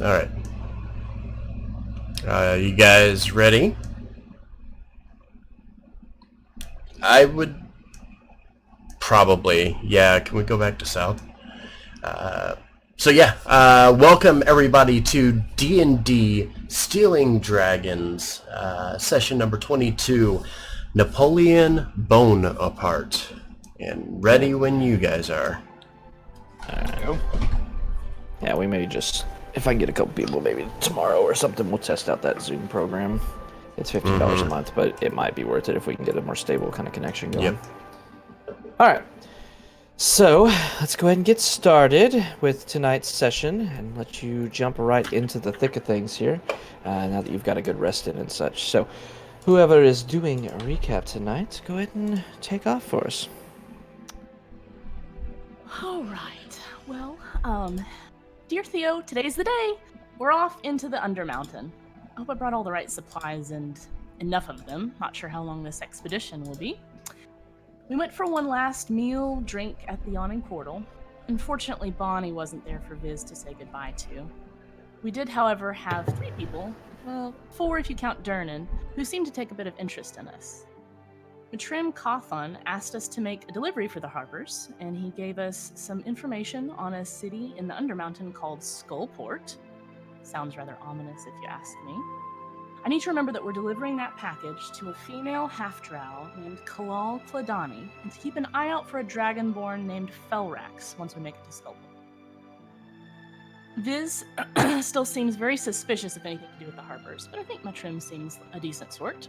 Alright. You guys ready? I would probably, yeah, can we go back to South? Welcome everybody to D&D Stealing Dragons, session number 22, Napoleon Bonaparte. And ready when you guys are. Yeah, we may just, if I can get a couple people, maybe tomorrow or something, we'll test out that Zoom program. It's $15 a month, but it might be worth it if we can get a more stable kind of connection going. Yep. All right. So let's go ahead and get started with tonight's session and let you jump right into the thick of things here, now that you've got a good rest in and such. So whoever is doing a recap tonight, go ahead and take off for us. All right. Well, dear Theo, today's the day. We're off into the Undermountain. I hope I brought all the right supplies and enough of them. Not sure how long this expedition will be. We went for one last meal, drink at the yawning portal. Unfortunately, Bonnie wasn't there for Viz to say goodbye to. We did, however, have 3 people, well, 4 if you count Durnan, who seemed to take a bit of interest in us. Matrim Cawthon asked us to make a delivery for the Harpers, and he gave us some information on a city in the Undermountain called Skullport. Sounds rather ominous if you ask me. I need to remember that we're delivering that package to a female half-drow named Kalal Cladani, and to keep an eye out for a dragonborn named Felrax once we make it to Skullport. Viz still seems very suspicious of anything to do with the Harpers, but I think Matrim seems a decent sort.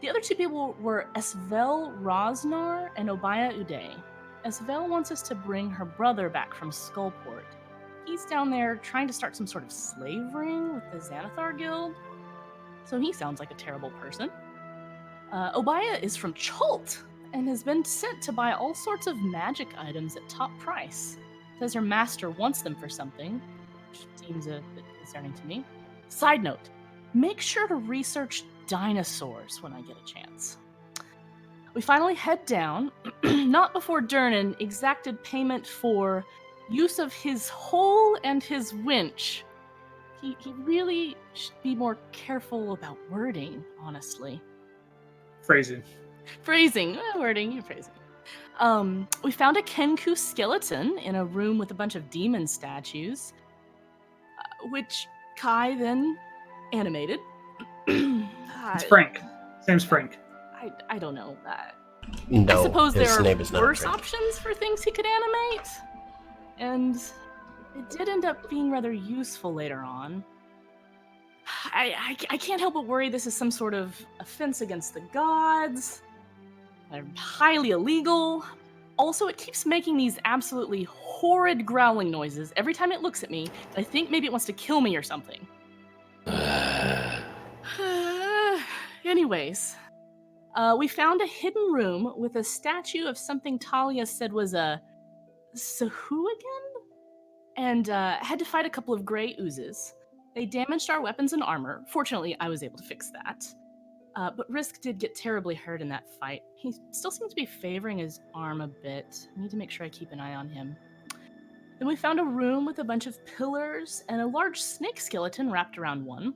The other 2 people were Esvel Rosnar and Obaya Uday. Esvel wants us to bring her brother back from Skullport. He's down there trying to start some sort of slave ring with the Xanathar Guild, so he sounds like a terrible person. Obaya is from Chult and has been sent to buy all sorts of magic items at top price. Says her master wants them for something, which seems a bit concerning to me. Side note, make sure to research dinosaurs when I get a chance. We finally head down, not before Durnan exacted payment for use of his hole and his winch. He really should be more careful about wording, honestly. Phrasing. Wording, you're phrasing. We found a Kenku skeleton in a room with a bunch of demon statues, which Kai then animated. It's Frank. His name's Frank. I don't know. No, I suppose there his name is are not worse Frank. options for things he could animate, and it did end up being rather useful later on. I can't help but worry this is some sort of offense against the gods. They're highly illegal. Also, it keeps making these absolutely horrid growling noises every time it looks at me. I think maybe it wants to kill me or something. Anyways, we found a hidden room with a statue of something Talia said was a Sahuagin, and had to fight a couple of gray oozes. They damaged our weapons and armor. Fortunately, I was able to fix that. But Risk did get terribly hurt in that fight. He still seems to be favoring his arm a bit. I need to make sure I keep an eye on him. Then we found a room with a bunch of pillars and a large snake skeleton wrapped around one.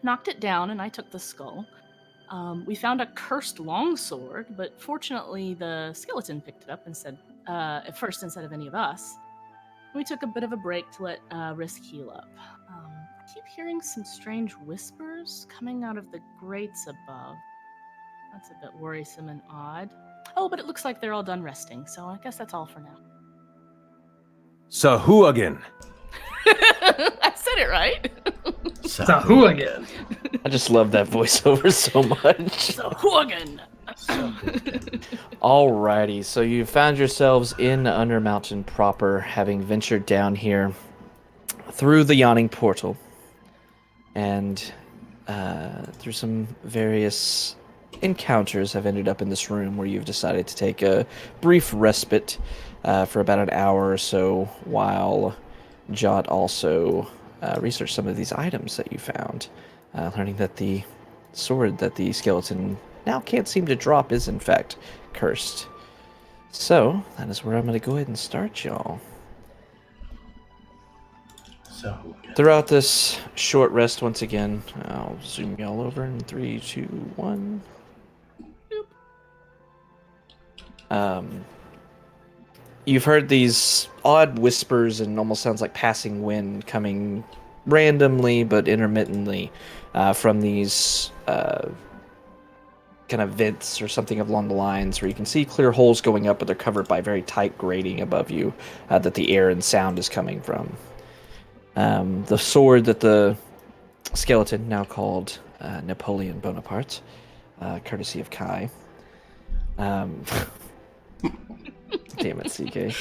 Knocked it down, and I took the skull. We found a cursed longsword, but fortunately the skeleton picked it up and said, at first instead of any of us. We took a bit of a break to let Risk heal up. I keep hearing some strange whispers coming out of the grates above. That's a bit worrisome and odd. Oh, but it looks like they're all done resting, so I guess that's all for now. Sahuagin. I said it right. Sahuagin. I just love that voiceover so much. Sahuagin. Alrighty, so you found yourselves in Undermountain proper, having ventured down here through the yawning portal, and through some various encounters have ended up in this room where you've decided to take a brief respite for about an hour or so, while Jot also researched some of these items that you found, learning that the sword that the skeleton now can't seem to drop is in fact cursed. So that is where I'm going to go ahead and start, y'all. So Throughout this short rest, once again, I'll zoom y'all over in 3, 2, 1. You've heard these odd whispers and almost sounds like passing wind coming randomly but intermittently from these kind of vents or something along the lines where you can see clear holes going up, but they're covered by very tight grating above you that the air and sound is coming from. The sword that the skeleton, now called Napoleon Bonaparte, courtesy of Kai. Damn it, CK.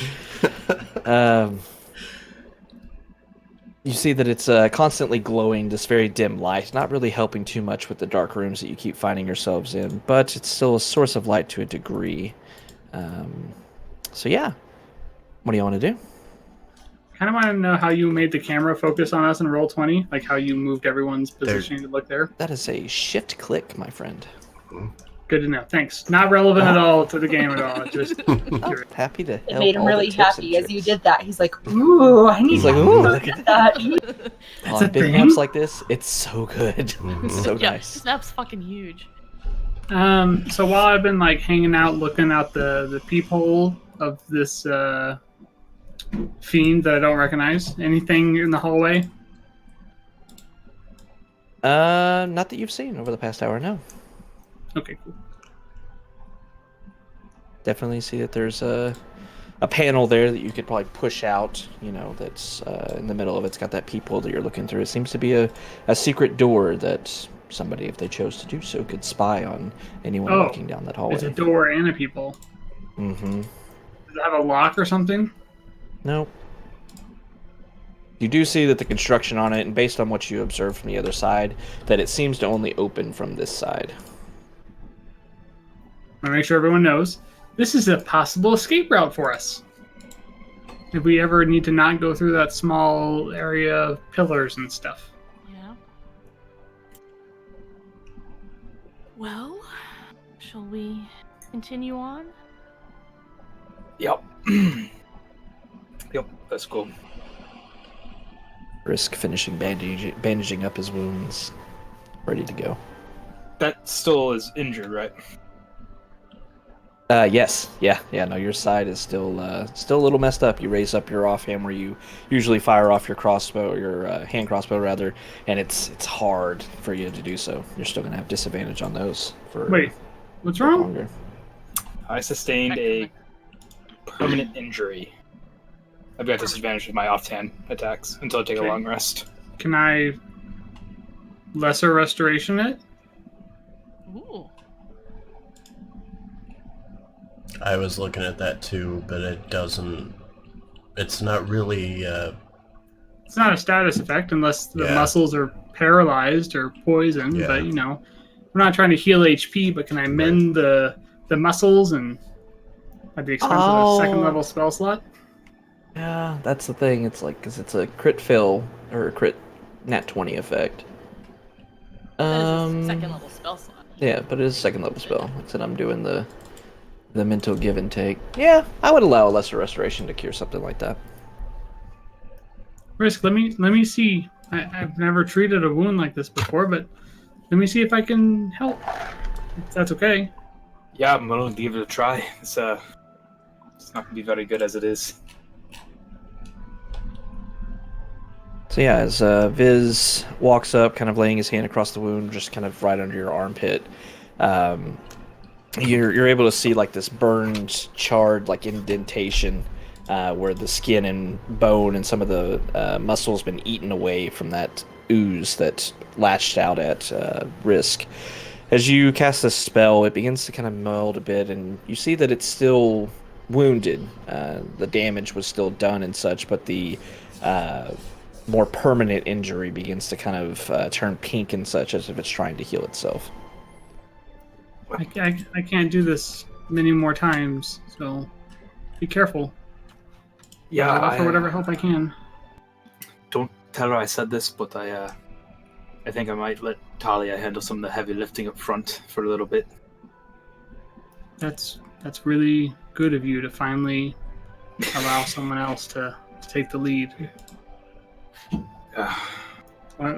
You see that it's constantly glowing this very dim light, not really helping too much with the dark rooms that you keep finding yourselves in, but it's still a source of light to a degree. So yeah, what do you want to do? Kind of want to know how you made the camera focus on us in Roll20, like how you moved everyone's positioning to look there. That is a shift click, my friend. Good to know. Thanks. Not relevant at all to the game at all. Just Happy to help. It made him all the really tips happy and as you tricks. did that. He's like, ooh, I need He's like, to ooh, look at that. That's on a big thing? maps like this, it's so good. It's so Yeah, nice. this map's fucking huge. So while I've been like hanging out, looking out the peephole of this fiend that I don't recognize, anything in the hallway? Not that you've seen over the past hour, no. Okay, cool. Definitely see that there's a panel there that you could probably push out, you know, that's in the middle of it's got that peephole that you're looking through. It seems to be a secret door that somebody, if they chose to do so, could spy on anyone Oh, walking down that hallway. It's a door and a peephole. Mm-hmm. Does it have a lock or something? Nope. You do see that the construction on it, and based on what you observed from the other side, that it seems to only open from this side. I want to make sure everyone knows this is a possible escape route for us. If we ever need to not go through that small area of pillars and stuff. Yeah. Well, shall we continue on? Yep. Yep, that's cool. Risk finishing bandaging up his wounds. Ready to go. That still is injured, right? Yes. Yeah, no, your side is still a little messed up. You raise up your offhand where you usually fire off your crossbow, your hand crossbow rather, and it's hard for you to do so. You're still going to have disadvantage on those for Wait, what's wrong? longer. I sustained a permanent injury. I've got disadvantage with my offhand attacks until I take a Okay. long rest. Can I lesser restoration it? Ooh. I was looking at that too, but it doesn't. It's not really. It's not a status effect unless the Yeah. muscles are paralyzed or poisoned. Yeah. But we're not trying to heal HP. But can I mend the muscles and at the expense of a second level spell slot? Yeah, that's the thing. It's like because it's a crit fail or a crit nat 20 effect. That is a second level spell slot. Yeah, but it is a second level spell. Like I said, I'm doing the mental give and take. Yeah, I would allow a lesser restoration to cure something like that. Risk. Let me see. I've never treated a wound like this before, but let me see if I can help. If that's okay. Yeah, I'm willing to give it a try. It's not gonna be very good as it is. So yeah, as Viz walks up, kind of laying his hand across the wound, just kind of right under your armpit, you're able to see like this burned, charred like indentation where the skin and bone and some of the muscle's been eaten away from that ooze that lashed out at Risk. As you cast this spell, it begins to kind of meld a bit, and you see that it's still wounded. The damage was still done and such, but the more permanent injury begins to kind of turn pink and such, as if it's trying to heal itself. I can't do this many more times, so be careful. Yeah, I'll offer whatever help I can. Don't tell her I said this, but I think I might let Talia handle some of the heavy lifting up front for a little bit. That's really good of you to finally allow someone else to take the lead.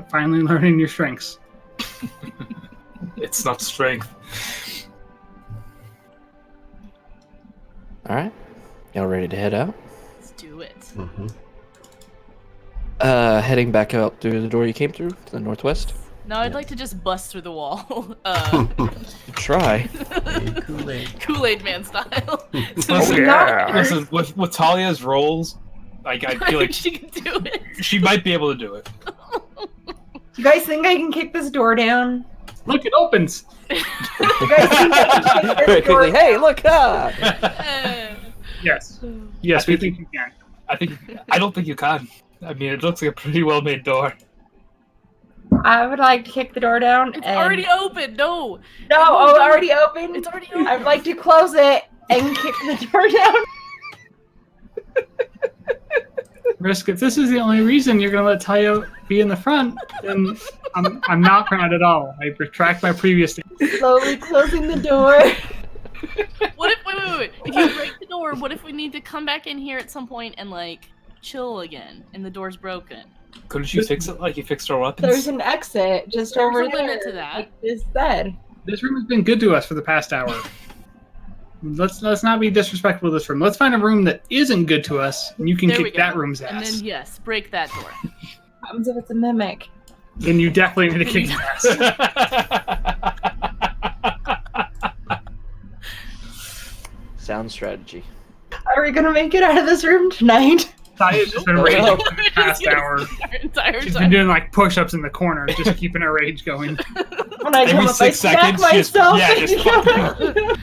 Finally learning your strengths. It's not strength. All right. Y'all ready to head out? Let's do it. Mm-hmm. Heading back out through the door you came through to the northwest. No, I'd like to just bust through the wall. Try. Kool-Aid. Kool-Aid Man style. Oh, yeah. Listen, with Talia's rolls, like I feel like she can do it. she might be able to do it. You guys think I can kick this door down? Look, it opens. You guys think I can kick Very this door quickly. Hey, look! Yes. Yes, we think you can. I don't think you can. I mean, it looks like a pretty well-made door. I would like to kick the door down. It's and... already open. No. No, oh, already open? It's already open. I would like to close it and kick the door down. Risk, if this is the only reason you're going to let Talia be in the front, then I'm not proud at all. I retract my previous thing. Slowly closing the door. What if wait. If you break the door, what if we need to come back in here at some point and like chill again and the door's broken? Couldn't you fix it like you fixed our weapons? There's an exit just There's over a there. limit to that. Like this said. This room has been good to us for the past hour. Let's not be disrespectful to this room. Let's find a room that isn't good to us, and you can There we kick go. that room's And ass. then yes, break that door. What happens if it's a mimic? Then you definitely need to kick his ass. Sound strategy. Are we gonna make it out of this room tonight? Talia's just been Nope. raging Nope. for the past hour. Our entire She's time. been doing like push-ups in the corner, just keeping her rage going. When I come Every up, I 6 smack seconds, just- myself. yeah, in just the-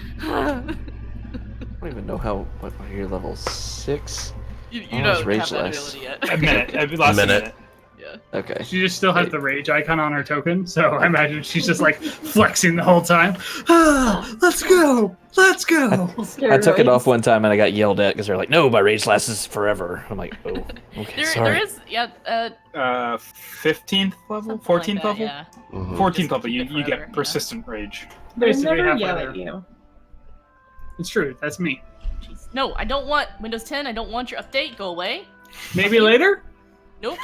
I don't even know what you're level 6. you Oh, don't it's have rage that less. ability yet. A minute. Every last minute. minute. Yeah. Okay. She just still has the rage icon on her token, so I imagine she's just like flexing the whole time. Ah, let's go! Let's go! I took it Steroids. off one time and I got yelled at because they're like, "No, my rage lasts forever." I'm like, "Oh, okay, sorry." There is 15th level? something like 14th that, level? Yeah. Mhm. 14th Just level, keep you it get forever, yeah. persistent rage. I Basically never halfway yell there. at you. It's true, that's me. Jeez. No, I don't want Windows 10. I don't want your update. Go away. Maybe later? Nope.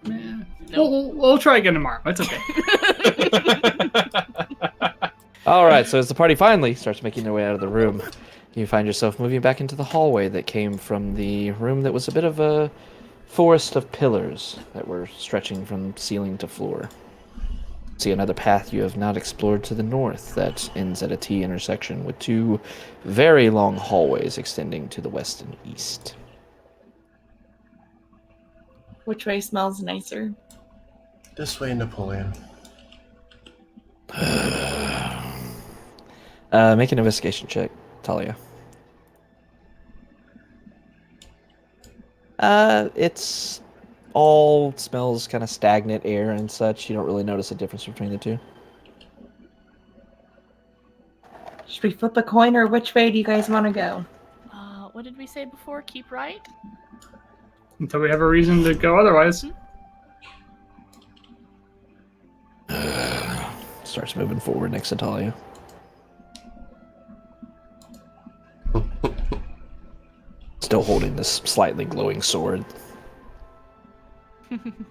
Yeah. Nope. We'll try again tomorrow. It's okay. All right, so as the party finally starts making their way out of the room, you find yourself moving back into the hallway that came from the room that was a bit of a forest of pillars that were stretching from ceiling to floor. See another path you have not explored to the north that ends at a T intersection with 2 very long hallways extending to the west and east. Which way smells nicer? This way, Napoleon. Make an investigation check, Talia. It's all smells kind of stagnant air and such. You don't really notice a difference between the two. Should we flip a coin, or which way do you guys want to go? What did we say before? Keep right. Until we have a reason to go otherwise. Starts moving forward next to Talia. Still holding this slightly glowing sword. Mhm.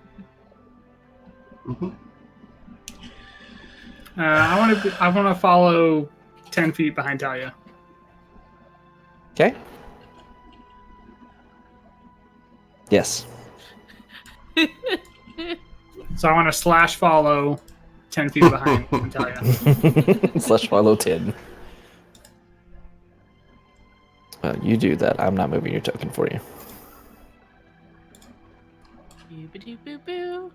I want to follow 10 feet behind Talia. Okay. Yes. So I want to slash follow 10 feet behind Talia. Slash follow 10. You do that. I'm not moving your token for you. Boo-ba-doo-boo-boo.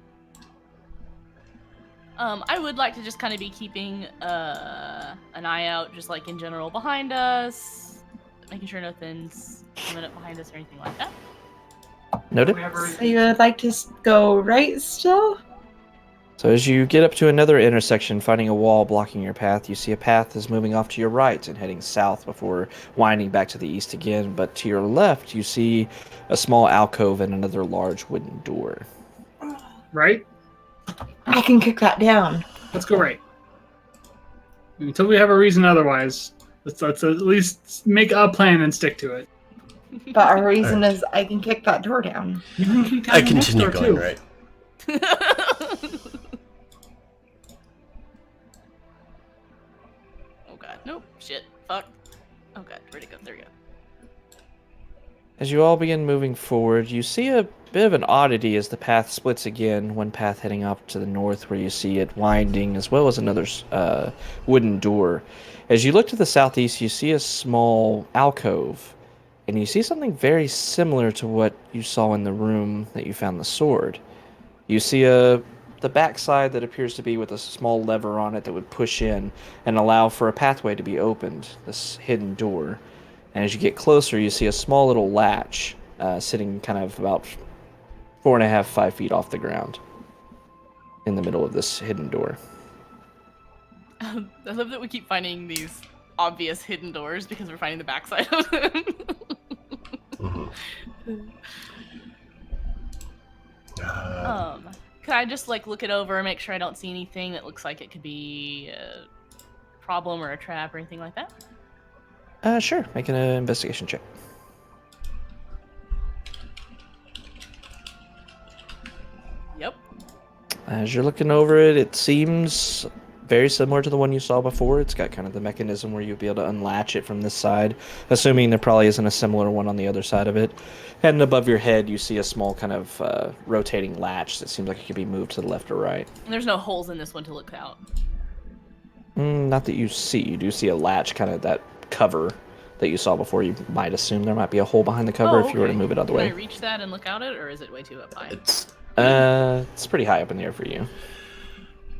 I would like to just kind of be keeping an eye out, just like in general, behind us, making sure nothing's coming up behind us or anything like that. Noted. So you would like to go right still? So as you get up to another intersection, finding a wall blocking your path, you see a path is moving off to your right and heading south before winding back to the east again. But to your left, you see a small alcove and another large wooden door. Right? I can kick that down. Let's go right. Until we have a reason otherwise, let's at least make a plan and stick to it. But our reason is I can kick that door down. You can kick down I the next continue door, going, too. right? Oh god, nope, shit, fuck. Oh god, where'd it go? There we go. As you all begin moving forward, you see a bit of an oddity as the path splits again, one path heading off to the north where you see it winding, as well as another wooden door. As you look to the southeast, you see a small alcove, and you see something very similar to what you saw in the room that you found the sword. You see the backside that appears to be with a small lever on it that would push in and allow for a pathway to be opened, this hidden door. And as you get closer, you see a small little latch sitting kind of about 4.5, 5 feet off the ground in the middle of this hidden door. I love that we keep finding these obvious hidden doors because we're finding the backside of them. Mm-hmm. Could I just like look it over and make sure I don't see anything that looks like it could be a problem or a trap or anything like that? Sure. Make an investigation check. Yep. As you're looking over it, it seems very similar to the one you saw before. It's got kind of the mechanism where you'll be able to unlatch it from this side, assuming there probably isn't a similar one on the other side of it. And above your head, you see a small kind of rotating latch that seems like it could be moved to the left or right. And there's no holes in this one to look out. Not that you see. You do see a latch, kind of that cover that you saw before. You might assume there might be a hole behind the cover if you were to move it other Can way. I reach that and look out it, or is it way too up high? It's pretty high up in the air for you.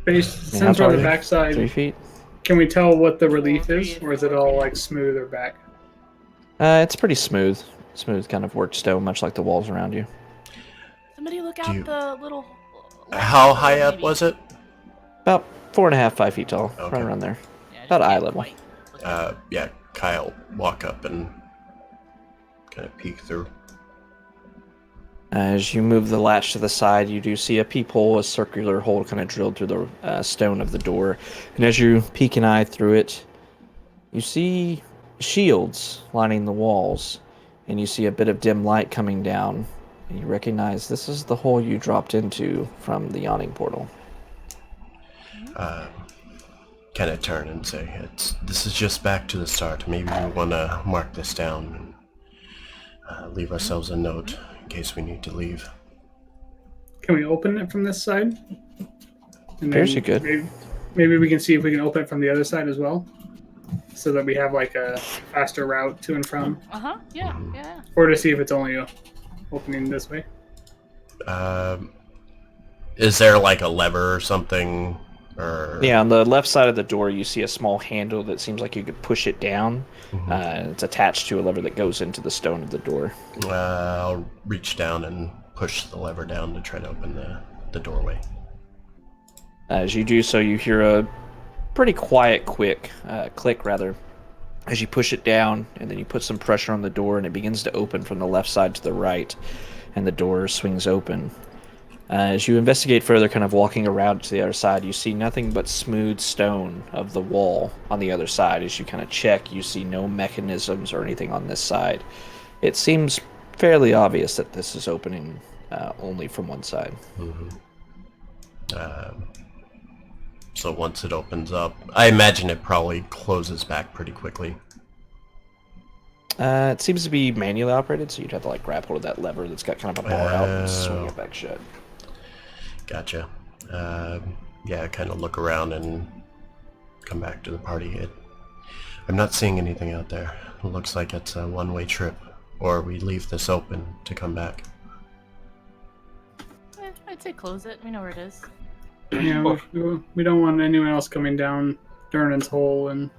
Since how we're tall on are the you? backside, 3 feet? can we tell what the relief 3 is, and or is it 4 all feet. like smooth or back? It's pretty smooth. Smooth kind of worked stone, much like the walls around you. Somebody look out the little... How high up was it? About 4.5, 5 feet tall. Okay. Right around there. Yeah, I just About eye can't level. quite look out. Yeah, Kyle walk up and kind of peek through. As you move the latch to the side, you do see a peephole, a circular hole kind of drilled through the stone of the door. And as you peek an eye through it, you see shields lining the walls. And you see a bit of dim light coming down. And you recognize this is the hole you dropped into from the yawning portal. Kind of turn and say, this is just back to the start. Maybe we want to mark this down and leave ourselves a note in case we need to leave. Can we open it from this side? And Appears then you could. Maybe we can see if we can open it from the other side as well, so that we have like a faster route to and from, Yeah. or to see if it's only opening this way. Is there like a lever or something? Or... Yeah, on the left side of the door, you see a small handle that seems like you could push it down. Mm-hmm. It's attached to a lever that goes into the stone of the door. I'll reach down and push the lever down to try to open the doorway. As you do so, you hear a pretty quiet click, as you push it down, and then you put some pressure on the door, and it begins to open from the left side to the right, and the door swings open. As you investigate further, kind of walking around to the other side, you see nothing but smooth stone of the wall on the other side. As you kind of check, you see no mechanisms or anything on this side. It seems fairly obvious that this is opening only from one side. Mm-hmm. So once it opens up, I imagine it probably closes back pretty quickly. It seems to be manually operated, so you'd have to like grab hold of that lever that's got kind of a bar out and swing it back shut. Gotcha. Yeah, kind of look around and come back to the party. I'm not seeing anything out there. It looks like it's a one-way trip, or we leave this open to come back. I'd say close it. We know where it is. Yeah, we don't want anyone else coming down Durnan's hole and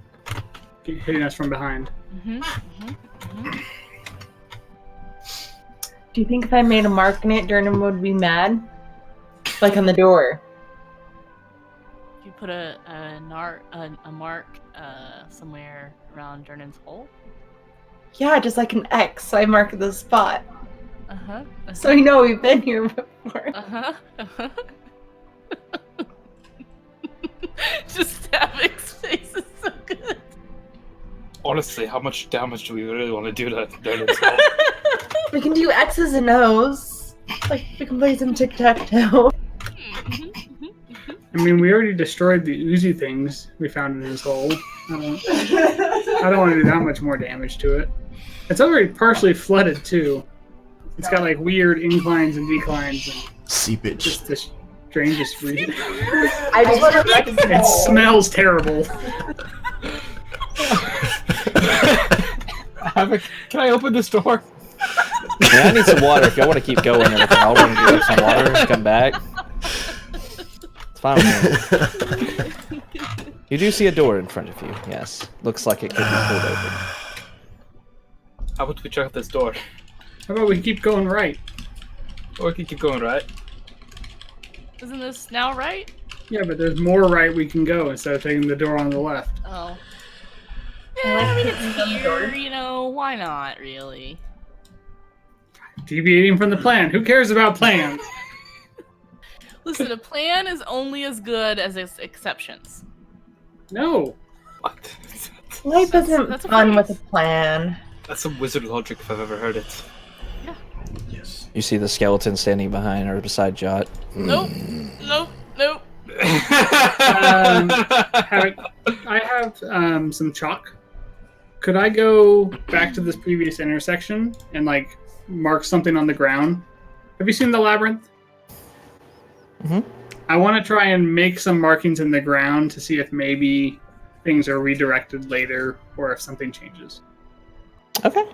hitting us from behind. Do you think if I made a mark in it, Durnan would be mad? Like on the door. If you put a mark somewhere around Durnan's hole. Yeah, just like an X. I mark the spot. Uh-huh. So we know we've been here before. Just Stavik's face is so good. Honestly, how much damage do we really want to do to Durnan's hole? We can do X's and O's. Like, we can play some tic-tac-toe. I mean, we already destroyed the oozy things we found in his hole. I don't want to do that much more damage to it. It's already partially flooded, too. It's got, like, weird inclines and declines. And Seepage. just the strangest reason. I just want to wreck his It hole. smells terrible. Can I open this door? Yeah, I need some water. If y'all want to keep going and everything, I'll run and get some water and come back. It's fine with me. You do see a door in front of you, yes. Looks like it could be pulled open. How about we check this door? How about we keep going right? Or we can keep going, right? Isn't this now right? Yeah, but there's more right we can go instead of taking the door on the left. Oh. I Yeah, like I mean, putting it's it on the door. here, you know, why not, really? Deviating from the plan. Who cares about plans? Listen, a plan is only as good as its exceptions. No. What? Life isn't that's a fun with phrase. a plan. That's some wizard logic if I've ever heard it. Yes. You see the skeleton standing behind or beside Jot. Nope. Nope. Nope. I have some chalk. Could I go back to this previous intersection and like mark something on the ground? Have you seen the labyrinth? Mhm. I want to try and make some markings in the ground to see if maybe things are redirected later or if something changes. Okay. So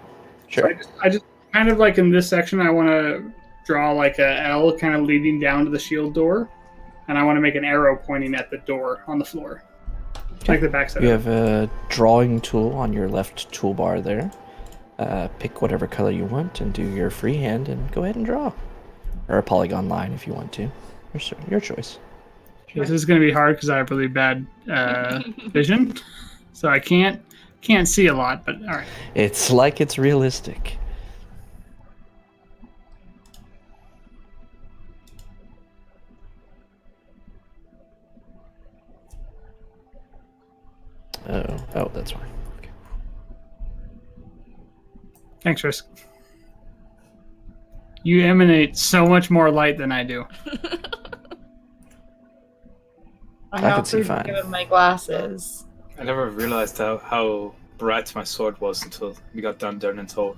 Sure. I just kind of like in this section, I want to draw like a L kind of leading down to the shield door, and I want to make an arrow pointing at the door on the floor, like the backside. You of it. have a drawing tool on your left toolbar there. Pick whatever color you want and do your freehand and go ahead and draw. Or a polygon line if you want to. Your choice. This is going to be hard because I have really bad vision, so I can't see a lot. But all right. It's like it's realistic. Oh, that's fine. Okay. Thanks, Risk. You emanate so much more light than I do. I can have see to fine. give him my glasses. I never realized how bright my sword was until we got down there and told.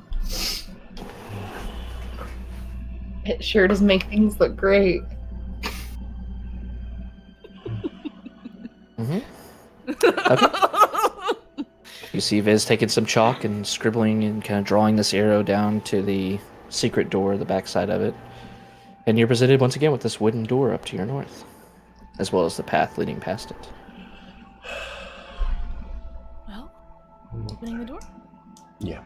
It sure does make things look great. Mm-hmm. Okay. You see Viz taking some chalk and scribbling and kind of drawing this arrow down to the secret door, the backside of it. And you're presented once again with this wooden door up to your north, as well as the path leading past it. Well, opening the door. Yeah.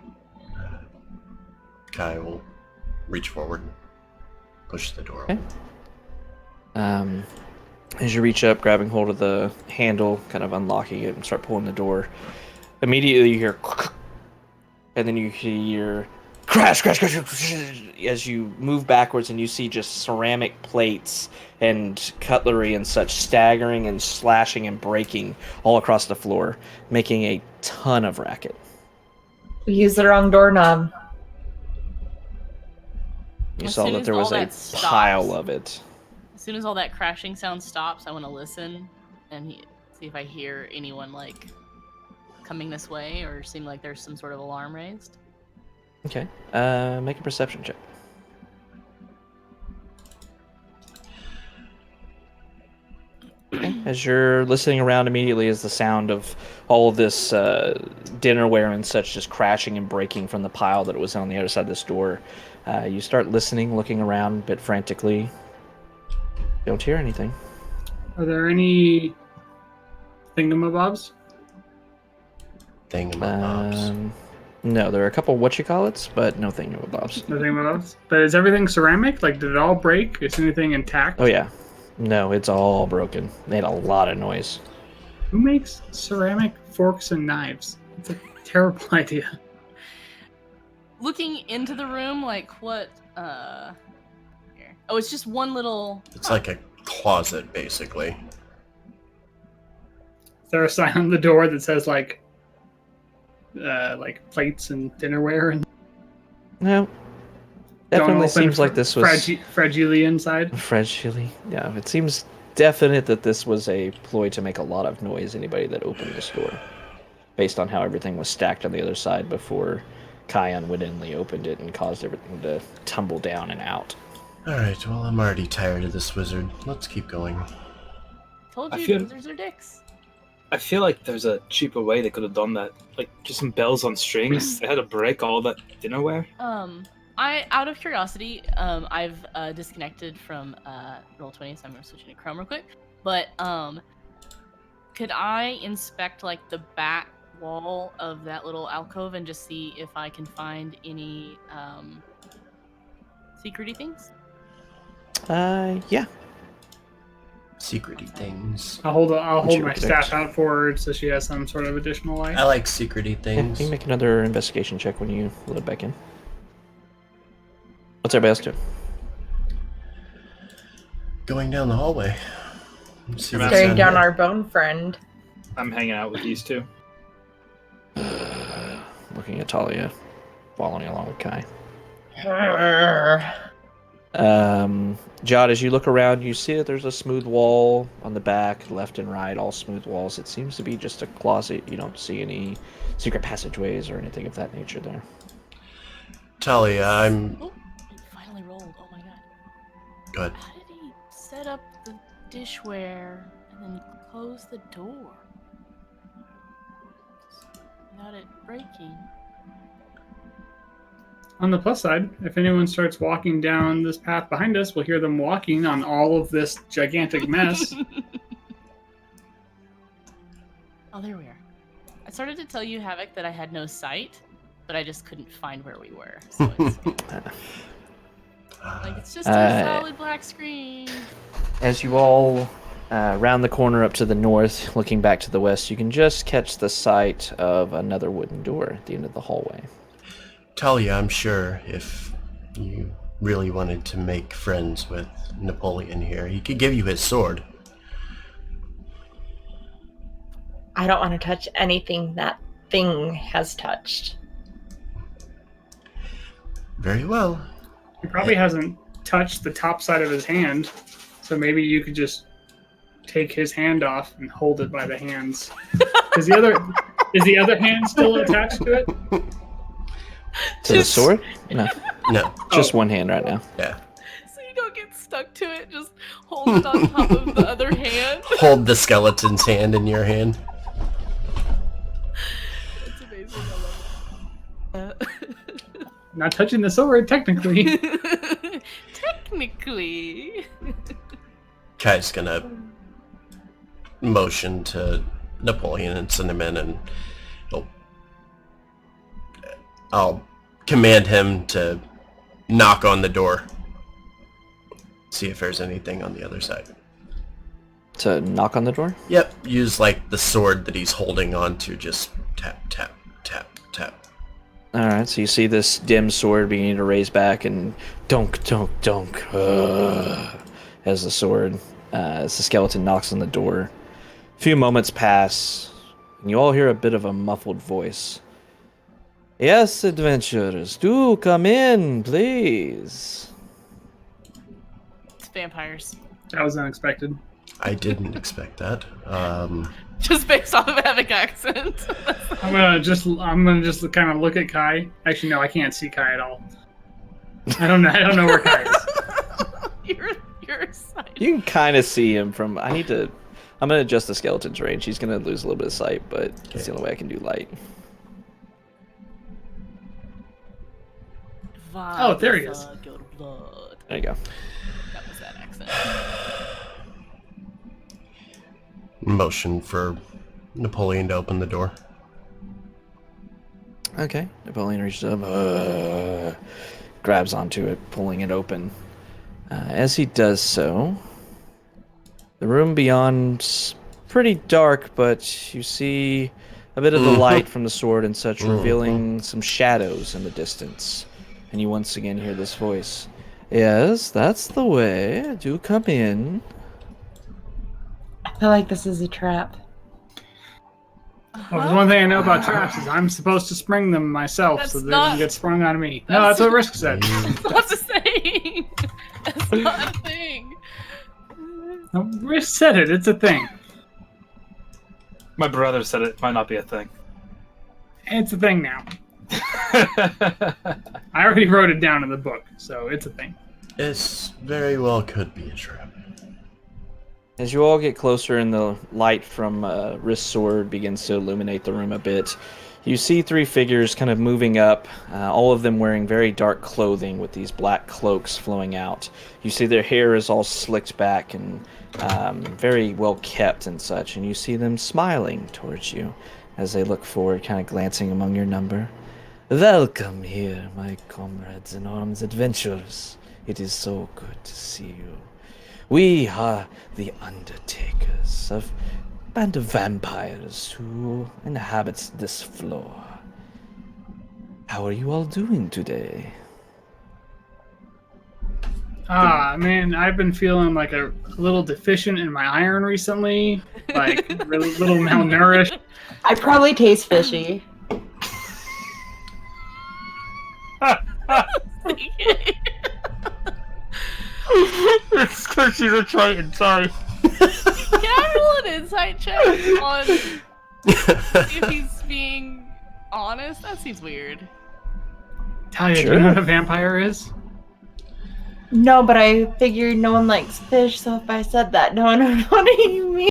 Kai will reach forward and push the door Okay. open. As you reach up, grabbing hold of the handle, kind of unlocking it and start pulling the door, immediately you hear and then you hear crash, crash, crash, crash as you move backwards, and you see just ceramic plates and cutlery and such staggering and slashing and breaking all across the floor, making a ton of racket. We used the wrong doorknob. You As saw soon that as there all was a that stops- pile of it. As soon as all that crashing sound stops, I want to listen and see if I hear anyone like coming this way or seem like there's some sort of alarm raised. Okay. Make a perception check. As you're listening around immediately as the sound of all of this dinnerware and such just crashing and breaking from the pile that was on the other side of this door, you start listening, looking around a bit frantically. Don't hear anything. Are there any thingamabobs? Thingamabobs. No, there are a couple whatchamacallits, but no thingamabobs. No thingamabobs? But is everything ceramic? Like, did it all break? Is anything intact? Oh yeah. No, it's all broken. They had a lot of noise. Who makes ceramic forks and knives? It's a terrible idea. Looking into the room, like what? Here. Oh, it's just one little. It's like a closet, basically. Is there a sign on the door that says like plates and dinnerware? And No, Definitely open seems like this was fragile inside. fragile. Yeah, it seems definite that this was a ploy to make a lot of noise. Anybody that opened this door, based on how everything was stacked on the other side before Kai unwittingly opened it and caused everything to tumble down and out. Alright, well, I'm already tired of this wizard. Let's keep going. Told I you, feel- wizards are dicks. I feel like there's a cheaper way they could have done that. Like, just some bells on strings. They had to break all that dinnerware. Out of curiosity, I've disconnected from Roll20, so I'm gonna switch into Chrome real quick. But could I inspect like the back wall of that little alcove and just see if I can find any secrety things? Yeah. Secrety things. I'll hold What's your my dex? staff out for her so she has some sort of additional light. I like secrety Yeah, things. you can make another investigation check when you load back in. What's everybody else doing? Going down the hallway. Let's see what's Staring in down here. our bone friend. I'm hanging out with these two. Looking at Talia, following along with Kai. Grr. Jod, as you look around, you see that there's a smooth wall on the back, left and right, all smooth walls. It seems to be just a closet. You don't see any secret passageways or anything of that nature there. Talia, I'm... Oh, he finally rolled. Oh my god. Good. How did he set up the dishware and then close the door without it breaking? On the plus side, if anyone starts walking down this path behind us, we'll hear them walking on all of this gigantic mess. Oh, there we are. I started to tell you, Havoc, that I had no sight, but I just couldn't find where we were. So it's like it's just a solid black screen. As you all round the corner up to the north, looking back to the west, you can just catch the sight of another wooden door at the end of the hallway. Talia, I'm sure if you really wanted to make friends with Napoleon here, he could give you his sword. I don't want to touch anything that thing has touched. Very well. He probably hasn't touched the top side of his hand, so maybe you could just take his hand off and hold it by the hands. Is the other hand still attached to it? To the sword? No, No. just one hand right now. Yeah. So you don't get stuck to it, just hold it on top of the other hand. Hold the skeleton's hand in your hand. It's amazing. I love it. Not touching the sword, technically. Technically. Kai's gonna motion to Napoleon and send him in, and I'll command him to knock on the door. See if there's anything on the other side. To knock on the door? Yep, use like the sword that he's holding on to, just tap, tap, tap, tap. Alright, so you see this dim sword beginning to raise back and dunk, dunk, dunk. As the sword, as the skeleton knocks on the door. A few moments pass, and you all hear a bit of a muffled voice. Yes, adventurers, do come in, please. It's vampires. That was unexpected. I didn't expect that. Just based off of Havoc accent. I'm gonna just kind of look at Kai. Actually, no, I can't see Kai at all. I don't know where Kai is. You're excited. You can kind of see him from... I'm going to adjust the skeleton's range. He's going to lose a little bit of sight, but it's the only way I can do light. Oh, there he is. Go to blood. There you go. That was that accent. Motion for Napoleon to open the door. Okay. Napoleon reaches up, grabs onto it, pulling it open. As he does so, the room beyond's pretty dark, but you see a bit of the light from the sword and such, revealing some shadows in the distance. And you once again hear this voice. Yes, that's the way. Do come in. I feel like this is a trap. Well, there's one thing I know about traps is I'm supposed to spring them myself That's so they not- don't get sprung on me. No, that's what Risk said. That's not the thing. That's not a thing. No, Risk said it. It's a thing. My brother said it might not be a thing. It's a thing now. I already wrote it down in the book, so it's a thing. This very well could be a trap. As you all get closer and the light from Risk's sword begins to illuminate the room a bit, you see three figures kind of moving up, all of them wearing very dark clothing with these black cloaks flowing out. You see their hair is all slicked back and very well kept and such, and you see them smiling towards you as they look forward, kind of glancing among your number. Welcome here, my comrades in arms adventurers. It is so good to see you. We are the undertakers of a band of vampires who inhabits this floor. How are you all doing today? Man, I've been feeling like a little deficient in my iron recently, like really little malnourished. I probably taste fishy. It's because she's a Triton, sorry. Can I roll an insight check on if he's being honest? That seems weird. Talia, do Sure. you know what a vampire is? No, but I figured no one likes fish, so if I said that, no one would know what you mean.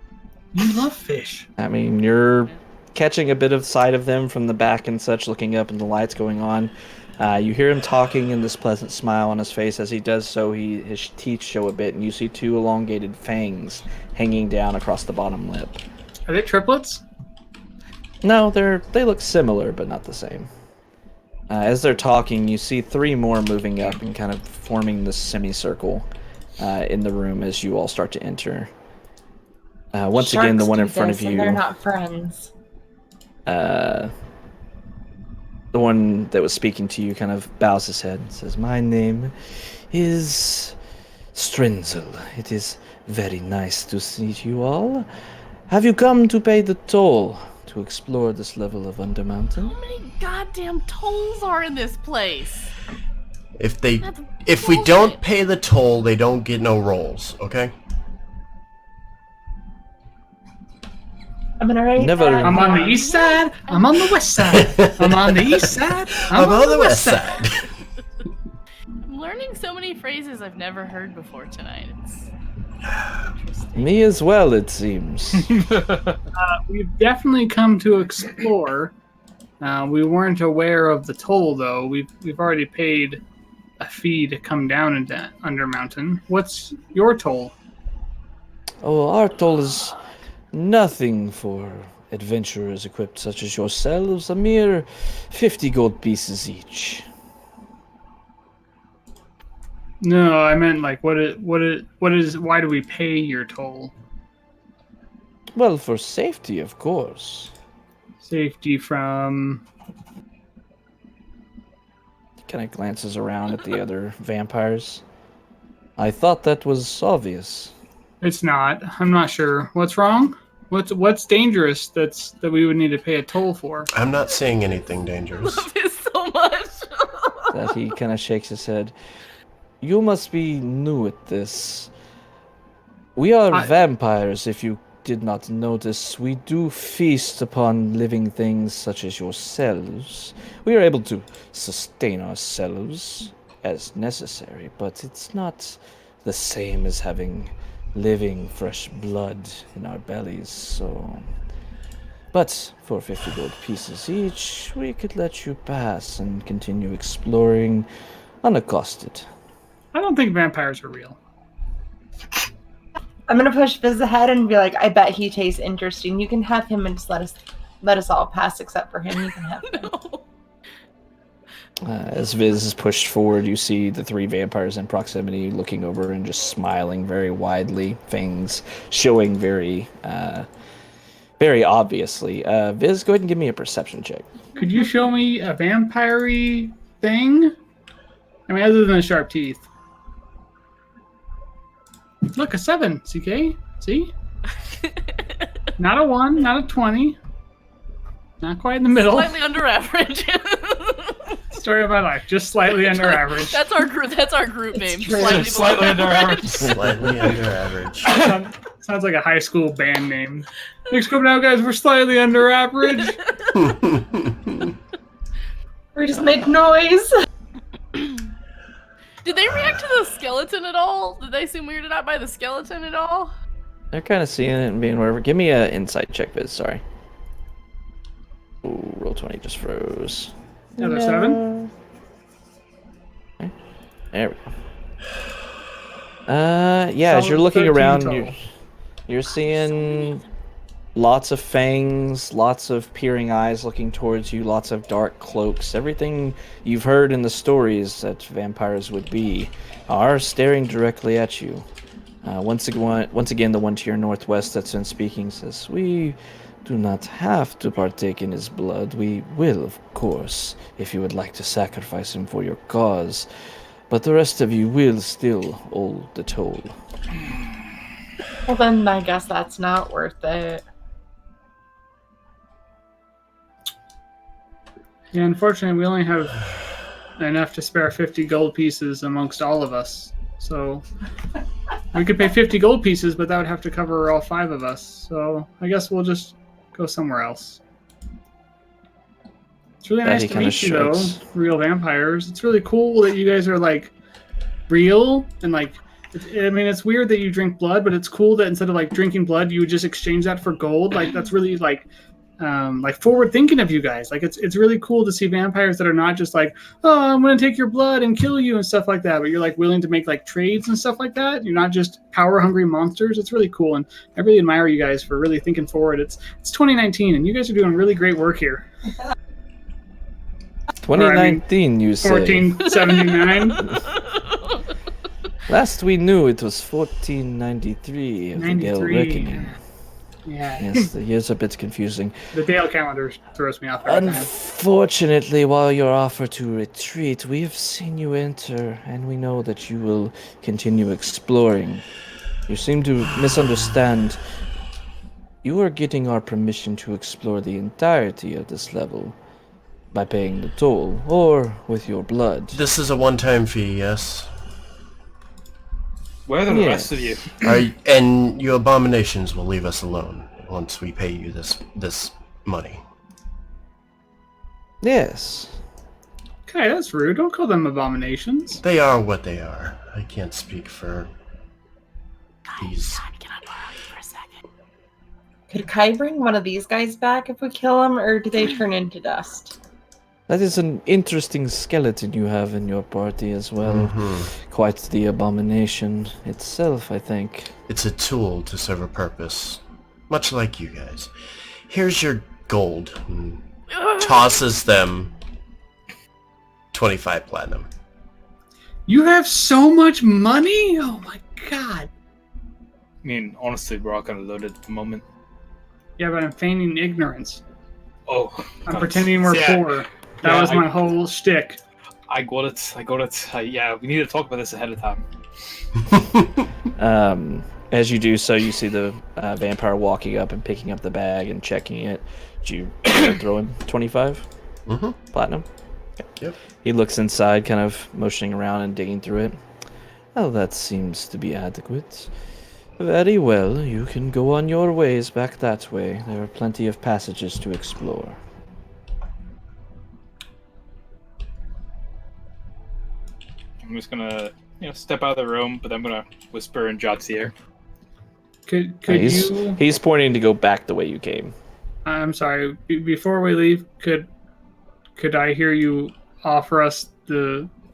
You love fish. I mean, you're catching a bit of sight of them from the back and such, looking up and the lights going on. You hear him talking and this pleasant smile on his face. As he does so, his teeth show a bit, and you see two elongated fangs hanging down across the bottom lip. Are they triplets? No, they look similar, but not the same. As they're talking, you see three more moving up and kind of forming this semicircle in the room as you all start to enter. Once again, the Sharks one in do front this, of and you, they're not friends. the one that was speaking to you kind of bows his head and says, "My name is Strenzel. It is very nice to see you all. Have you come to pay the toll to explore this level of Undermountain?" How many goddamn tolls are in this place? If That's we don't bullshit. pay the toll, they don't get no rolls, okay? I'm gonna write Never- that I'm on the down. east side. I'm on the west side. I'm on the east side. I'm on the west side. I'm learning so many phrases I've never heard before tonight. It's interesting. Me as well, it seems. We've definitely come to explore. We weren't aware of the toll, though. We've already paid a fee to come down into Undermountain. What's your toll? Oh, our toll is nothing for adventurers equipped such as yourselves. A mere 50 gold pieces each. No, I meant like what is why do we pay your toll? Well, for safety, of course. Safety from He kind of glances around at the other vampires. I thought that was obvious. It's not. I'm not sure. What's wrong? What's dangerous that we would need to pay a toll for? I'm not seeing anything dangerous. Love this so much. That he kind of shakes his head. You must be new at this. We are vampires, if you did not notice. We do feast upon living things such as yourselves. We are able to sustain ourselves as necessary, but it's not the same as having living fresh blood in our bellies, so... But for 50 gold pieces each, we could let you pass and continue exploring unaccosted. I don't think vampires are real. I'm gonna push Fizz ahead and be like, I bet he tastes interesting. You can have him and just let us all pass except for him. You can have him. No. As Viz is pushed forward, you see the three vampires in proximity looking over and just smiling very widely, fangs showing very obviously. Viz, go ahead and give me a perception check. Could you show me a vampire-y thing? I mean, other than the sharp teeth. Look, a 7, CK. See? Not a 1, not a 20. Not quite in the middle. Slightly under average. Story of my life, just slightly under average. That's our group. That's our group name. true. Slightly under average. Slightly under average. Sounds like a high school band name. Thanks for coming out, guys. We're slightly under average. We just make noise. Did they react to the skeleton at all? Did they seem weirded out by the skeleton at all? They're kind of seeing it and being whatever. Give me a insight check, Viz. Sorry. Ooh, roll 20 just froze. Another 7. Okay. There we go. Yeah, as Solid you're looking 13 around, total. you're seeing lots of fangs, lots of peering eyes looking towards you, lots of dark cloaks. Everything you've heard in the stories that vampires would be are staring directly at you. Once again, the one to your northwest that's been speaking says, "We do not have to partake in his blood. We will, of course, if you would like to sacrifice him for your cause. But the rest of you will still hold the toll." Well, then I guess that's not worth it. Yeah, unfortunately, we only have enough to spare 50 gold pieces amongst all of us. So we could pay 50 gold pieces, but that would have to cover all 5 of us. So I guess we'll just go somewhere else. It's really nice He to kinda meet you, though, shrugs. real vampires. It's really cool that you guys are, like, real and, like, I mean, it's weird that you drink blood, but it's cool that instead of, like, drinking blood, you would just exchange that for gold. Like, that's really, like forward thinking of you guys. Like it's really cool to see vampires that are not just like, oh, I'm gonna take your blood and kill you and stuff like that, but you're like willing to make like trades and stuff like that. You're not just power hungry monsters. It's really cool, and I really admire you guys for really thinking forward. It's 2019 and you guys are doing really great work here. 2019, you say? 1479. Last we knew, it was 1493 of the Gale 93. Reckoning. Yeah. Yes, the year's a bit confusing. The Dale calendar throws me off every time. Unfortunately, while your offer to retreat, we have seen you enter, and we know that you will continue exploring. You seem to misunderstand. You are getting our permission to explore the entirety of this level by paying the toll, or with your blood. This is a one-time fee, yes? Where are the Yes. rest of you? And your abominations will leave us alone once we pay you this money. Yes. Okay, that's rude. Don't call them abominations. They are what they are. I can't speak for these. God, can I borrow you for a second? Could Kai bring one of these guys back if we kill him, or do they turn into dust? That is an interesting skeleton you have in your party as well. Mhm. Quite the abomination itself, I think. It's a tool to serve a purpose, much like you guys. Here's your gold. And tosses them 25 platinum. You have so much money? Oh my god. I mean, honestly, we're all kind of loaded at the moment. Yeah, but I'm feigning ignorance. Oh, I'm God. pretending we're Yeah. poor. That Yeah, was my whole shtick. I got it. Yeah, we need to talk about this ahead of time. As you do so, you see the vampire walking up and picking up the bag and checking it. Did you throw him 25 Mm-hmm. platinum? Yep. He looks inside, kind of motioning around and digging through it. Well, that seems to be adequate. Very well, you can go on your ways back that way. There are plenty of passages to explore. I'm just gonna, step out of the room, but I'm gonna whisper in Jot's ear. Could you? He's pointing to go back the way you came. I'm sorry. Before we leave, could I hear you offer us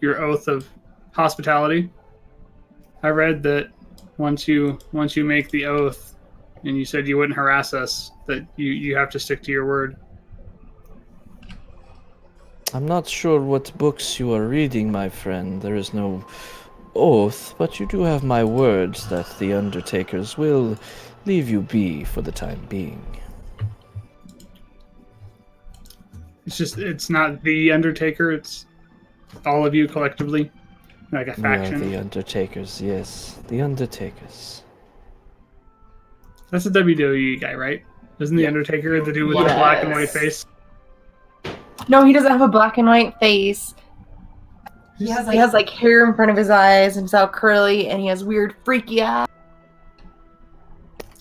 your oath of hospitality? I read that once you make the oath, and you said you wouldn't harass us, that you have to stick to your word. I'm not sure what books you are reading, my friend. There is no oath, but you do have my words that the Undertakers will leave you be for the time being. It's not the Undertaker, it's all of you collectively, like a We are faction. the Undertakers, yes. The Undertakers. That's a WWE guy, right? Isn't the Undertaker the dude with the Yes. black and white face? No, he doesn't have a black and white face. He has like hair in front of his eyes, and it's all curly, and he has weird, freaky eyes.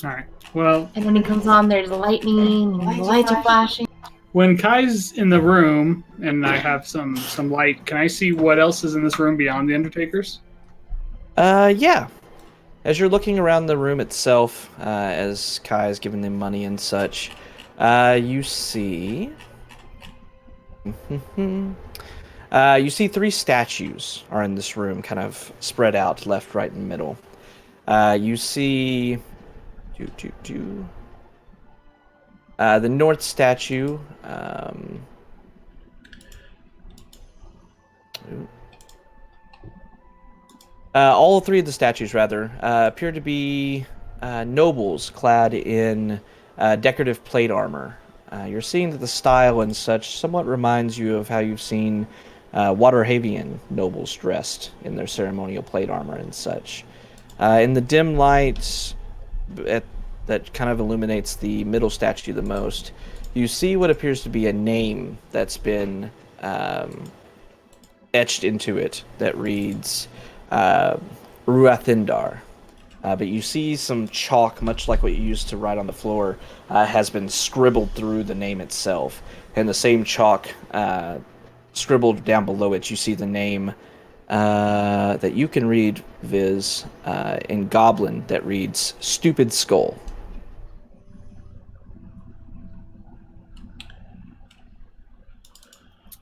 All right. Well, And when he comes on, there's lightning, and the lights are flashing. when Kai's in the room and I have some light, can I see what else is in this room beyond the Undertakers? Yeah. As you're looking around the room itself, as Kai is giving them money and such, you see... you see 3 statues are in this room, kind of spread out left, right, and middle. You see... the north statue... all 3 of the statues, rather, appear to be nobles clad in decorative plate armor. You're seeing that the style and such somewhat reminds you of how you've seen Waterhavian nobles dressed in their ceremonial plate armor and such. In the dim light that kind of illuminates the middle statue the most, you see what appears to be a name that's been etched into it that reads... Ruathindar. But you see some chalk, much like what you used to write on the floor, has been scribbled through the name itself. And the same chalk scribbled down below it, you see the name that you can read, Viz, in Goblin, that reads Stupid Skull.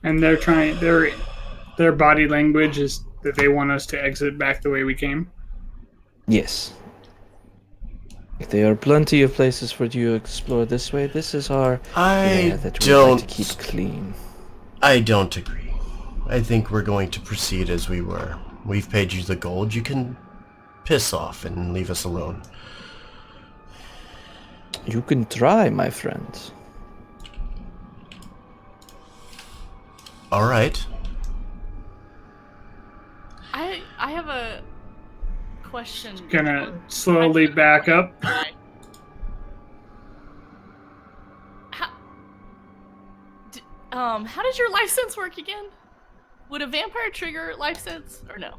And they're trying. Their body language is that they want us to exit back the way we came. Yes. There are plenty of places for you to explore this way. This is our area that we like to keep clean. I don't agree. I think we're going to proceed as we were. We've paid you the gold. You can piss off and leave us alone. You can try, my friend. All right. I have a question. Gonna slowly back up. Okay. How does your life sense work again? Would a vampire trigger life sense or no?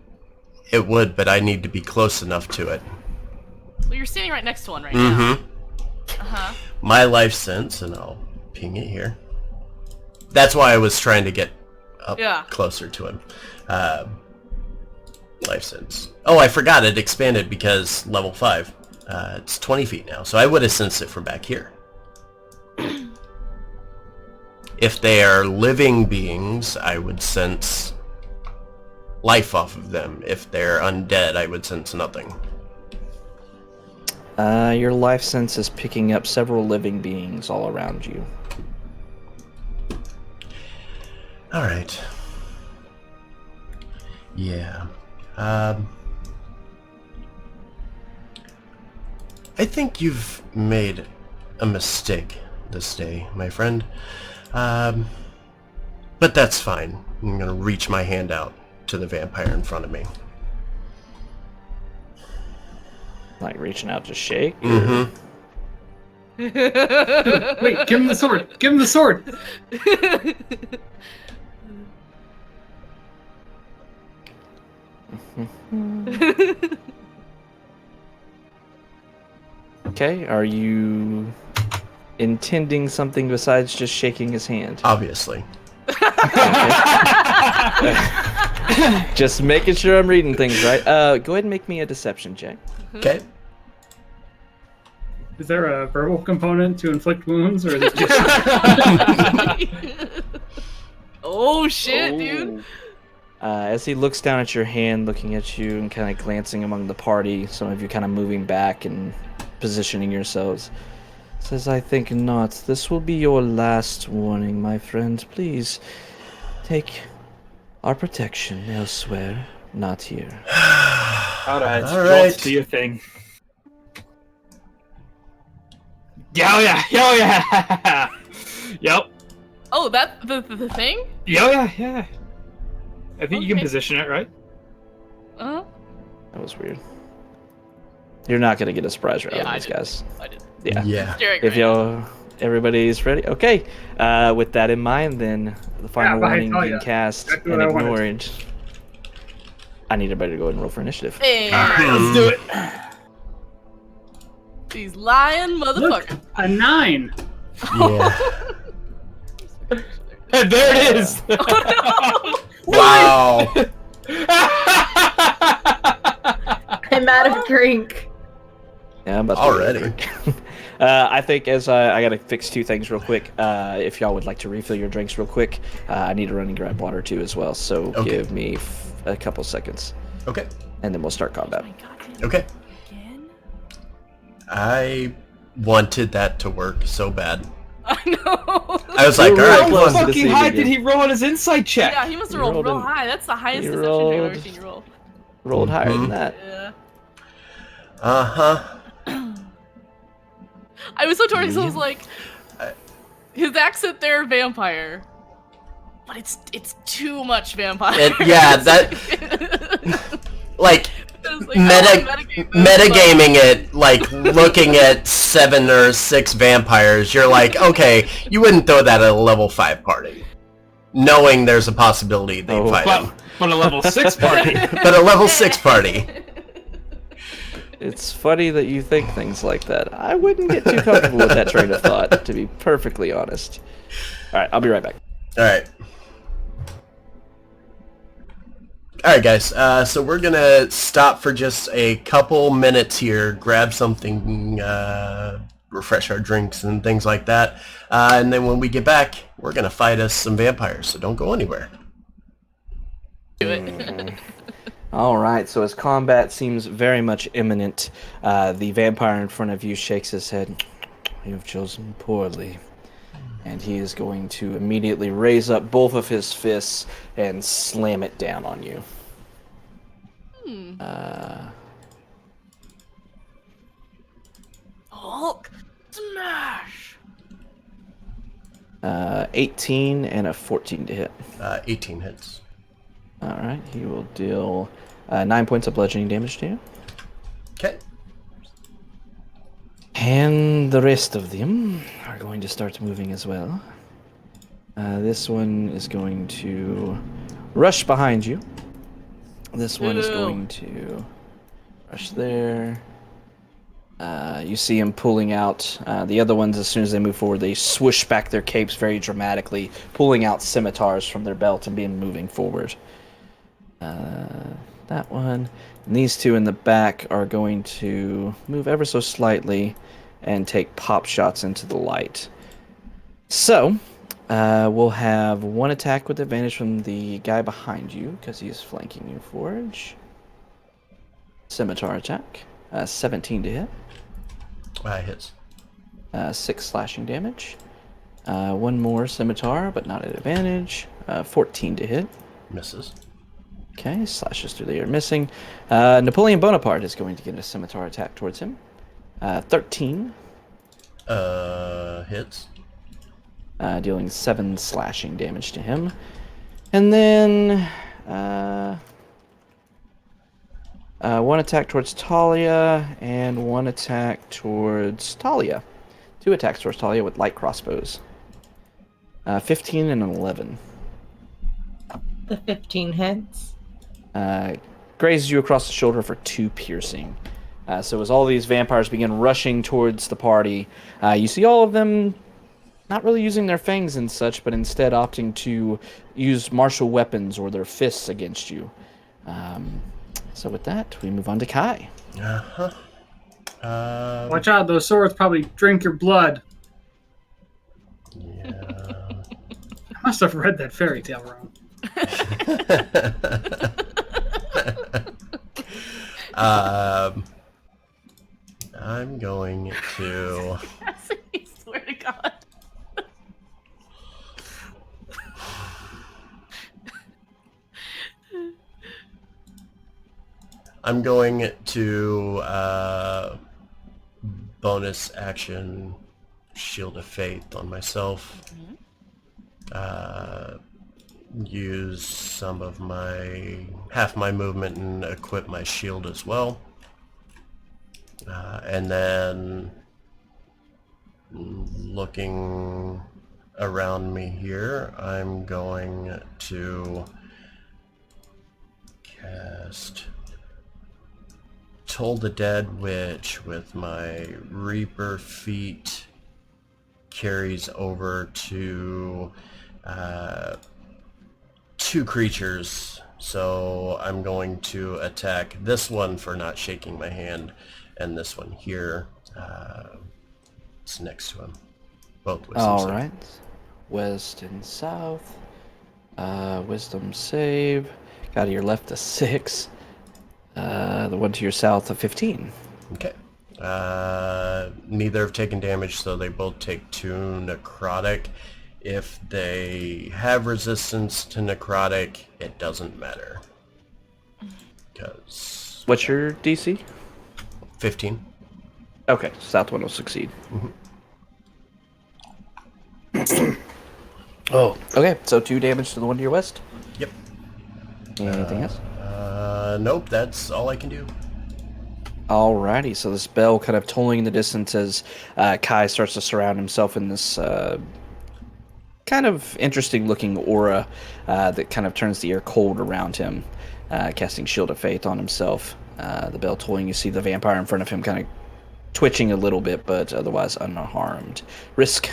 It would, but I need to be close enough to it. Well, you're standing right next to one right now. Mm-hmm. My life sense, and I'll ping it here. That's why I was trying to get up closer to him. Life sense. Oh, I forgot it expanded because level 5. It's 20 feet now, so I would have sensed it from back here. If they are living beings, I would sense life off of them. If they're undead, I would sense nothing. Your life sense is picking up several living beings all around you. All right. Yeah. I think you've made a mistake this day, my friend. But that's fine. I'm gonna reach my hand out to the vampire in front of me. Like reaching out to shake? Mm-hmm. Wait, give him the sword! Give him the sword! Okay, are you intending something besides just shaking his hand? Obviously. Just making sure I'm reading things right. Go ahead and make me a deception check. Okay. Is there a verbal component to inflict wounds, or is it just... Oh shit, dude! As he looks down at your hand, looking at you and kind of glancing among the party, some of you kind of moving back and positioning yourselves, says, I think not. This will be your last warning, my friend. Please take our protection elsewhere, not here. Alright, All right. do your thing. Yeah. Yep. Oh, that the thing? Yeah. I think you can Okay. position it, right? Uh-huh. That was weird. You're not gonna get a surprise round Yeah, of I these did. guys. I did. Yeah. Yeah. Staring If right y'all Everybody's ready? Okay. With that in mind, then the final but I warning tell being ya, cast exactly and what I wanted. ignored. I need everybody to go ahead and roll for initiative. Hey, Let's do it. these lying Look, motherfuckers. a 9. Yeah. There it is. Wow. I'm out of drink. Yeah, I'm about to Already. I think as I gotta fix two things real quick. If y'all would like to refill your drinks real quick, I need to run and grab water too as well. So Okay. give me a couple seconds, Okay. and then we'll start combat. Oh my God, Okay. again? I wanted that to work so bad. I know. I was like, all You're right, real come close on. to Fucking high deceiving did you. he roll on his insight check? Yeah, he must have You rolled rolled real an- high. That's the highest you deception check I've ever rolled- seen you roll. Rolled higher than Mhm. that. Yeah. Uh-huh. I was so torn because I was Yeah. like, I- his accent there, vampire. But it's too much vampire. And, yeah, that, like, I was like, I wanna mitigate this, metagaming it, like, looking at 7 or 6 vampires, you're like, okay, you wouldn't throw that at a level 5 party. Knowing there's a possibility they Oh, fight him. But a level 6 party. But a level 6 party. It's funny that you think things like that. I wouldn't get too comfortable with that train of thought, to be perfectly honest. All right, I'll be right back. Alright. Alright guys, so we're gonna stop for just a couple minutes here, grab something, refresh our drinks and things like that, and then when we get back, we're gonna fight us some vampires, so don't go anywhere. Do it. All right, so as combat seems very much imminent, the vampire in front of you shakes his head. You've chosen poorly. And he is going to immediately raise up both of his fists and slam it down on you. Hulk smash. 18 and a 14 to hit. 18 hits. All right, he will deal 9 points of bludgeoning damage to you. Okay. And the rest of them are going to start moving as well. This one is going to rush behind you. This one is Ew. going to rush there. You see him pulling out. The other ones, as soon as they move forward, they swoosh back their capes very dramatically, pulling out scimitars from their belt and being moving forward. That one. And these two in the back are going to move ever so slightly and take pop shots into the light. So, we'll have one attack with advantage from the guy behind you, because he's flanking you, Forge. Scimitar attack. 17 to hit. Hits. 6 slashing damage. One more scimitar, but not at advantage. 14 to hit. Misses. Okay, slashes through the air, missing. Napoleon Bonaparte is going to get a scimitar attack towards him. 13, Hits. dealing 7 slashing damage to him. And then one attack towards Talia and one attack towards Talia. 2 attacks towards Talia with light crossbows. 15 and an 11. The 15 hits. Grazes you across the shoulder for 2 piercing. So as all these vampires begin rushing towards the party, you see all of them not really using their fangs and such, but instead opting to use martial weapons or their fists against you. So with that, we move on to Kai. Uh-huh. Watch out, those swords probably drink your blood. Yeah. I must have read that fairy tale wrong. I'm going to... I swear to God. I'm going to bonus action Shield of Faith on myself. Use some of half my movement and equip my shield as well. And then looking around me here, I'm going to cast Toll the Dead, which with my Reaper feat carries over to 2 creatures. So I'm going to attack this one for not shaking my hand, and this one here. It's next to him. Both wisdom All saves. right. West and south. Wisdom save. Got to your left a 6. The one to your south a 15. Okay. Neither have taken damage, so they both take 2 necrotic. If they have resistance to necrotic, it doesn't matter. Because What's your DC? 15. Okay, south one will succeed. Oh, okay. So 2 damage to the one to your west. Yep. Anything else? Nope, that's all I can do. Alrighty, so this bell kind of tolling in the distance as Kai starts to surround himself in this kind of interesting looking aura that kind of turns the air cold around him, casting Shield of Faith on himself. The bell tolling, you see the vampire in front of him kind of twitching a little bit, but otherwise unharmed. Risk.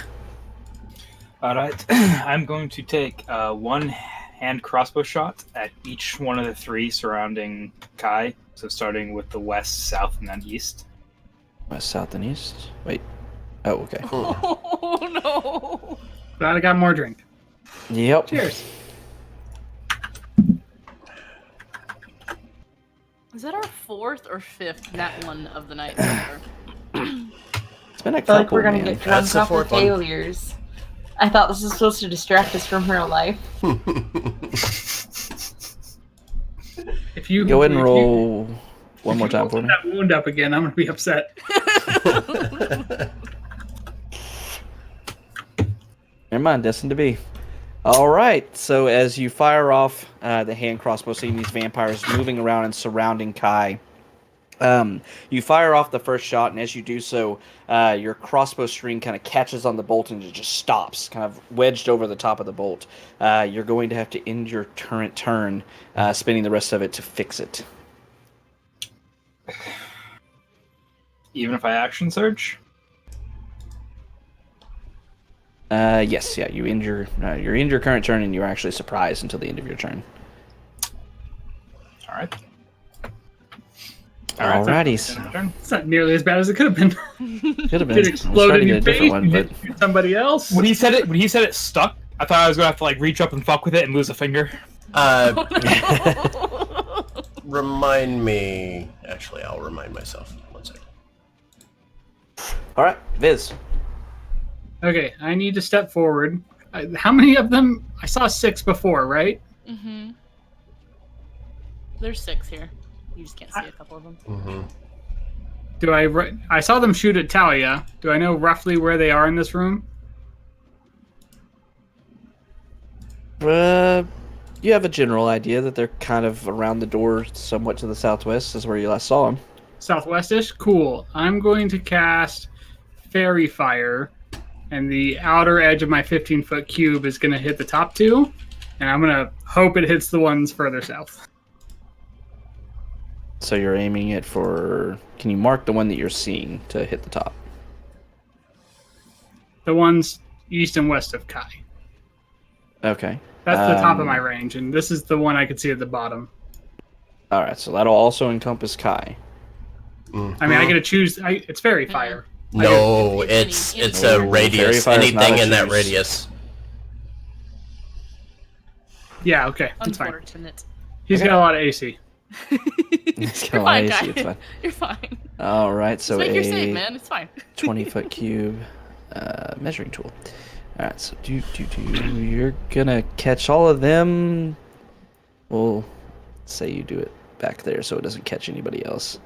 Alright, I'm going to take 1 hand crossbow shot at each one of the 3 surrounding Kai. So starting with the west, south, and then east. West, south, and east. Wait. Oh, okay. Oh no! Glad I got more drink. Yep. Cheers. Is that our 4th or 5th that one of the night? So It's been a I feel like couple, we're gonna man. get drunk That's the off of 4th one. failures. I thought this was supposed to distract us from real life. If you Go ahead and if roll one if more you time for open me. that wound up again, I'm gonna be upset. Never mind, destined to be. All right, so as you fire off the hand crossbow, seeing these vampires moving around and surrounding Kai, you fire off the first shot, and as you do so, your crossbow string kind of catches on the bolt and it just stops, kind of wedged over the top of the bolt. You're going to have to end your current turn, spending the rest of it to fix it. Even if I action surge? Yes, yeah, you're in your current turn, and you're actually surprised until the end of your turn. Alright. Alrighty. It's not nearly as bad as it could have been. Could have been. It I was exploded trying to in get your a different face. one, You but hit somebody else. When he said it stuck, I thought I was gonna have to like reach up and fuck with it and lose a finger. Remind me. Actually, I'll remind myself. 1 second. all right, Viz. Okay, I need to step forward. How many of them? I saw 6 before, right? Mm-hmm. There's 6 here. You just can't see a couple of them. Mm-hmm. I saw them shoot at Talia. Do I know roughly where they are in this room? You have a general idea that they're kind of around the door, somewhat to the southwest, is where you last saw them. Southwestish? Cool. I'm going to cast Fairy Fire, and the outer edge of my 15-foot cube is going to hit the top 2, and I'm going to hope it hits the ones further south. So you're aiming it for. Can you mark the one that you're seeing to hit the top? The ones east and west of Kai. Okay. That's the top of my range, and this is the one I could see at the bottom. All right, so that'll also encompass Kai. I mean, I get to choose. It's Fairy Fire. No, It's it's any- a any- radius. Fairy Fire's not Anything a in that choose. radius. Yeah, okay, that's fine. Unfortunate. He's got a lot of AC. It's You're kinda fine, lazy, guy. it's fine. You're fine. All right, so Just make your a save, man. It's fine. 20-foot cube measuring tool. All right, so you're gonna catch all of them. We'll say you do it back there so it doesn't catch anybody else.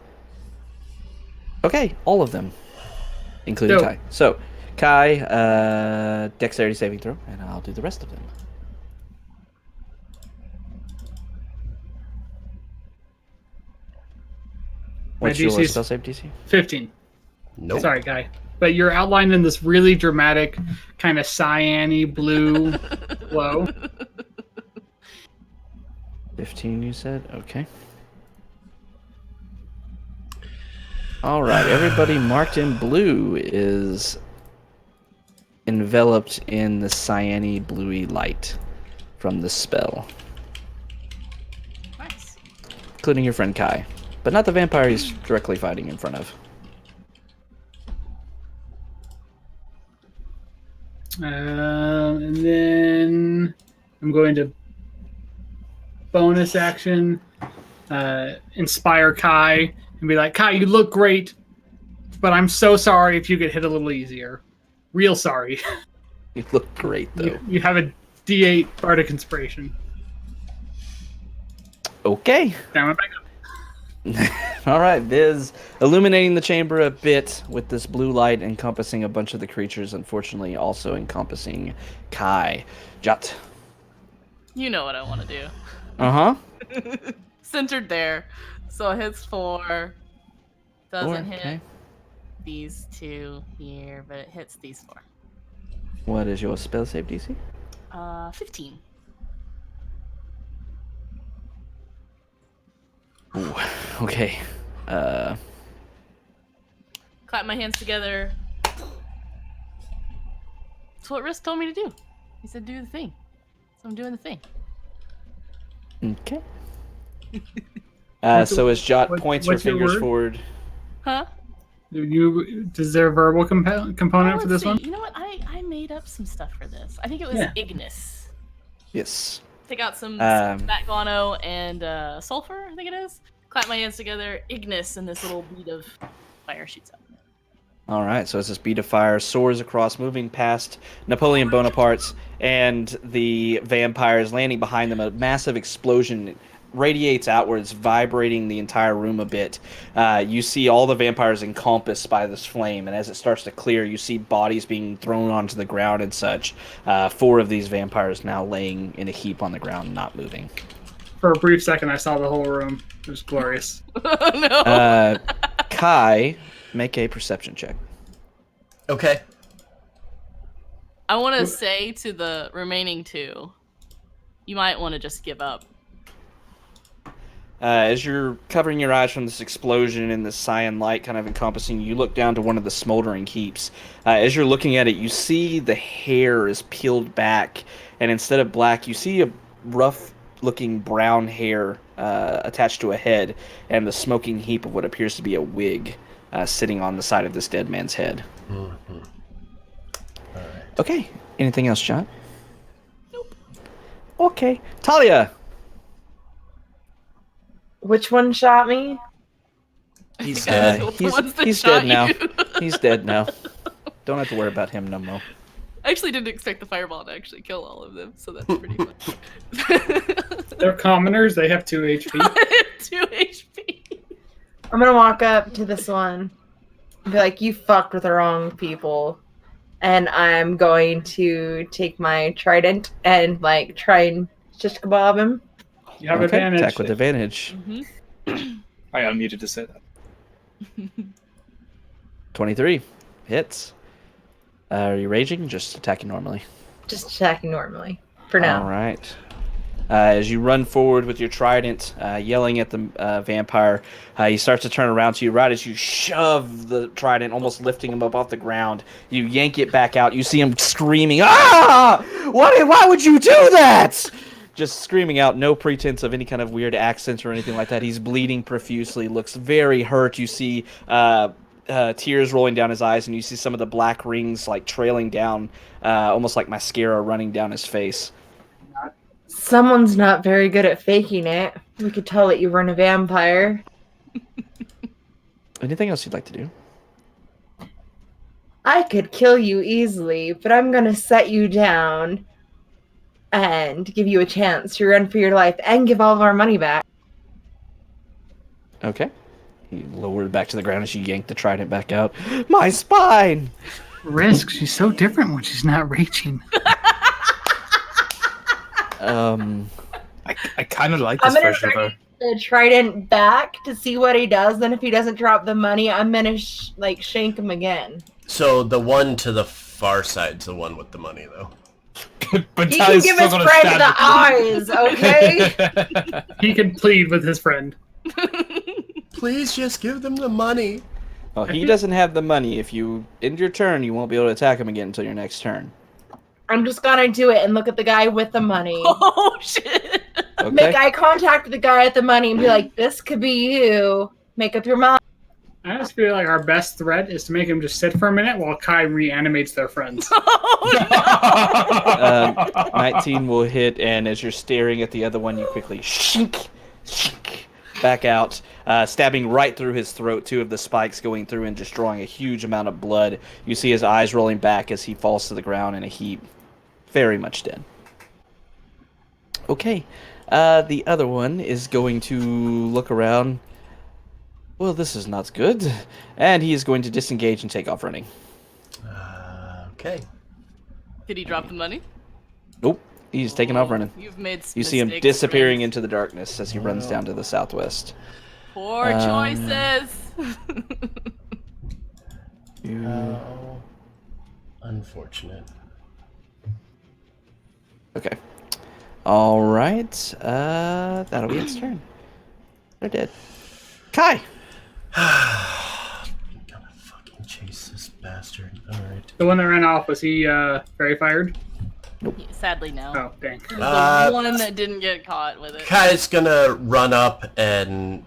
Okay, all of them, including Dope. Kai. So, Kai, dexterity saving throw, and I'll do the rest of them. My What's your DC 's spell save DC? 15. Nope. Sorry, Guy. but you're outlined in this really dramatic, kind of cyan-y blue glow. 15, you said? Okay. All right, everybody marked in blue is enveloped in the cyany bluey light from the spell, Nice. including your friend Kai, but not the vampire he's directly fighting in front of. And then I'm going to bonus action, inspire Kai, and be like, Kai, you look great, but I'm so sorry if you get hit a little easier. Real sorry. You look great, though. You have a D8 Bardic Inspiration. Okay. Down back up. All right, Viz, illuminating the chamber a bit with this blue light encompassing a bunch of the creatures, unfortunately also encompassing Kai. Jot. You know what I want to do. Uh-huh. Centered there. So it hits 4. Doesn't hit Okay. these 2 here, but it hits these 4. What is your spell save DC? 15. Ooh, okay. Clap my hands together. That's what Risk told me to do. He said do the thing. So I'm doing the thing. Okay. So as Jot points her what's your fingers word? forward, Huh? Is there a verbal component Oh, for let's this one? see. You know what? I made up some stuff for this. I think it was Yeah. Ignis. yes. Take out some Um, bat guano and sulfur, I think it is. Clap my hands together. Ignis, and this little bead of fire shoots up. All right, so as this bead of fire soars across, moving past Napoleon Bonaparte's and the vampires, landing behind them, a massive explosion radiates outwards, vibrating the entire room a bit. You see all the vampires encompassed by this flame, and as it starts to clear, you see bodies being thrown onto the ground and such. 4 of these vampires now laying in a heap on the ground, not moving. For a brief second, I saw the whole room. It was glorious. Oh, no. Kai, make a perception check. Okay. I want to say to the remaining 2, you might want to just give up. As you're covering your eyes from this explosion and the cyan light kind of encompassing you, look down to one of the smoldering heaps. As you're looking at it, you see the hair is peeled back, and instead of black, you see a rough-looking brown hair attached to a head, and the smoking heap of what appears to be a wig sitting on the side of this dead man's head. Mm-hmm. All right. Okay. Anything else, John? Nope. Okay. Talia! Which one shot me? He's The ones that he's shot dead now. you. He's dead now. Don't have to worry about him no more. I actually didn't expect the fireball to actually kill all of them, so that's pretty fun. They're commoners. They have 2 HP. 2 HP. I'm gonna walk up to this one and be like, you fucked with the wrong people. And I'm going to take my trident and like try and shish kebab him. You have Okay, advantage. attack with advantage. I unmuted to say that. 23. Hits. Are you raging? Just attacking normally. Just attacking normally. For now. All right. As you run forward with your trident, yelling at the vampire, he starts to turn around to you. Right as you shove the trident, almost lifting him up off the ground, you yank it back out. You see him screaming, "Ah! Why would you do that?" Just screaming out, no pretense of any kind of weird accents or anything like that. He's bleeding profusely, looks very hurt. You see tears rolling down his eyes, and you see some of the black rings like trailing down, almost like mascara running down his face. Someone's not very good at faking it. We could tell that you weren't a vampire. Anything else you'd like to do? I could kill you easily, but I'm gonna set you down and give you a chance to run for your life and give all of our money back. Okay. He lowered it back to the ground as you yanked the trident back out. My spine! Risk. She's so different when she's not raging. I kind of like I'm this gonna version of her. The trident back to see what he does. Then if he doesn't drop the money, I'm gonna shank him again. So the one to the far side's the one with the money, though. But He can give his friend the eyes, okay? He can plead with his friend. Please just give them the money. Well, he doesn't have the money. If you end your turn, you won't be able to attack him again until your next turn. I'm just gonna do it and look at the guy with the money. Oh shit! Okay. Make eye contact with the guy at the money and be like, "This could be you. Make up your mind." I just feel like our best threat is to make him just sit for a minute while Kai reanimates their friends. Oh no! 19 will hit, and as you're staring at the other one, you quickly shink back out, stabbing right through his throat, 2 of the spikes going through and just drawing a huge amount of blood. You see his eyes rolling back as he falls to the ground in a heap. Very much dead. Okay. The other one is going to look around. Well, this is not good. And he is going to disengage and take off running. Okay. Did he drop the money? Nope. He's taking off running. You've made You see him mistakes, disappearing friends. into the darkness as he runs down to the southwest. Poor choices. How unfortunate. Okay. All right. That'll be its turn. They're dead. Kai. I'm gonna fucking chase this bastard. Alright. The one that ran off, was he very fired? Sadly, no. Oh, dang. The one that didn't get caught with it. Kai's gonna run up and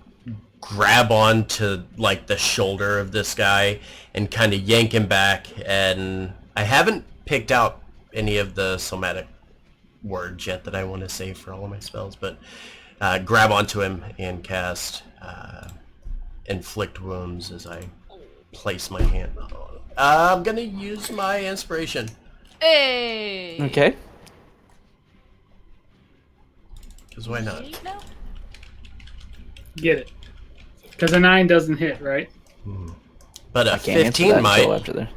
grab onto like the shoulder of this guy and kind of yank him back, and I haven't picked out any of the somatic words yet that I want to say for all of my spells, but grab onto him and cast inflict wounds as I place my hand on him. I'm gonna use my inspiration. Hey. Okay. Because why not? Eight now? Get it. Because a 9 doesn't hit, right? But a I can't answer 15 that might. until after there.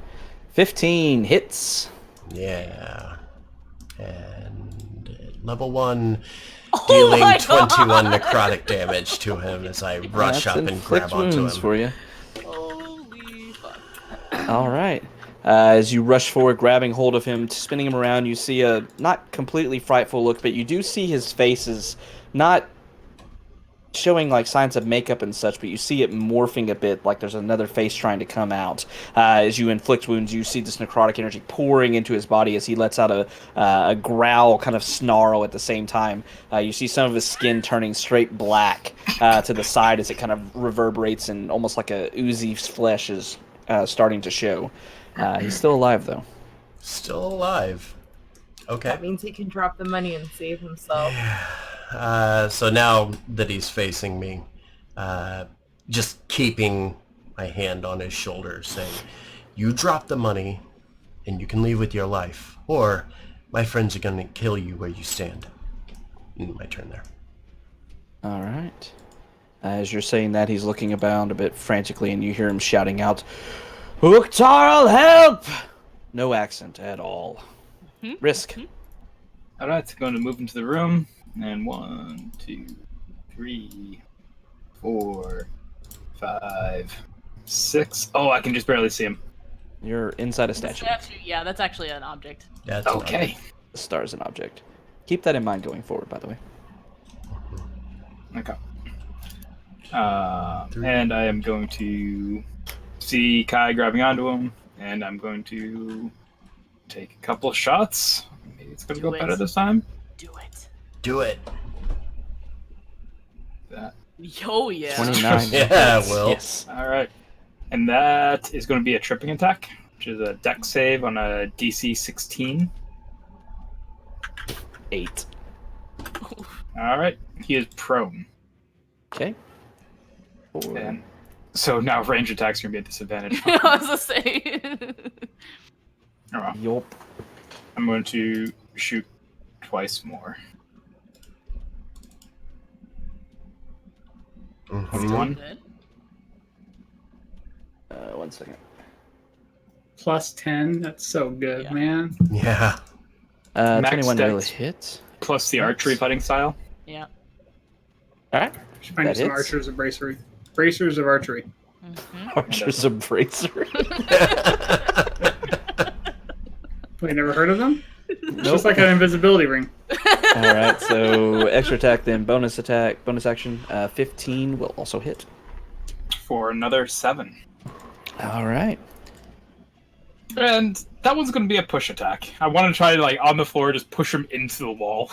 15 hits. Yeah. And level 1 Oh dealing my 21 God. necrotic damage to him as I rush That's up and inflict grab onto wounds him. for you. Holy fuck. All right. As you rush forward, grabbing hold of him, spinning him around, you see a not completely frightful look, but you do see his face is not showing like signs of makeup and such, but you see it morphing a bit, like there's another face trying to come out. As you inflict wounds, you see this necrotic energy pouring into his body as he lets out a growl, kind of snarl at the same time. You see some of his skin turning straight black to the side as it kind of reverberates, and almost like a oozy flesh is starting to show. He's still alive, though. Still alive. Okay. That means he can drop the money and save himself. So now that he's facing me, just keeping my hand on his shoulder, saying, "You drop the money, and you can leave with your life, or my friends are going to kill you where you stand." My turn there. All right. As you're saying that, he's looking about a bit frantically, and you hear him shouting out, "Uktar'll help!" No accent at all. Risk. Alright, going to move into the room. And 1, 2, 3, 4, 5, 6. Oh, I can just barely see him. You're inside a The statue. statue, yeah, that's actually an object. That's Okay. The star is an object. Keep that in mind going forward, by the way. Okay. And I am going to see Kai grabbing onto him, and I'm going to take a couple shots. Maybe it's going to Do go it. better this time. Do it. Do it. That. Oh yeah. 29. Yeah, Will. Yes. All right. And that is going to be a tripping attack, which is a dex save on a DC 16. 8. All right. He is prone. Okay. 4. And so now range attacks are going to be at disadvantage. I was gonna say. Oh, well. Yup. I'm going to shoot twice more. Mhm. 1. Good. 1 second. Plus 10. That's so good, Yeah. man. Yeah. Max 21 will dex. hit. Plus the archery fighting style. Yeah. All right. Should find That some hits. archers of bracery. Bracers of archery. Archer's Embracer. We never heard of them? It's just like an invisibility ring. All right, so extra attack, then bonus attack, bonus action. 15 will also hit. For another 7. All right. And that one's going to be a push attack. I want to try to, like, on the floor, just push him into the wall.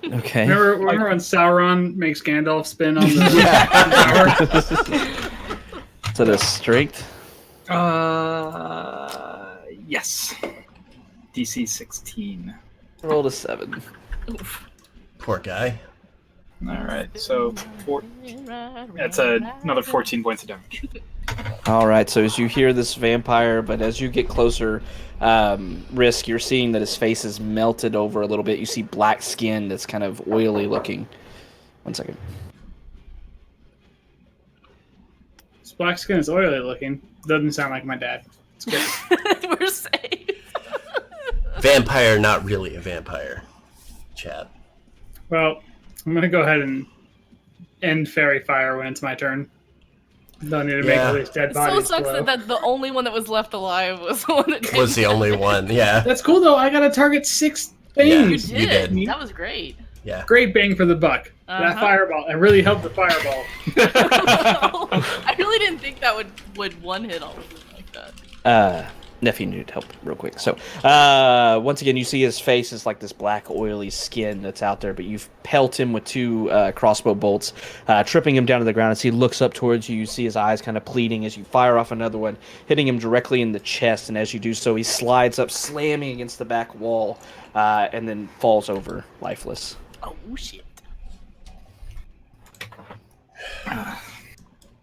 Okay. Remember when Sauron makes Gandalf spin on the tower? Is that a strength? Yes. DC 16. Roll a 7. Poor guy. Alright, so that's another 14 points of damage. All right, so as you hear this vampire, but as you get closer, Risk, you're seeing that his face is melted over a little bit. You see black skin that's kind of oily looking. 1 second. His black skin is oily looking. Doesn't sound like my dad. It's good. We're safe. Vampire, not really a vampire. Chat. Well, I'm going to go ahead and end fairy fire when it's my turn. Don't need to make all these dead It so bodies sucks glow. that the only one that was left alive was the one that did. Was the only one, yeah. That's cool, though. I got to target 6 You things. You did. did. That was great. Yeah. Great bang for the buck. That Uh-huh. fireball. It really helped the fireball. I really didn't think that would one hit all of them like that. Nephew needed help real quick. So, once again, you see his face is like this black, oily skin that's out there, but you've pelt him with 2 crossbow bolts, tripping him down to the ground. As he looks up towards you, you see his eyes kind of pleading as you fire off another one, hitting him directly in the chest. And as you do so, he slides up, slamming against the back wall, and then falls over, lifeless. Oh shit.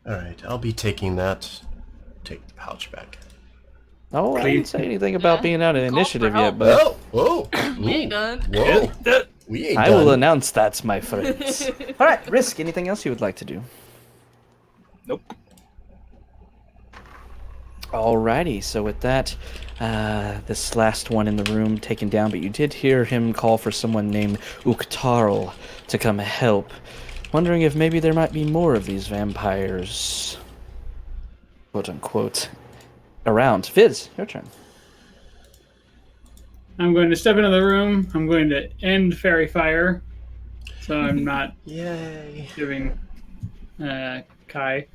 Alright, I'll be taking that. Take the pouch back. Oh, I didn't say anything about being out of Call initiative for yet, help. but Whoa! We ain't done. Whoa! We ain't I done. will announce that, my friends. All right, Risk, anything else you would like to do? Nope. Alrighty, so with that, this last one in the room taken down, but you did hear him call for someone named Uktarl to come help. Wondering if maybe there might be more of these vampires, quote unquote, around. Fizz, your turn. I'm going to step into the room. I'm going to end fairy fire. So I'm not Yay. giving Kai.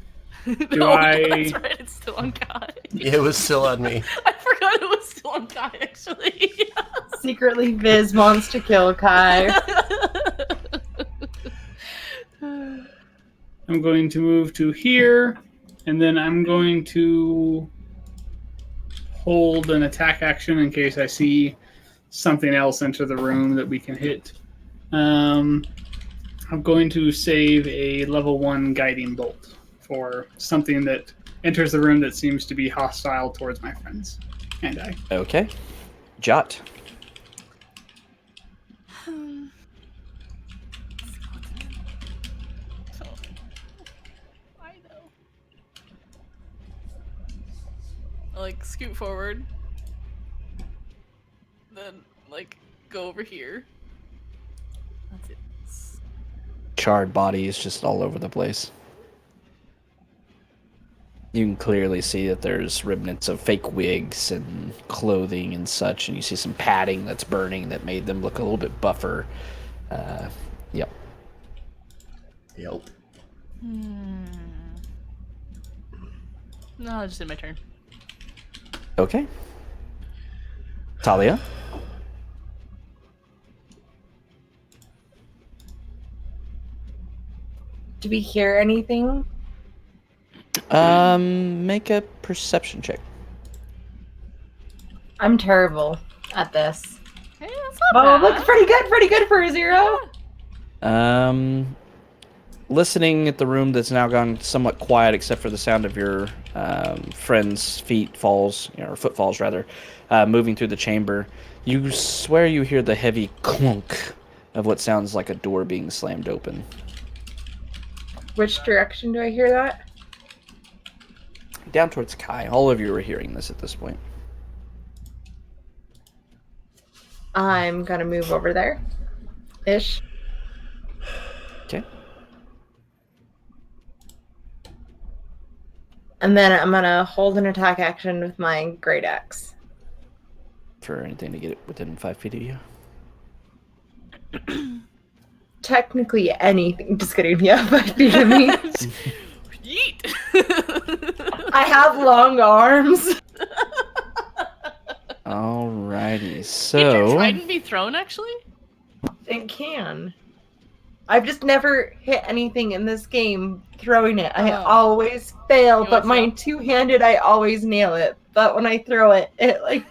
No, I- that's right. It's still on Kai. It was still on me. I forgot it was still on Kai. Actually. Secretly, Viz wants to kill Kai. I'm going to move to here, and then I'm going to hold an attack action in case I see something else enter the room that we can hit. I'm going to save a level 1 guiding bolt for something that enters the room that seems to be hostile towards my friends and I. Okay. Jot. I know. I, like, scoot forward. Then, like, go over here. That's it. Charred bodies just all over the place. You can clearly see that there's remnants of fake wigs and clothing and such, and you see some padding that's burning that made them look a little bit buffer. Yep. Yep. No, I just did my turn. Okay. Talia? Do we hear anything? Make a perception check. I'm terrible at this. Hey, that's But not it looks pretty good for a 0. Listening at the room that's now gone somewhat quiet except for the sound of your friend's footfalls rather, moving through the chamber, you swear you hear the heavy clunk of what sounds like a door being slammed open. Which direction do I hear that? Down towards Kai. All of you are hearing this at this point. I'm gonna move over there. Ish. Okay. And then I'm gonna hold an attack action with my great axe. For anything to get it within 5 feet of you. Technically anything. Just kidding. Yeah, 5 feet of me. Yeet! I have long arms. Alrighty, Can your so trident be thrown, actually? It can. I've just never hit anything in this game throwing it. I Oh. always fail, You but always my fail? two-handed, I always nail it. But when I throw it, it like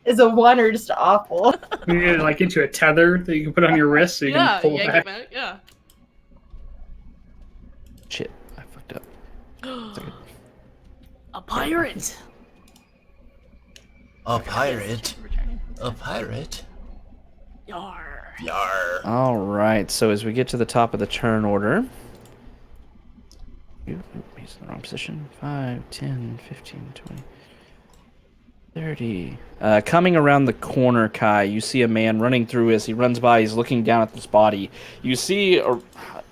is a 1 or just awful. We need to like get you a tether that you can put on your wrist so you Yeah, can pull yank it it back. back. Yeah. shit, I fucked up. A pirate. A pirate? Returning. A pirate? Yar. Yar. Alright, so as we get to the top of the turn order. He's in the wrong position. 5, 10, 15, 20, 30. Coming around the corner, Kai, you see a man running through as he runs by. He's looking down at this body. You see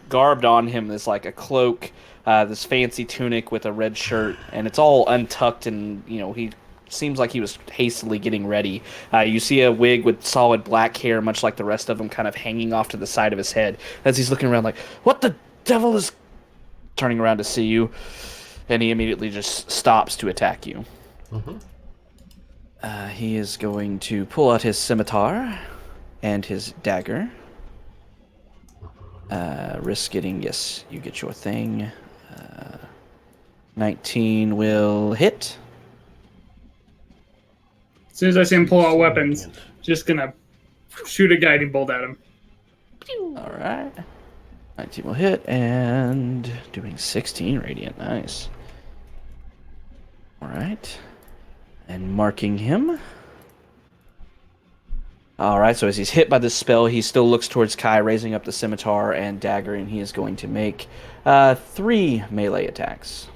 garbed on him this like a cloak, this fancy tunic with a red shirt, and it's all untucked, and he seems like he was hastily getting ready. You see a wig with solid black hair, much like the rest of him, kind of hanging off to the side of his head as he's looking around like, what the devil is... Turning around to see you, and he immediately just stops to attack you. Mm-hmm. He is going to pull out his scimitar and his dagger. Risk getting, yes, you get your thing. 19 will hit. As soon as I see him pull out weapons, just gonna shoot a guiding bolt at him. All right. 19 will hit, and doing 16 radiant. Nice. All right. And marking him. All right, so as he's hit by this spell, he still looks towards Kai, raising up the scimitar and dagger, and he is going to make 3 melee attacks.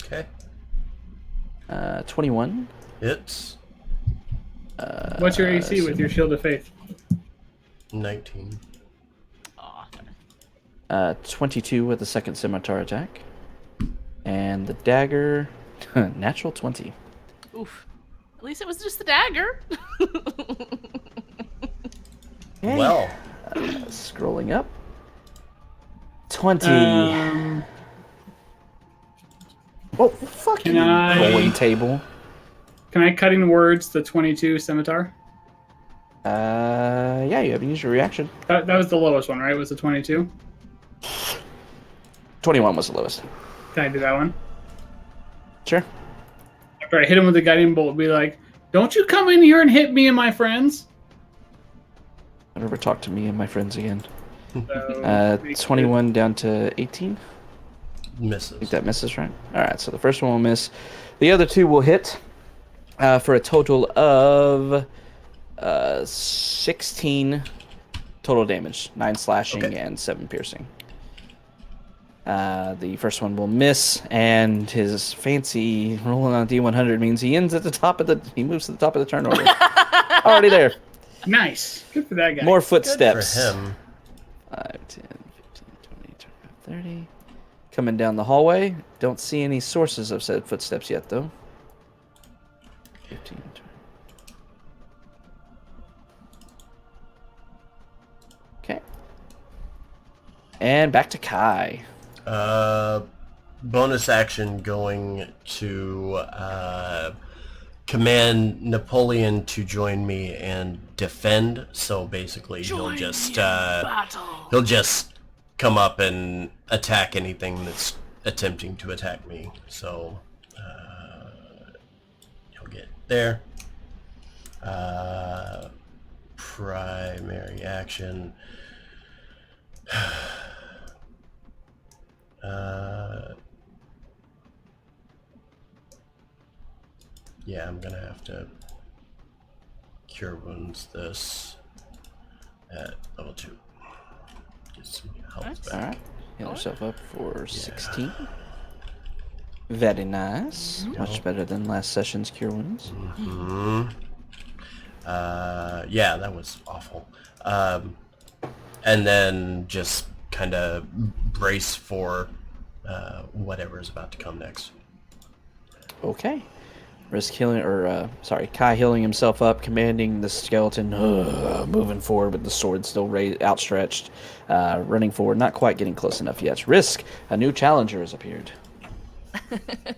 Okay. 21. Hits. What's your AC with your Shield of Faith? 19. Aw. 22 with the second scimitar attack. And the dagger, natural 20. Oof. At least it was just the dagger. Okay. Well. Scrolling up. 20. Oh, fuck Can you, I- rolling table. Can I cutting words the 22 scimitar? Yeah, you haven't used your reaction. That was the lowest one, right? Was the 22? 21 was the lowest. Can I do that one? Sure. After I hit him with the guiding bolt, be like, "Don't you come in here and hit me and my friends." Don't ever talk to me and my friends again. So, 21 down to 18. I Misses. think that misses, right? Alright, so the first one will miss. The other 2 will hit for a total of 16 total damage. 9 slashing Okay. and 7 piercing. The first one will miss, and his fancy rolling on D100 means he ends at the top of he moves to the top of the turn order. Already there. nice. Good for that guy. More For footsteps. him. 5, 10, 15, 20, 25, 30. Coming down the hallway. Don't see any sources of said footsteps yet, though. 15, 20. Okay. And back to Kai. Bonus action going to command Napoleon to join me and defend. So basically, Join he'll just me in battle. he'll just come up and attack anything that's attempting to attack me. So he'll get there. Primary action. Yeah, I'm gonna have to cure wounds this at level 2. Get some health Nice. back. Alright. Heal yourself up for 16. Very nice. Much better than last session's cure wounds. Hmm. Yeah, that was awful. And then just kind of brace for whatever is about to come next. Okay. Risk healing, Kai healing himself up, commanding the skeleton, moving forward with the sword still outstretched, running forward, not quite getting close enough yet. Risk, a new challenger has appeared.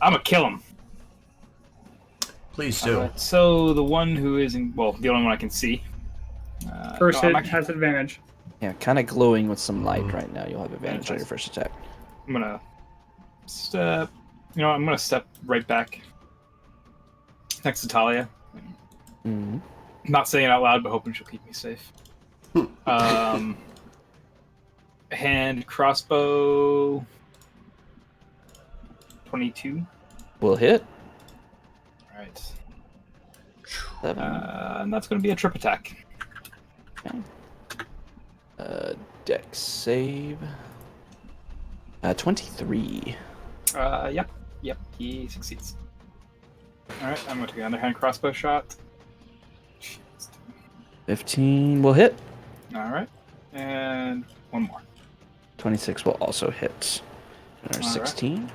I'm gonna kill him. Please do. So the one who is the only one I can see. First no, hit I'm actually- has advantage. Yeah, kind of glowing with some light right now. You'll have advantage on your first attack. I'm gonna step. I'm gonna step right back next to Talia. Mm-hmm. Not saying it out loud, but hoping she'll keep me safe. Hand crossbow. 22. Will hit. All right. 7. And that's gonna be a trip attack. Okay. Dex save. 23. Yep, he succeeds. Alright, I'm going to take another hand crossbow shot. 15 will hit. Alright, and one more. 26 will also hit. Another All right. 16.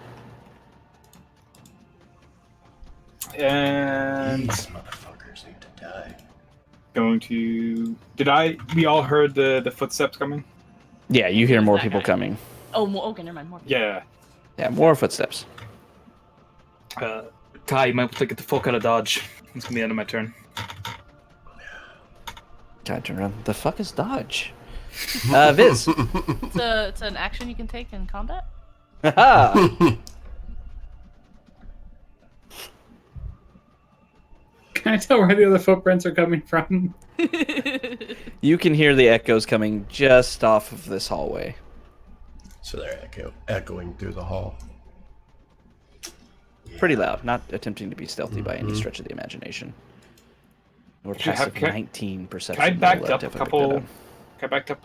And These motherfuckers need to die. going to... We all heard the footsteps coming? Yeah, you hear more That people guy. coming. Oh, okay, never mind. More. Yeah. Yeah, more footsteps. Kai, you might have to get the fuck out of dodge. It's gonna be the end of my turn. God, turn around. The fuck is dodge? Viz. It's an action you can take in combat. Haha. Can I tell where the other footprints are coming from? You can hear the echoes coming just off of this hallway. So they're echoing through the hall. Pretty loud, not attempting to be stealthy by any stretch of the imagination. Or passive 19 perception. I backed We'll up a definitely pick that couple... up. I backed up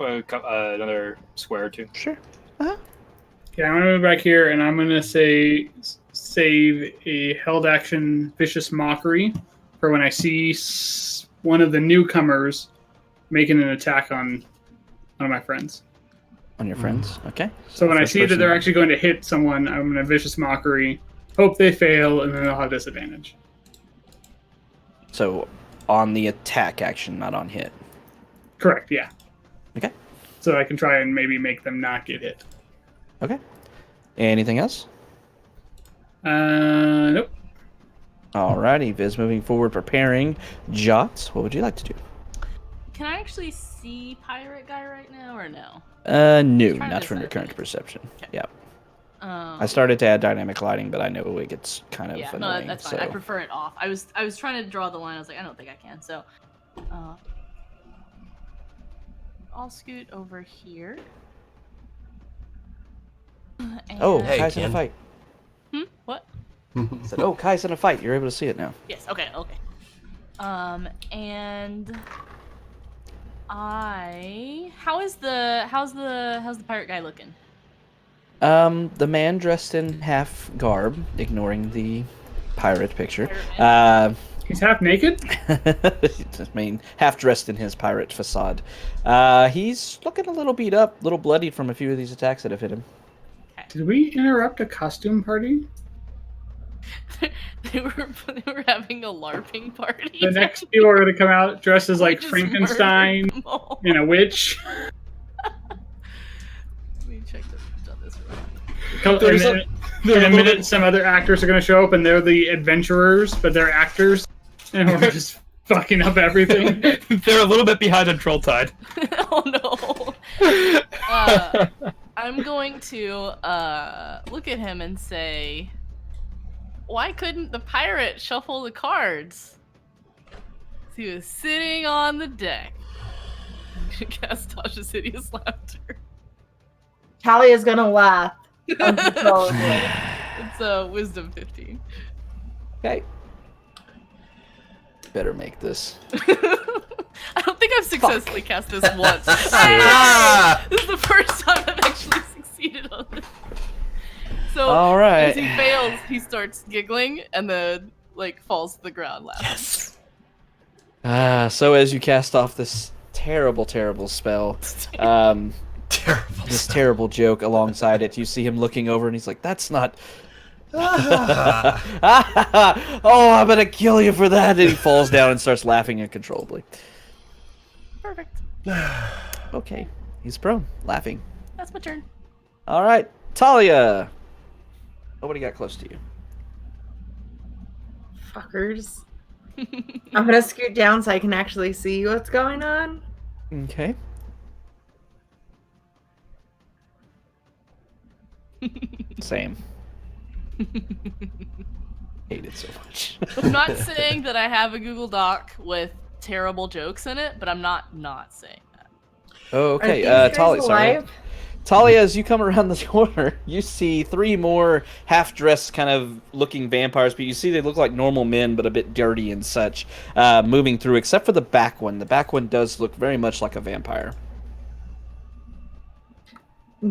another square or two. Sure. Okay, I'm gonna move back here, and I'm gonna save a held action vicious mockery for when I see one of the newcomers making an attack on one of my friends. On your friends, okay. So when I first see that person- they're actually going to hit someone, I'm gonna vicious mockery, hope they fail, and then they'll have disadvantage. So, on the attack action, not on hit. Correct, yeah. Okay. So I can try and maybe make them not get hit. Okay. Anything else? Nope. Alrighty, Viz moving forward, preparing. Jots, what would you like to do? Can I actually see pirate guy right now or no? No, Trying to not from your decide. current perception. Okay. Yeah. I started to add dynamic lighting, but I know it gets kind of Yeah, annoying. no, that's fine. So. I prefer it off. I was trying to draw the line. I was like, I don't think I can. So, I'll scoot over here. Oh, And- Hey, Kai's in a Ken. fight. What? I said, oh, Kai's in a fight. You're able to see it now. Yes. Okay. Okay. And how's the pirate guy looking? The man dressed in half garb, ignoring the pirate picture. He's half naked? I mean, half dressed in his pirate facade. He's looking a little beat up, a little bloodied from a few of these attacks that have hit him. Did we interrupt a costume party? they were having a LARPing party. The next people are going to come out dressed as like Just Frankenstein murdered them all. and a witch. Let me check this right. In a minute, some other actors are going to show up, and they're the adventurers, but they're actors, and we're just fucking up everything. They're a little bit behind on Trolltide. Oh no. I'm going to look at him and say, why couldn't the pirate shuffle the cards? He was sitting on the deck. Cast Tasha's hideous laughter. Talia's gonna laugh uncontrollably. It's a wisdom 15. Okay. Better make this. I don't think I've successfully cast this once. Ah! This is the first time I've actually succeeded on this. So All right. as he fails, he starts giggling and then like falls to the ground laughing. Yes. So as you cast off this terrible, terrible spell, Terrible. this terrible joke alongside it, you see him looking over and he's like, that's not Oh, I'm gonna kill you for that! And he falls down and starts laughing uncontrollably. Perfect. Okay, he's prone, laughing. That's my turn. All right, Talia. Nobody got close to you. Fuckers. I'm gonna scoot down so I can actually see what's going on. Okay. Same. Hate it so much. I'm not saying that I have a Google Doc with terrible jokes in it, but I'm not saying that. Oh, Are okay. these guys Talia, sorry. alive? Talia, as you come around the corner, you see 3 more half-dressed kind of looking vampires, but you see they look like normal men, but a bit dirty and such, moving through, except for the back one. The back one does look very much like a vampire.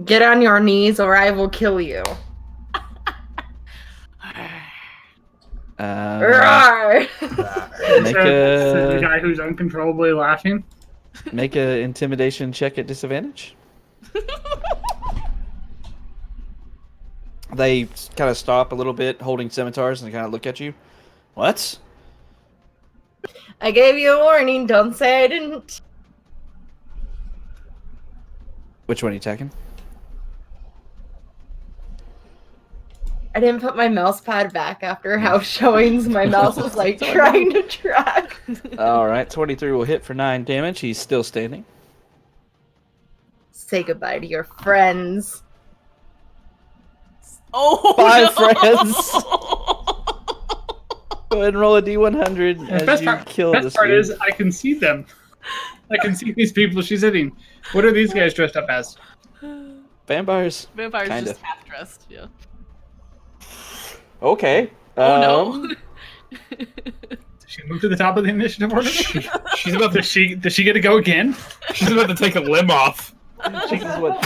Get on your knees or I will kill you. Roar! Make The a guy who's uncontrollably laughing. make a intimidation check at disadvantage. They kind of stop a little bit, holding scimitars, and they kind of look at you. What? I gave you a warning. Don't say I didn't. Which one are you attacking? I didn't put my mouse pad back after house showings. My mouse was like trying to track. All right, 23 will hit for 9 damage. He's still standing. Say goodbye to your friends. Oh, 5 no! friends. Go ahead and roll a d100 The as best you part, kill best this part dude. is I can see them. I can see these people she's hitting. What are these guys dressed up as? Vampires. Vampires Kinda. just half dressed. Yeah. Okay. Oh no. Does she move to the top of the initiative order? She's about to. Does she get to go again? She's about to take a limb off. This is what,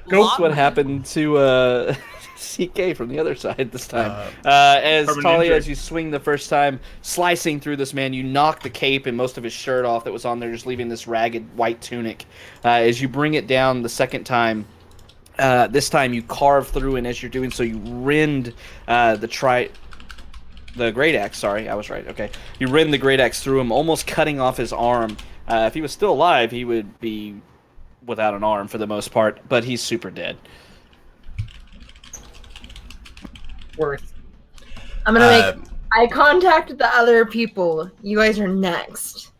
Go. this is what happened to CK from the other side this time. As Permanent Talia, injury. as you swing the first time, slicing through this man, you knock the cape and most of his shirt off that was on there, just leaving this ragged white tunic. As you bring it down the second time, this time you carve through, and as you're doing so, you rend the great axe. Sorry, I was right. Okay, you rend the great axe through him, almost cutting off his arm. If he was still alive, he would be without an arm for the most part, but he's super dead. Worth. I'm gonna make eye contact with the other people. You guys are next.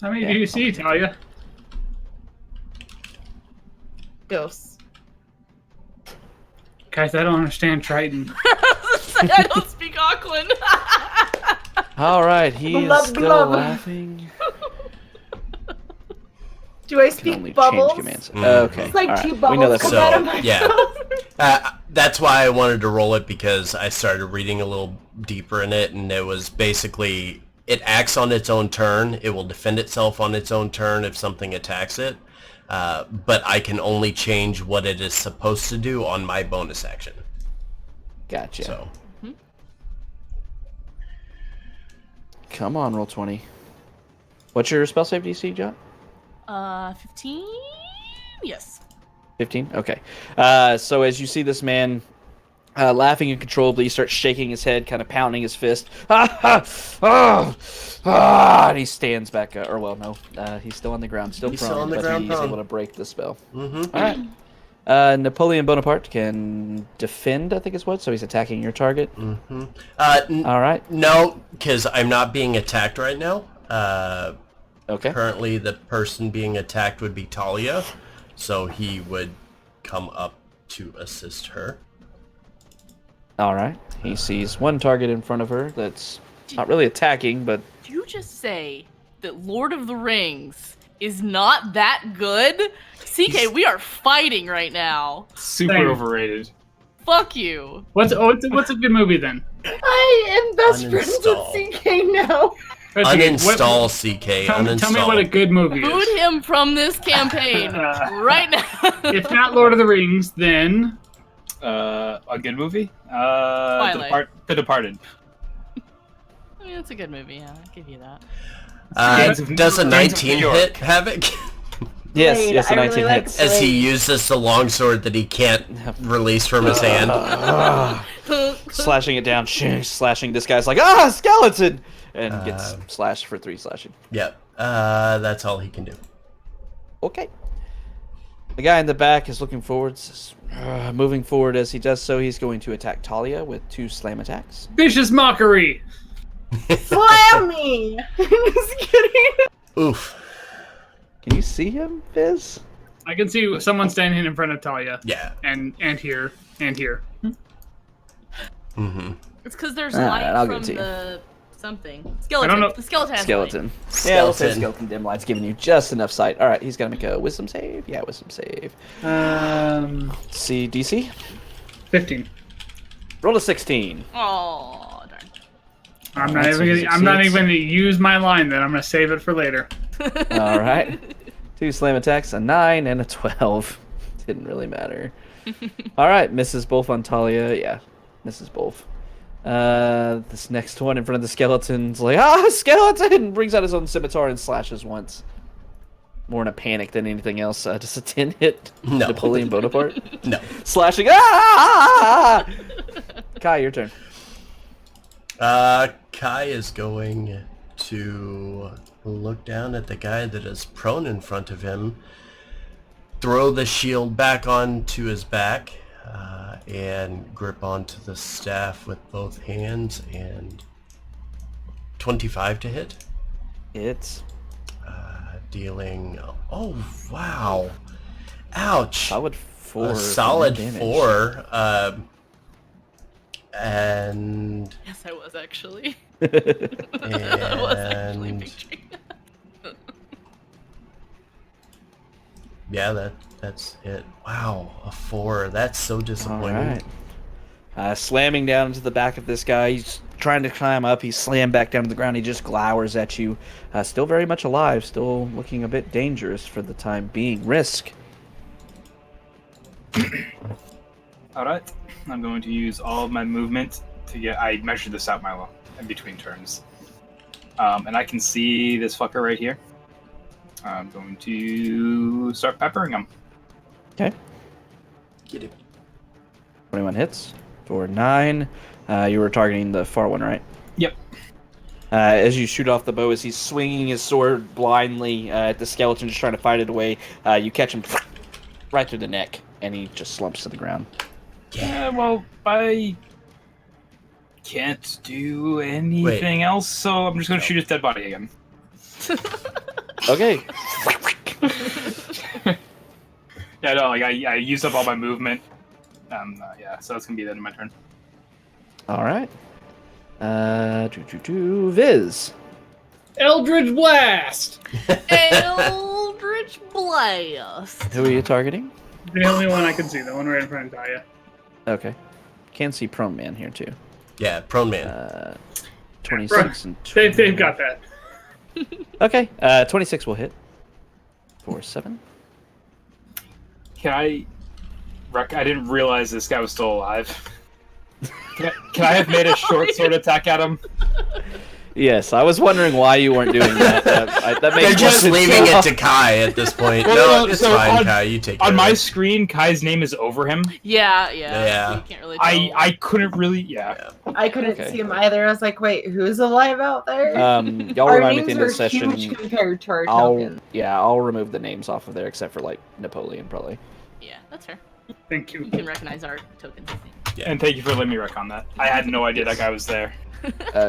How many do you see, Talia? Ghosts. Guys, I don't understand Triton. I don't speak Auckland. All right, he Blub, is still blub. laughing. Do I Can speak only bubbles? change commands. Okay, It's like all two right. bubbles We know that's come So, out of my yeah. mouth. That's why I wanted to roll it, because I started reading a little deeper in it, and it was basically, it acts on its own turn. It will defend itself on its own turn if something attacks it. But I can only change what it is supposed to do on my bonus action. Gotcha. So, Come on, roll 20. What's your spell save DC, John? 15? Yes. 15? Okay. So as you see this man laughing uncontrollably, he starts shaking his head, kind of pounding his fist. And he stands back, or well, no, he's still on the ground, still He's prone, still on the but ground, he's prone. able to break the spell. mm-hmm. All right. Napoleon Bonaparte can defend, I think is what, so he's attacking your target. Mm-hmm. All right. No, because I'm not being attacked right now. Okay. Currently, the person being attacked would be Talia, so he would come up to assist her. All right. He sees one target in front of her that's not really attacking, but Did you just say that Lord of the Rings is not that good? CK, we are fighting right now. Super Same. overrated. Fuck you. What's a good movie then? I am best friends Uninstall. with CK now. Uninstall CK. Tell Uninstall. me what a good movie Boot is. him from this campaign right now. If not Lord of the Rings, then A good movie? Twilight. The Departed. I mean, it's a good movie, yeah. I'll give you that. Does a Gangs of 19 New York. hit Havoc? Yes, blade. yes, a I 19 really like hits. As he blade. uses the longsword that he can't release from his hand. Slashing it down, slashing. This guy's like, skeleton! And gets slashed for 3 slashing. Yep. That's all he can do. Okay. The guy in the back is looking forward, moving forward. As he does so, he's going to attack Talia with 2 slam attacks. Vicious mockery. Slam me! Just kidding. Oof. Can you see him, Viz? I can see someone standing in front of Talia. Yeah. And here and here. Mm-hmm. It's because there's All right, light I'll give from it to you. the something. Skeleton. I don't know. The skeleton has Skeleton. light. Yeah, we'll say Skeleton. skeleton dim light's giving you just enough sight. All right, he's gonna make a wisdom save. Yeah, wisdom save. Let's see, DC. 15. Roll a 16. Oh, darn. I'm Alright, not so even. he I'm not succeeds. even going to use my line. Then I'm going to save it for later. All right. 2 slam attacks, a 9 and a 12. Didn't really matter. All right, misses both on Talia. Yeah, misses both. This next one in front of the skeleton's like, skeleton! Brings out his own scimitar and slashes once. More in a panic than anything else. Just a 10 hit. No. Napoleon Bonaparte. No. Slashing. Kai, your turn. Kai is going to look down at the guy that is prone in front of him, throw the shield back onto his back, and grip onto the staff with both hands, and 25 to hit. It's Dealing... Oh, wow. Ouch. solid 4. A solid damage. 4. And... Yes, I was actually. I was actually And... picturing that. Yeah, that's it. Wow, a 4. That's so All disappointing. right. Slamming down into the back of this guy. He's trying to climb up. He's slammed back down to the ground. He just glowers at you. Still very much alive. Still looking a bit dangerous for the time being. Risk. Alright. I'm going to use all of my movement to get... I measured this out, Milo, in between turns. And I can see this fucker right here. I'm going to start peppering him. Okay. Get him. 21 hits for 9. You were targeting the far one, right? Yep. As you shoot off the bow, as he's swinging his sword blindly at the skeleton, just trying to fight it away, you catch him right through the neck, and he just slumps to the ground. Yeah, well, I can't do anything else, so I'm just going to shoot his dead body again. Okay. Yeah, no, like I used up all my movement. Yeah, so that's going to be the end of my turn. All right. Viz. Eldritch Blast! Eldritch Blast. Who are you targeting? The only one I can see, the one right in front of Talia. Okay. Can see prone man here too. Yeah, prone man. 26 and 20. They've got that. Okay. 26 will hit. For 7. Can I didn't realize this guy was still alive. Can I have made a short sword attack at him? Yes, I was wondering why you weren't doing that. That makes They're more just sense leaving now. it to Kai at this point. Well, No, it's so fine, on- Kai. You take care On of my it. screen, Kai's name is over him. Yeah. Yeah. You can't really tell. I couldn't really... Yeah. I couldn't Okay. see him either. I was like, wait, who's alive out there? Y'all Our remind me at names the end of are the session. huge compared to our tokens. I'll remove the names off of there except for like Napoleon probably. Yeah, that's fair. Thank you. You can recognize our tokens, I think. Yeah. And thank you for letting me wreck on that. I had no idea that guy was there.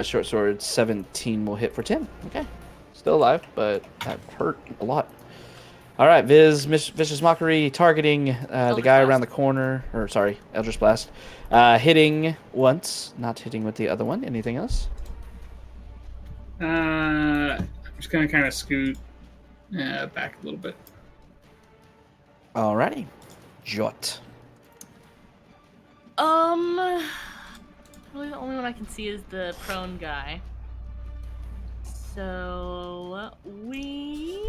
Short sword 17 will hit for 10. Okay. Still alive, but that hurt a lot. All right, Vicious Mockery targeting the Eldritch guy Blast. around the corner. Or, sorry, Eldritch Blast. Hitting once, not hitting with the other one. Anything else? I'm just going to kind of scoot back a little bit. Alrighty. Jot. Really the only one I can see is the prone guy. So we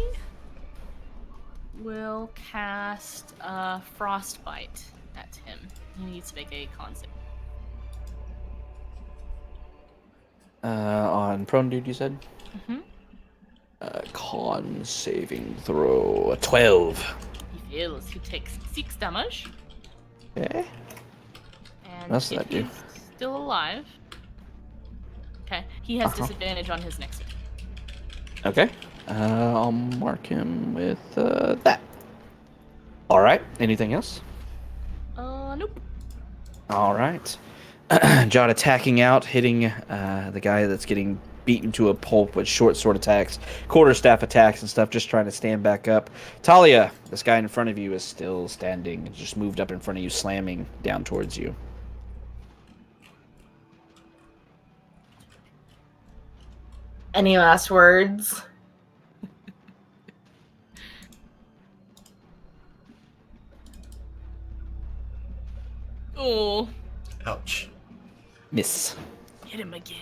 will cast Frostbite at him. He needs to make a con save. On prone dude, you said? Mm-hmm. Con saving throw. A 12. He fails. He takes 6 damage. Okay. And That's if that do. he's still alive... Okay, he has disadvantage on his next hit. Okay. I'll mark him with that. All right. Anything else? Nope. All right. John attacking out, hitting the guy that's getting beaten to a pulp with short sword attacks, quarterstaff attacks and stuff, just trying to stand back up. Talia, this guy in front of you is still standing, just moved up in front of you, slamming down towards you. Any last words? Oh, Ouch. Miss. hit him again.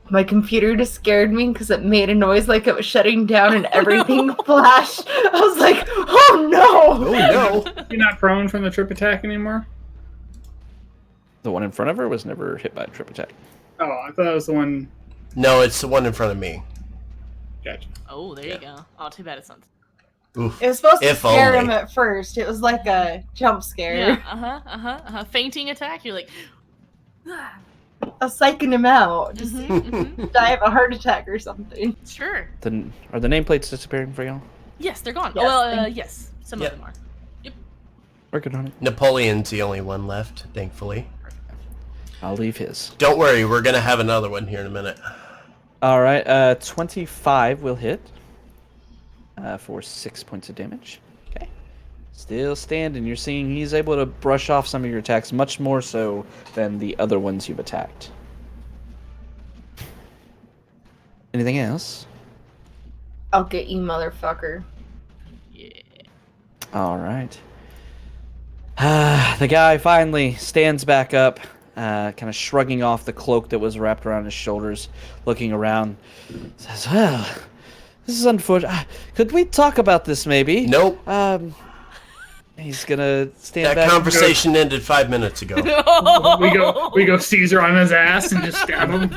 My computer just scared me because it made a noise like it was shutting down and everything flashed. I was like, oh no! Oh no! You're not prone from the trip attack anymore? The one in front of her was never hit by a trip attack. Oh, I thought that was the one. No, it's the one in front of me. Gotcha. Oh, there you go. Oh, too bad it's not. Oof. It was supposed to If scare only. him at first. It was like a jump scare. Yeah, fainting attack. You're like, I was psyching him out. Just mhm. die of a heart attack or something. Sure. Are the nameplates disappearing for y'all? Yes, they're gone. Yes, Well, thank- yes, some Yep. of them are. Working on it. Napoleon's the only one left, thankfully. I'll leave his. Don't worry, we're gonna have another one here in a minute. All right, 25 will hit for 6 points of damage. Okay. Still standing. You're seeing he's able to brush off some of your attacks, much more so than the other ones you've attacked. Anything else? I'll get you, motherfucker. Yeah. All right. The guy finally stands back up, kind of shrugging off the cloak that was wrapped around his shoulders, looking around. Says, "Well, this is unfortunate. Could we talk about this, maybe?" Nope. He's gonna stand That back. conversation ended 5 minutes ago. We go Caesar on his ass and just stab him.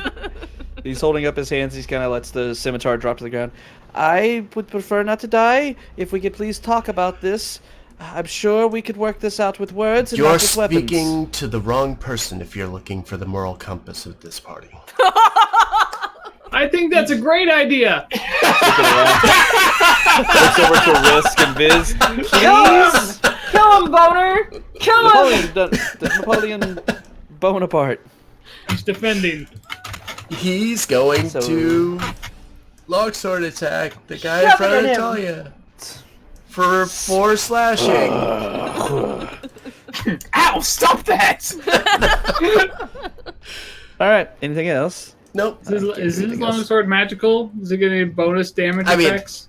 He's holding up his hands. He's kind of lets the scimitar drop to the ground. I would prefer not to die. If we could please talk about this, I'm sure we could work this out with words and You're not with weapons. speaking to the wrong person if you're looking for the moral compass of this party. I think that's a great idea. Looks over to Risk and Viz. Please, Kill him, boner! Kill him! Napoleon Bonaparte. He's defending. He's going So- to longsword attack the guy in Shove front it of at him. Talia for 4 slashing. Ow! Stop that! All right. Anything else? Nope. Is his anything else. longsword magical? Is it getting any bonus damage I mean- effects?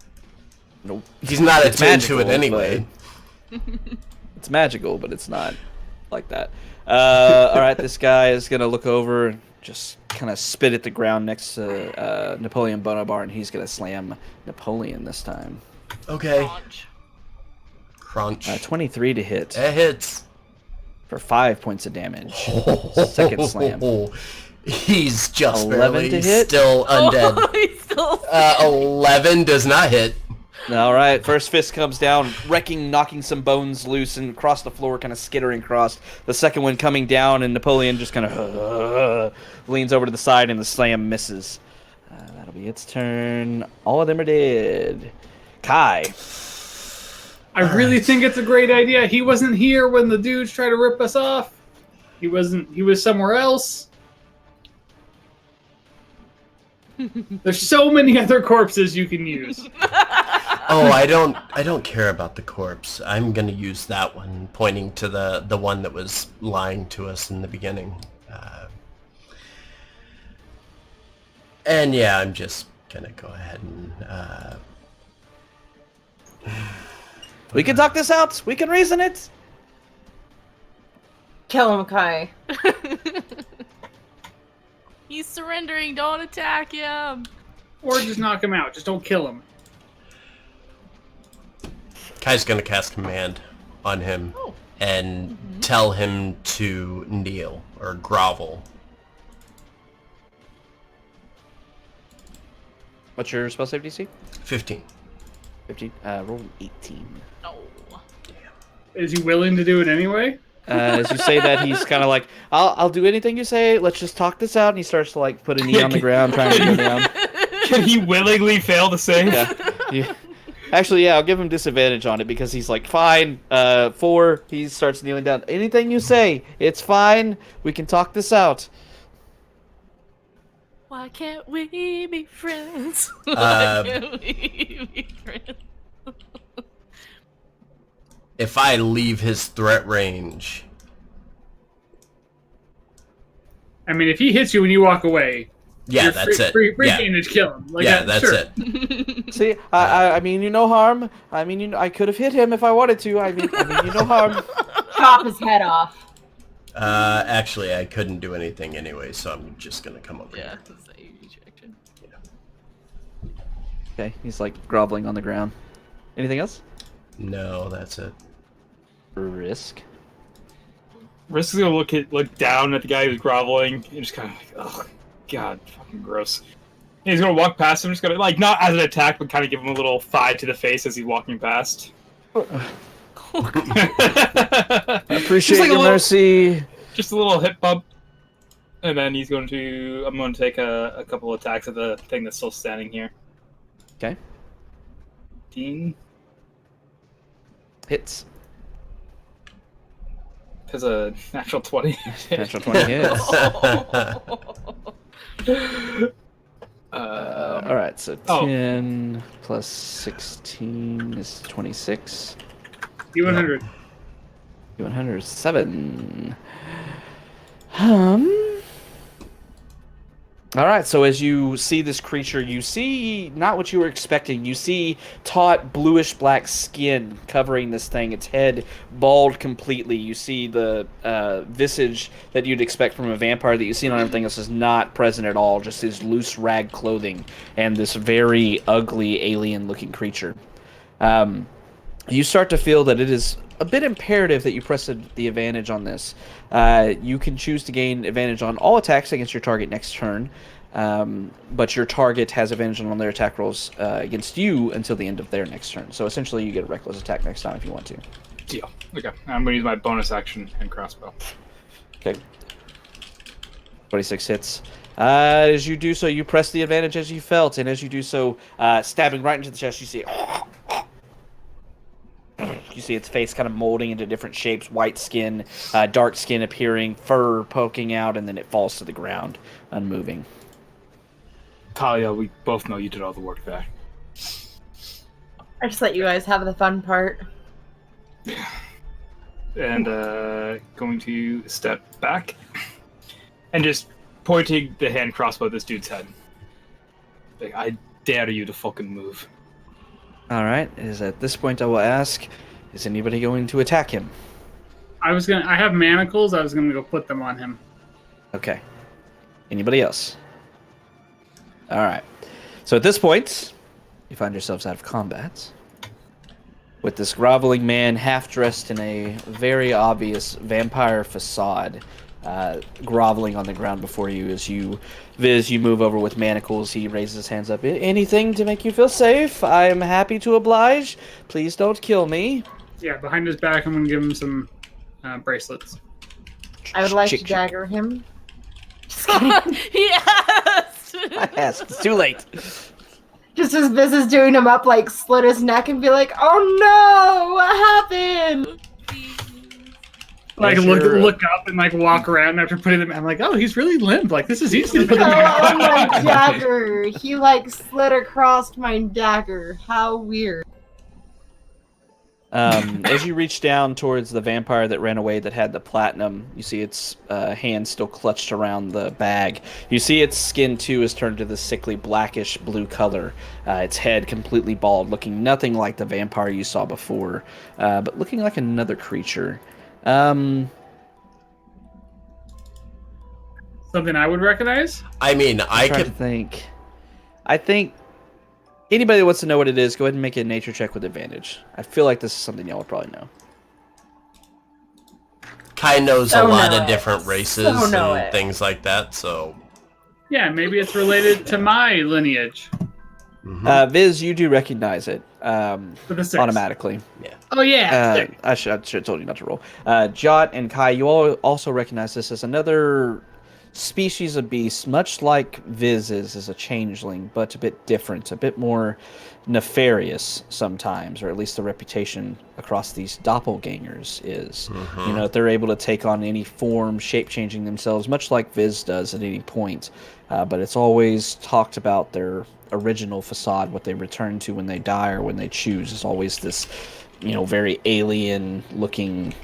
Nope. He's not It's attuned to magical, it anyway. It's magical, but it's not like that. All right. This guy is gonna look over and just kind of spit at the ground next to Napoleon Bonaparte, and he's gonna slam Napoleon this time. Okay. Launch. Crunch. 23 to hit It hits. for 5 points of damage. Second slam. He's just 11 barely to hit? still undead. Oh, he's still 11 does not hit. All right, first fist comes down, wrecking, knocking some bones loose and across the floor, kind of skittering across. The second one coming down, and Napoleon just kind of leans over to the side, and the slam misses. That'll be its turn. All of them are dead. Kai. I really think it's a great idea. He wasn't here when the dudes tried to rip us off. He wasn't. He was somewhere else. There's so many other corpses you can use. Oh, I don't care about the corpse. I'm gonna use that one, pointing to the one that was lying to us in the beginning. And yeah, I'm just gonna go ahead and We can talk this out. We can reason it. Kill him, Kai. He's surrendering. Don't attack him. Or just knock him out. Just don't kill him. Kai's gonna cast command on him and tell him to kneel or grovel. What's your spell save DC? 15. 15. Roll an 18. No. Is he willing to do it anyway? As you say that, he's kind of like, I'll do anything you say. Let's just talk this out. And he starts to like put a knee on the ground, trying to go down. Can he willingly fail to save? Yeah. Actually, yeah, I'll give him disadvantage on it because he's like, fine. 4. He starts kneeling down. Anything you say, it's fine. We can talk this out. Why can't we be friends? Uh, Why can't we be friends? If I leave his threat range, I mean, if he hits you when you walk away, yeah, you're that's it. Free Yeah, game to kill him. Like yeah, that, that's sure. it. See, I mean, you no harm. I mean, I could have hit him if I wanted to. I mean, you no harm. Chop his head off. Actually, I couldn't do anything anyway, so I'm just gonna come over Yeah, here. that's the easy action. Okay, he's like groveling on the ground. Anything else? No, that's it. Risk. Risk is gonna look down at the guy who's groveling and just kind of like, oh god, fucking gross. And he's gonna walk past him, just gonna like not as an attack, but kind of give him a little thigh to the face as he's walking past. I appreciate like your mercy. Just a little hip bump, and then he's going to. I'm going to take a couple attacks at the thing that's still standing here. Okay. 15. Hits. Has a natural 20. Natural 20 hits. All right, so 10 plus 16 is 26. U100. 107. All right, so as you see this creature, you see not what you were expecting. You see taut bluish-black skin covering this thing, its head bald completely. You see the visage that you'd expect from a vampire that you've seen on everything else is not present at all, just his loose rag clothing and this very ugly alien-looking creature. You start to feel that it is a bit imperative that you press the advantage on this. You can choose to gain advantage on all attacks against your target next turn, but your target has advantage on their attack rolls against you until the end of their next turn. So essentially you get a reckless attack next time if you want to. Deal. Okay, I'm going to use my bonus action and crossbow. Okay. 26 hits. As you do so, you press the advantage as you felt, and as you do so, stabbing right into the chest, you see you see its face kind of molding into different shapes, white skin, dark skin appearing, fur poking out, and then it falls to the ground, unmoving. Talia, we both know you did all the work there. I just let you guys have the fun part. And going to step back and just pointing the hand crossbow at this dude's head. Like, I dare you to fucking move. Alright, is at this point I will ask, is anybody going to attack him? I have manacles. I was gonna go put them on him. Okay. Anybody else? Alright. So at this point, you find yourselves out of combat with this groveling man half dressed in a very obvious vampire facade, groveling on the ground before you. As you move over with manacles, he raises his hands up. Anything to make you feel safe? I am happy to oblige. Please don't kill me. Yeah, behind his back, I'm gonna give him some bracelets. I would like to Chick. dagger him. Just kidding. He asked. I asked. It's too late. Just as Biz is doing him up, like, slit his neck and be like, oh no, what happened? Like As look you're, look up and like walk around after putting them. I'm like, oh, he's really limp. Like this is easy to put them Oh, my back. dagger. He, like, slit across my dagger. How weird. As you reach down towards the vampire that ran away that had the platinum, you see its hand still clutched around the bag. You see its skin, too, has turned to the sickly blackish blue color. Its head completely bald, looking nothing like the vampire you saw before, but looking like another creature. Something I would recognize? I mean, I Trying to could. think. I think anybody that wants to know what it is, go ahead and make a nature check with advantage. I feel like this is something y'all would probably know. Kai knows a So lot know of it. different races So know and it. things like that, so Yeah, maybe it's related to my lineage. Mhm. Viz, you do recognize it For the 6. automatically. Oh yeah. Sick. I should have told you not to roll. Jot and Kai, you all also recognize this as another species of beast, much like Viz is a changeling, but a bit different, a bit more nefarious sometimes, or at least the reputation across these doppelgangers is. You know, they're able to take on any form, shape-changing themselves, much like Viz does at any point. But it's always talked about their original facade, what they return to when they die or when they choose, is always this, very alien-looking,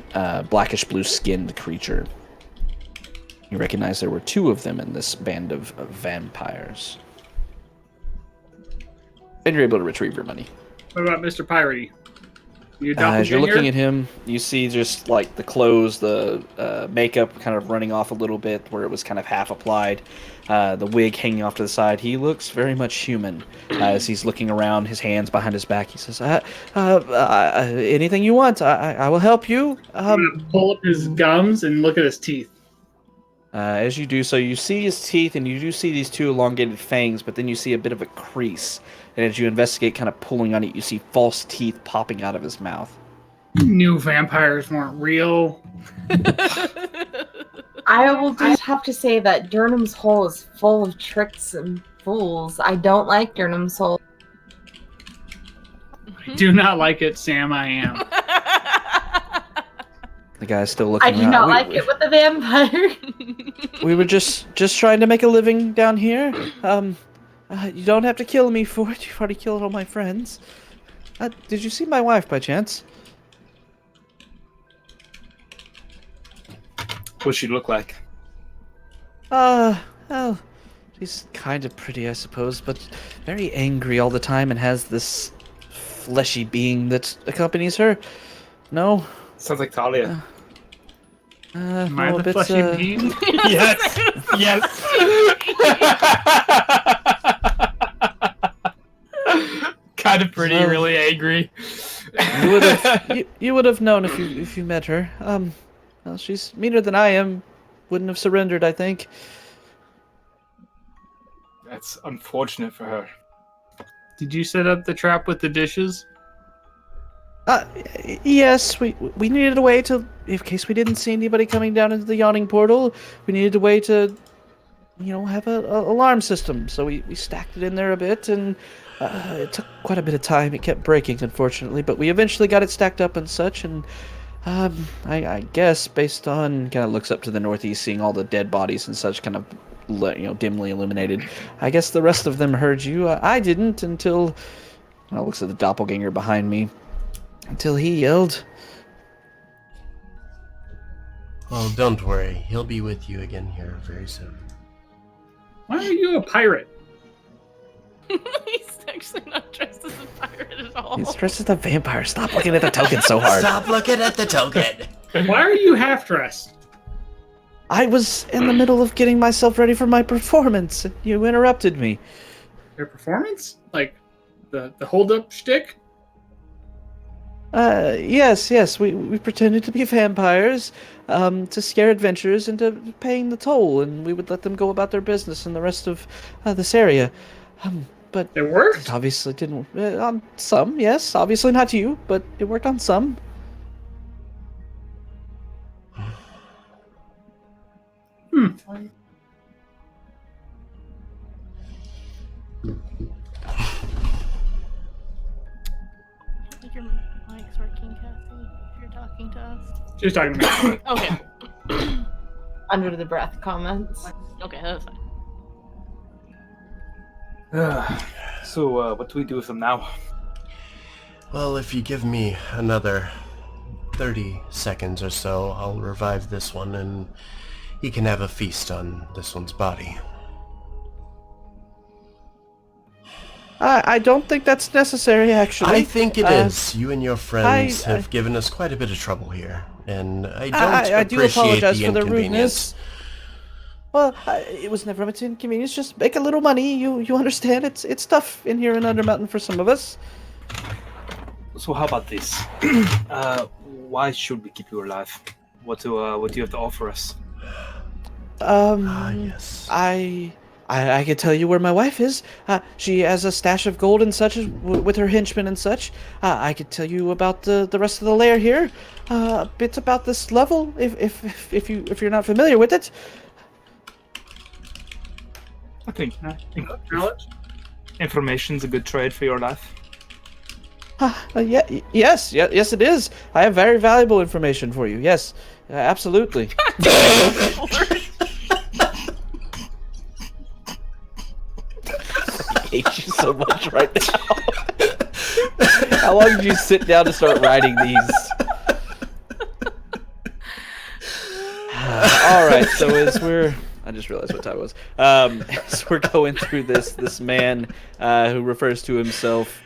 blackish blue-skinned creature. You recognize there were 2 of them in this band of vampires. And you're able to retrieve your money. What about Mr. Piratey? You As you're looking doppelganger? at him, you see just like the clothes, the makeup kind of running off a little bit where it was kind of half applied. The wig hanging off to the side. He looks very much human as he's looking around, his hands behind his back. He says, anything you want, I will help you. I'm gonna pull up his gums and look at his teeth. As you do so, you see his teeth, and you do see these 2 elongated fangs, but then you see a bit of a crease. And as you investigate, kind of pulling on it, you see false teeth popping out of his mouth. Knew vampires weren't real. I will just have to say that Durnham's Hole is full of tricks and fools. I don't like Durnham's Hole. Do not like it, Sam. I am. The guy's still looking I do around. not like it with the vampire. We were just trying to make a living down here. You don't have to kill me for it. You've already killed all my friends. Did you see my wife by chance? What's she look like? Well, she's kind of pretty, I suppose, but very angry all the time and has this fleshy being that accompanies her. No? Sounds like Talia. Am I no, the a bit, fleshy being? Yes. Yes. Kind of pretty, So- really angry. You would have known if you met her. Well, she's meaner than I am. Wouldn't have surrendered, I think. That's unfortunate for her. Did you set up the trap with the dishes? Yes, we needed a way to, in case we didn't see anybody coming down into the yawning portal, we needed a way to, have a alarm system. So we stacked it in there a bit, and it took quite a bit of time. It kept breaking, unfortunately, but we eventually got it stacked up and such, and I guess based on, kind of looks up to the northeast, seeing all the dead bodies and such kind of, dimly illuminated, I guess the rest of them heard you. I didn't until, looks at the doppelganger behind me. Until he yelled. Well, don't worry. He'll be with you again here very soon. Why are you a pirate? He's actually not dressed as a pirate at all. He's dressed as a vampire. Stop looking at the token so hard. Stop looking at the token! Why are you half dressed? I was in the middle of getting myself ready for my performance, and you interrupted me. Your performance? Like the hold up shtick? Yes, we pretended to be vampires, to scare adventurers into paying the toll, and we would let them go about their business in the rest of this area. But It worked? it obviously didn't. On some, yes. Obviously not you, but it worked on some. I think your mic's working, Kathy, if you're talking to us. She's talking about Okay. Under the breath comments. Okay, that's fine. So, what do we do with them now? Well, if you give me another 30 seconds or so, I'll revive this one and he can have a feast on this one's body. I don't think that's necessary, actually. I think it is. You and your friends I- have given us quite a bit of trouble here, and I don't I do appreciate apologize the for the inconvenience. rudeness. Well, it was never much inconvenience. Just make a little money. You understand? It's tough in here in Undermountain for some of us. So how about this? Why should we keep you alive? What do you have to offer us? Ah, yes. I I could tell you where my wife is. She has a stash of gold and such with her henchmen and such. I could tell you about the rest of the lair here. A bit about this level, if you're not familiar with it. I think Knowledge? information's a good trade for your life. Yes, it is. I have very valuable information for you. Yes, absolutely. I hate you so much right now. How long did you sit down to start writing these? All right, so I just realized what time it was. As we're going through this man who refers to himself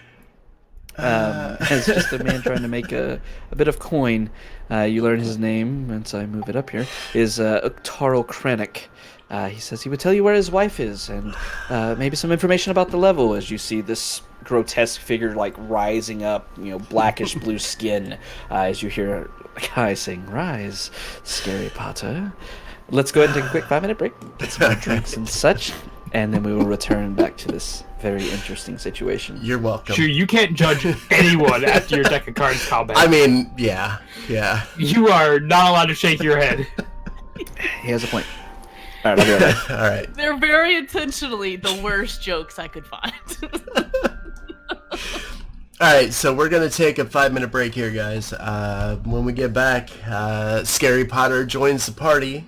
as just a man trying to make a bit of coin. You learn his name, once I move it up here, is Tarl Krennic. He says he would tell you where his wife is, and maybe some information about the level, as you see this grotesque figure like rising up, blackish blue skin, as you hear a guy saying, "Rise, scary Potter." Let's go ahead and take a quick 5-minute break, get some more drinks and such, and then we will return back to this very interesting situation. You're welcome. Sure, you can't judge anyone after your deck of cards combat. I mean, yeah. You are not allowed to shake your head. He has a point. All right, I'll be right back. All right. They're very intentionally the worst jokes I could find. All right, so we're going to take a 5-minute break here, guys. When we get back, Scary Potter joins the party,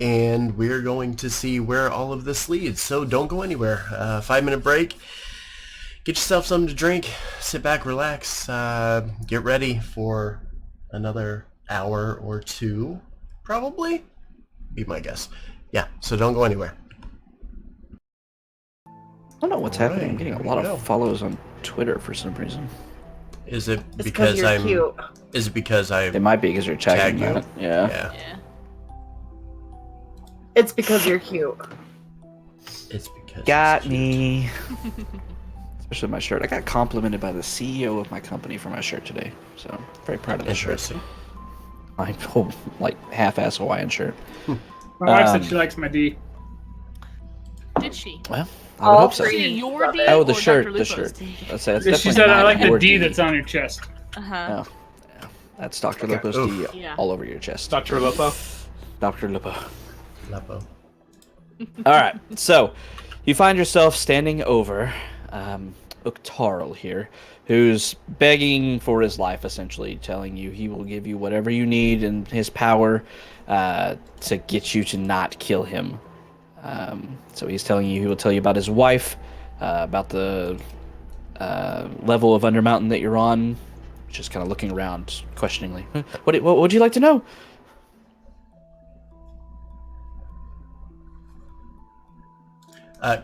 and we're going to see where all of this leads. So don't go anywhere. 5-minute break. Get yourself something to drink. Sit back, relax. Get ready for another hour or two, probably. Be my guess. Yeah, so don't go anywhere. I don't know what's happening. I'm getting a here lot we go. of follows on Twitter for some reason. Is it It's because you're I'm cute. Is it because I It might be because you're tagging Tag you. that. Yeah. Yeah. It's because you're cute. It's because Got it's cute. me. Especially my shirt. I got complimented by the CEO of my company for my shirt today. So I'm very proud of this shirt. Interesting. My whole half-ass Hawaiian shirt. My wife said she likes my D. Did she? Well, I would All hope so. three. See your D Oh, the or shirt, Dr. the Lupo's shirt. D? Let's say it's She definitely said, I not like the your D that's on your chest. Uh-huh. Oh, that's Dr. Okay. Lupo's Oof. D Yeah. all over your chest. Dr. Lupo. Dr. Lupo. Lapo. All right, so you find yourself standing over Uktarl here, who's begging for his life, essentially, telling you he will give you whatever you need in his power to get you to not kill him. So he's telling you he will tell you about his wife, about the level of Undermountain that you're on, just kind of looking around questioningly. What would you like to know?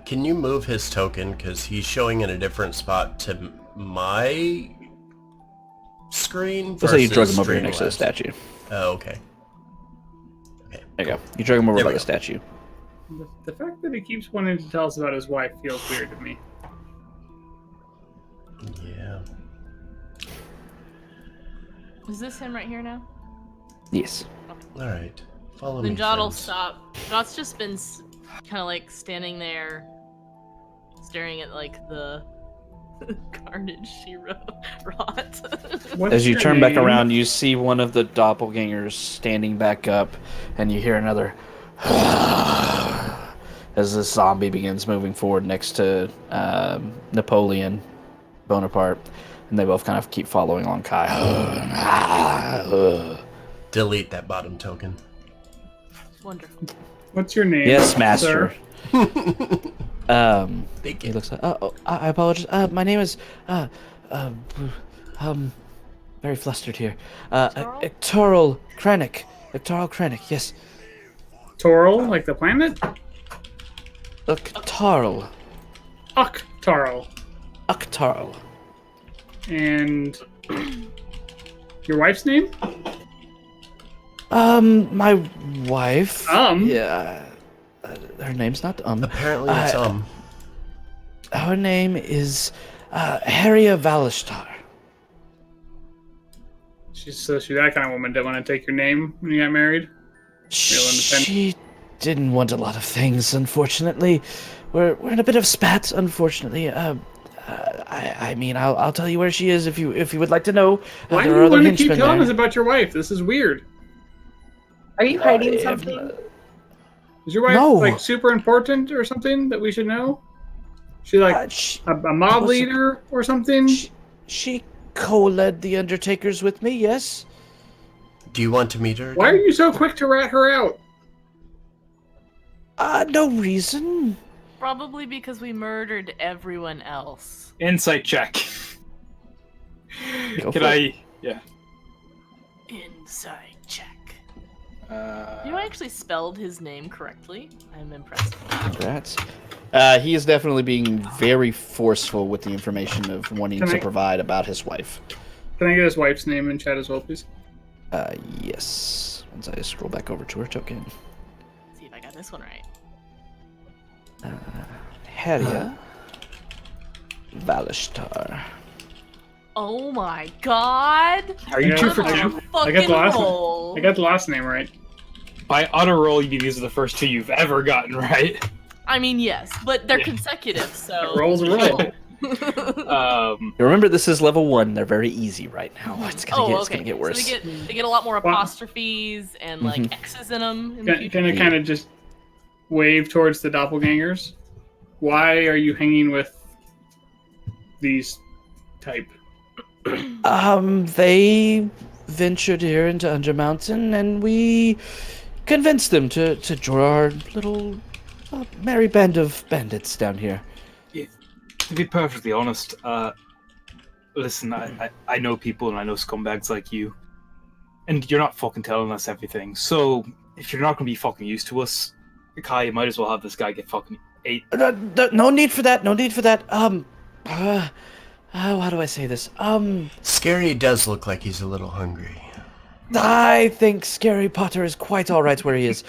Can you move his token, because he's showing in a different spot to my screen? Let's say you drug versus him over here next to the Streamlabs? statue. Oh, okay. Okay. There you go. You drug him over There by we the go. statue. The fact that he keeps wanting to tell us about his wife feels weird to me. Yeah. Is this him right here now? Yes. All right. Follow Then me. Jot will friends. stop. Jot's just been kind of like standing there, staring at like the carnage she wrought. What's As you your turn back name? around, you see one of the doppelgangers standing back up, and you hear another as the zombie begins moving forward next to Napoleon Bonaparte, and they both kind of keep following along Kai. Delete that bottom token. Wonderful. What's your name? Yes, master. Thank He you. looks like, I apologize. My name is, very flustered here. Tarl? Krennic. Tarl Krennic, yes. Torl, like the planet? Tarl. Uktarl. Uktarl. And your wife's name? My wife. Yeah. Her name's not Apparently it's Her name is Harriet Valishtar. She's that kind of woman that want to take your name when you got married. independent. She didn't want a lot of things, unfortunately. We're in a bit of spat, unfortunately. I mean, I'll tell you where she is if you would like to know. Why do there are you other want to keep henchmen telling there. us about your wife? This is weird. Are you hiding if- something? Is your wife No. like super important or something that we should know? She like a mob was a- leader or something? She co-led the Undertakers with me, yes? Do you want to meet her? Why are you so quick to rat her out? No reason. Probably because we murdered everyone else. Insight check. Go Can for I? Yeah. Inside check. You actually spelled his name correctly. I'm impressed. Congrats. He is definitely being very forceful with the information of wanting Can to I- provide about his wife. Can I get his wife's name in chat as well, please? Yes. Once I scroll back over to her token. See if I got this one right. Harrier Valishtar. Oh my god! Are you Yeah, 2 for I 2? got- Fucking I got the last roll. I got the last name right. By auto roll, you mean these are the first 2 you've ever gotten right? I mean, yes, but they're Yeah. consecutive, so. Roll's a roll. Remember, this is level 1. They're very easy right now. It's gonna get worse. So they get a lot more Wow. apostrophes and like Mhm. X's in them. In the Can, future. can I kind of just wave towards the doppelgangers? Why are you hanging with these type? They ventured here into Undermountain, and we convinced them to join our little merry band of bandits down here. To be perfectly honest, listen, I know people and I know scumbags like you, and you're not fucking telling us everything. So if you're not gonna be fucking used to us, Kai, you might as well have this guy get fucking ate. No need for that. No need for that. How do I say this? Scary does look like he's a little hungry. I think Scary Potter is quite all right where he is.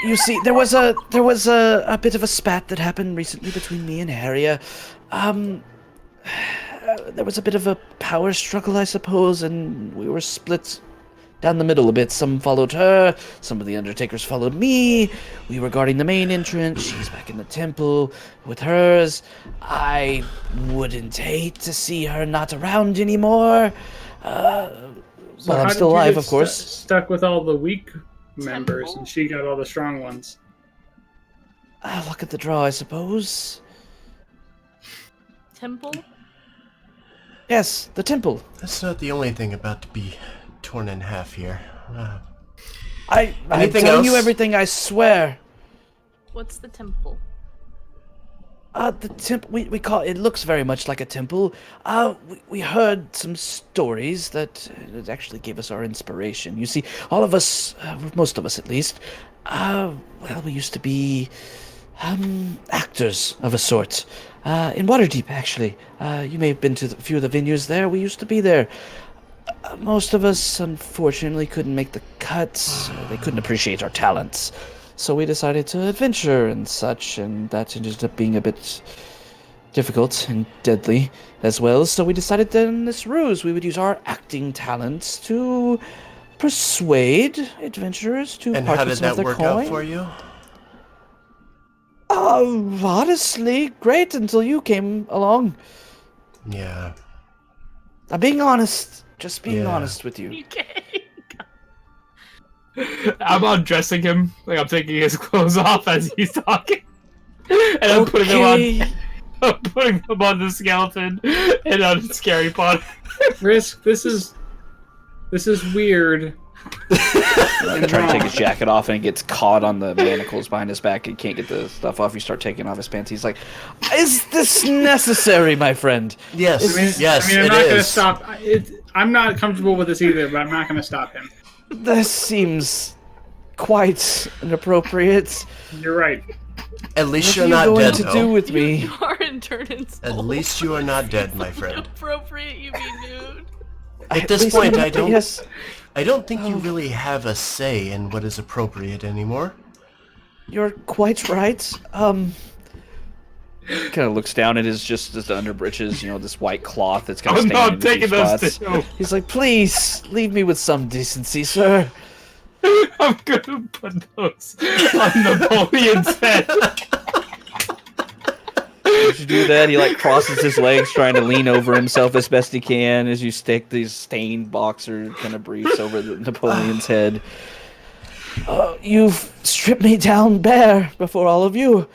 You see, there was a bit of a spat that happened recently between me and Harrier. There was a bit of a power struggle, I suppose, and we were split down the middle a bit. Some followed her, some of the Undertakers followed me. We were guarding the main entrance. She's back in the temple with hers. I wouldn't hate to see her not around anymore. Well, I'm how still did you alive, get of course. stuck with all the weak members, and she got all the strong ones. Luck at the draw, I suppose. Temple? Yes, the temple. That's not the only thing about to be torn in half here. I'm Anything telling you else? everything, I swear. What's the temple? The temple, we call it looks very much like a temple. We heard some stories that it actually gave us our inspiration. You see, all of us, most of us at least, well, we used to be actors of a sort. In Waterdeep, actually. You may have been to a few of the venues there. We used to be there. Most of us, unfortunately, couldn't make the cuts. They couldn't appreciate our talents. So we decided to adventure and such, and that ended up being a bit difficult and deadly as well. So we decided that in this ruse we would use our acting talents to persuade adventurers to And part how with did some of that their work coin. out for you? Honestly, great until you came along. Yeah. I'm being honest. Just being Yeah. honest with you. Okay. I'm undressing him, like I'm taking his clothes off as he's talking, and I'm putting him on. I'm putting him on the skeleton and on Scary Potter. Risk. This is weird. Trying to take his jacket off and it gets caught on the manacles behind his back. He can't get the stuff off. You start taking off his pants. He's like, "Is this necessary, my friend?" Yes. Yes, I'm it not gonna is. stop. I'm not comfortable with this either, but I'm not gonna stop him. This seems quite inappropriate. You're right. At least What you're are you not going dead, to though. do with me? You are in Turnan's At least you are not dead, my friend. Appropriate you be nude. At this least point, I'm- I don't. Yes. I don't think you Oh. really have a say in what is appropriate anymore. You're quite right. kind of looks down at his just underbreeches, this white cloth that's kind of Oh no, stained I'm in a few taking those spots. too. He's like, please leave me with some decency, sir. I'm gonna put those on Napoleon's head. As you do that, he crosses his legs, trying to lean over himself as best he can as you stick these stained boxer kind of briefs over Napoleon's head. You've stripped me down bare before all of you.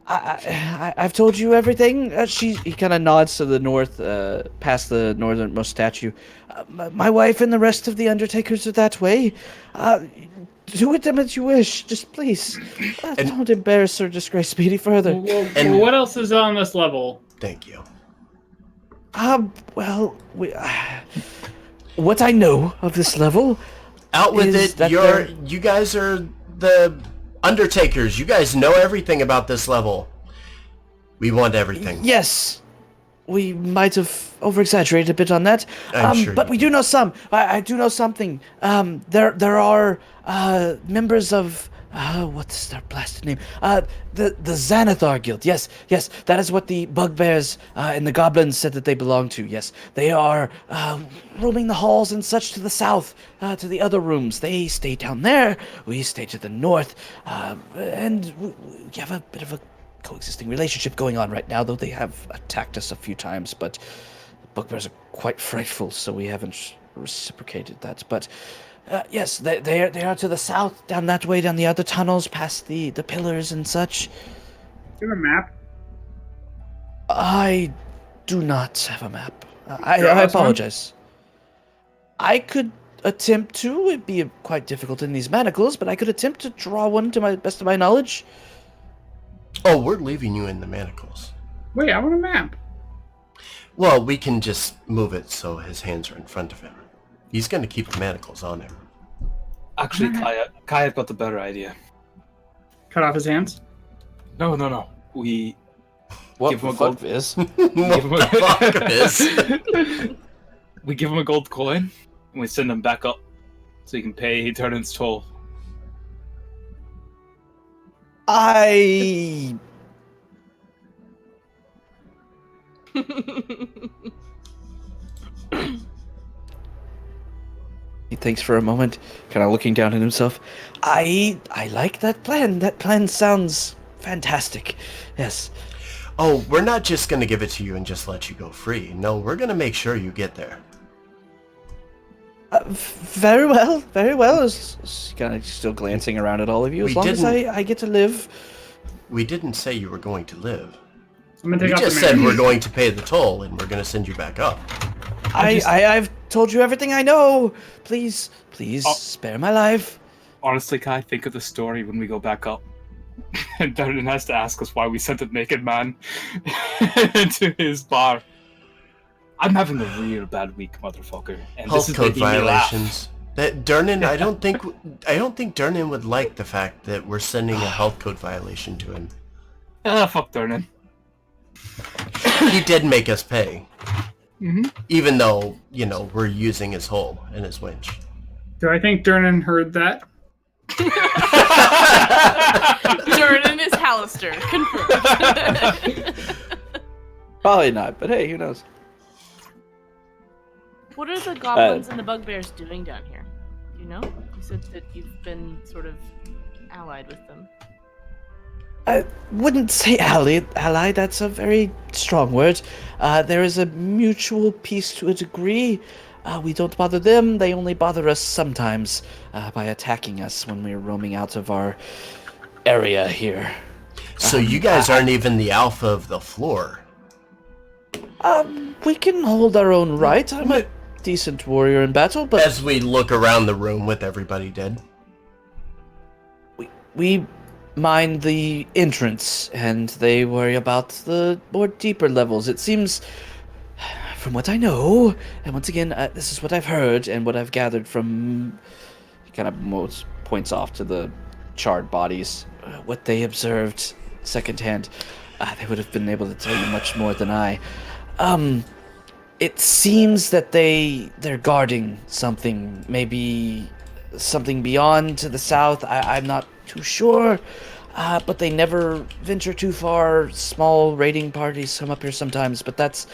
I've told you everything. He kind of nods to the north, past the northernmost statue. My wife and the rest of the Undertakers are that way. Do with them as you wish. Just please, don't embarrass or disgrace me any further. Well, what else is on this level? Thank you. What I know of this level. Out with it. You guys are the Undertakers. You guys know everything about this level. We want everything. Yes. We might have over-exaggerated a bit on that, I'm sure but we do know some. I do know something. There are members of what's their blasted name? The Xanathar Guild. Yes, that is what the bugbears and the goblins said that they belong to. Yes, they are roaming the halls and such to the south, to the other rooms. They stay down there. We stay to the north, and we have a bit of a coexisting relationship going on right now, though they have attacked us a few times, but the bugbears are quite frightful, so we haven't reciprocated that. But yes, they are to the south, down that way, down the other tunnels, past the pillars and such. Do you have a map? I do not have a map. I apologize. I could attempt to. It'd be quite difficult in these manacles, but I could attempt to draw one to my best of my knowledge. Oh, we're leaving you in the manacles. Wait, I want a map. Well, we can just move it so his hands are in front of him. He's going to keep the manacles on him. Actually, Kaya's got the better idea. Cut off his hands? No. We What give him a the gold. fuck is? What the fuck is? We give him a gold coin, and we send him back up, so he can pay Eternan's toll. I He thinks for a moment, kind of looking down at himself. I like that plan. That plan sounds fantastic. Yes. Oh, we're not just going to give it to you and just let you go free. No, we're going to make sure you get there. Very well. Very well. Kind of still glancing around at all of you. As long as I get to live. We didn't say you were going to live. I'm gonna take We off just the said map. we're going to pay the toll and we're going to send you back up. I've told you everything I know. Please, spare my life. Honestly, Kai, think of the story when we go back up. And Darren has to ask us why we sent a naked man to his bar. I'm having a real bad week, motherfucker. And this Health is code making me laugh. violations. That Durnan, I don't think Durnan would like the fact that we're sending a health code violation to him. Ah, fuck Darren. He did make us pay. Mm-hmm. Even though, we're using his hole and his winch. Do I think Durnan heard that? Jordan is Hallister. Confirmed. Probably not, but hey, who knows? What are the goblins and the bugbears doing down here? You know? You said that you've been sort of allied with them. I wouldn't say ally. That's a very strong word. There is a mutual peace to a degree. We don't bother them. They only bother us sometimes by attacking us when we're roaming out of our area here. So you guys aren't even the alpha of the floor. We can hold our own right. I'm a decent warrior in battle, but As we look around the room with everybody dead. we mind the entrance, and they worry about the more deeper levels. It seems, from what I know, and once again, this is what I've heard and what I've gathered from, kind of most points off to the charred bodies, what they observed secondhand. They would have been able to tell you much more than I. It seems that they're guarding something, maybe something beyond to the south. I'm not too sure. but they never venture too far. Small raiding parties come up here sometimes, but that's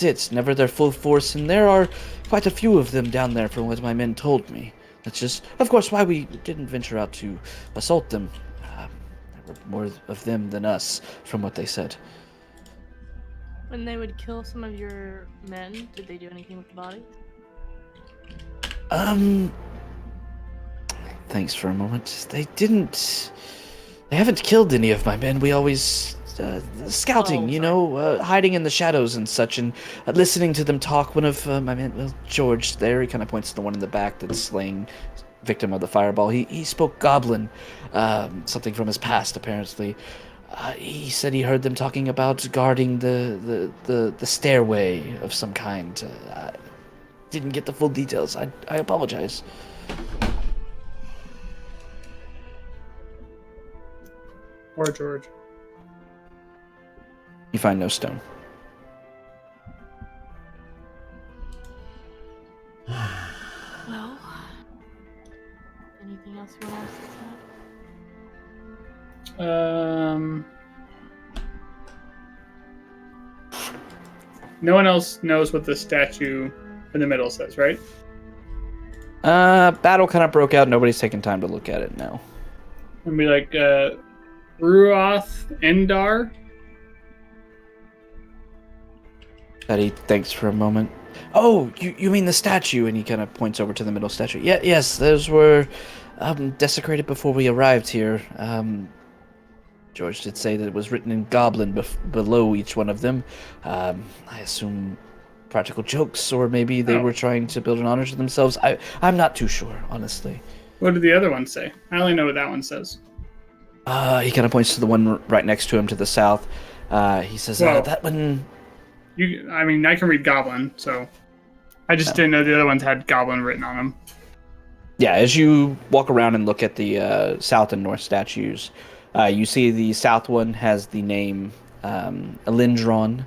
it. Never their full force, and there are quite a few of them down there from what my men told me. That's just, of course, why we didn't venture out to assault them. There were more of them than us, from what they said. When they would kill some of your men, did they do anything with the bodies? Thanks for a moment. They haven't killed any of my men. We always, scouting, hiding in the shadows and such, and listening to them talk. One of my men, well, George there, he kind of points to the one in the back that's slaying victim of the fireball. He spoke Goblin, something from his past, apparently. He said he heard them talking about guarding the stairway of some kind. I didn't get the full details. I apologize. Or George. You find no stone. Well, anything else you want to ask? No one else knows what the statue in the middle says, right? Battle kind of broke out. Nobody's taking time to look at it now. It'd be like Ruoth Endar. Betty thinks for a moment. Oh, you mean the statue? And he kind of points over to the middle statue. Yeah, yes, those were desecrated before we arrived here. George did say that it was written in Goblin below each one of them. I assume practical jokes, or maybe they were trying to build an honor to themselves. I'm not too sure, honestly. What did the other one say? I only know what that one says. He kind of points to the one right next to him to the south. He says, that one... I can read Goblin, so... I just didn't know the other ones had Goblin written on them. Yeah, as you walk around and look at the south and north statues, you see the south one has the name Elindron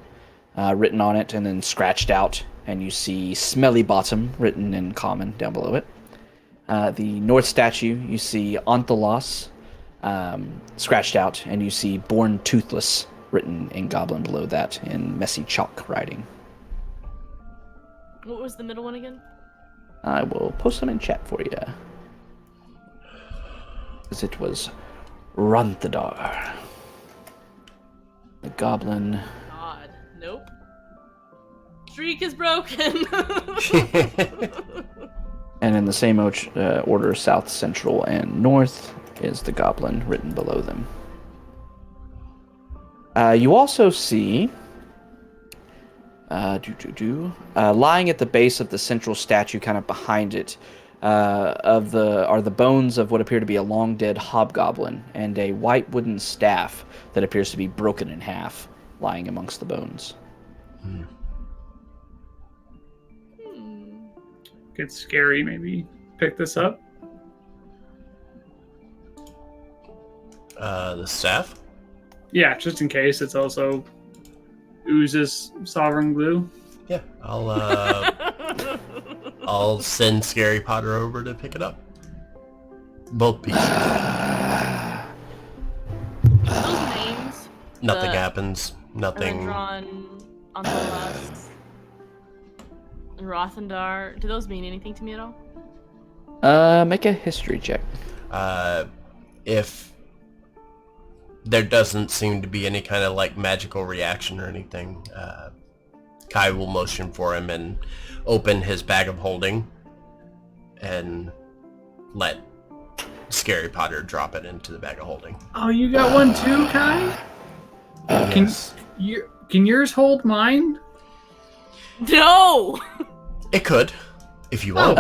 written on it and then scratched out, and you see Smelly Bottom written in common down below it. The north statue, you see Onthalos scratched out, and you see Born Toothless written in Goblin below that in messy chalk writing. What was the middle one again? I will post them in chat for you. As it was Ronthadar. The Goblin. God, nope. Streak is broken. And in the same order, south, central, and north is the Goblin written below them. You also see, lying at the base of the central statue, kind of behind it, are the bones of what appear to be a long dead hobgoblin and a white wooden staff that appears to be broken in half, lying amongst the bones. Gets scary, maybe pick this up. The staff? Yeah, just in case. It's also oozes sovereign glue. Yeah, I'll send Scary Potter over to pick it up. Both pieces. Those names. Nothing happens. Nothing. Elendron, Onthalos, and Rothendar. Do those mean anything to me at all? Make a history check. If there doesn't seem to be any kind of like magical reaction or anything, Kai will motion for him and open his bag of holding and let Scary Potter drop it into the bag of holding. Oh, you got one too, Kai? Can yours hold mine? No! It could, if you want.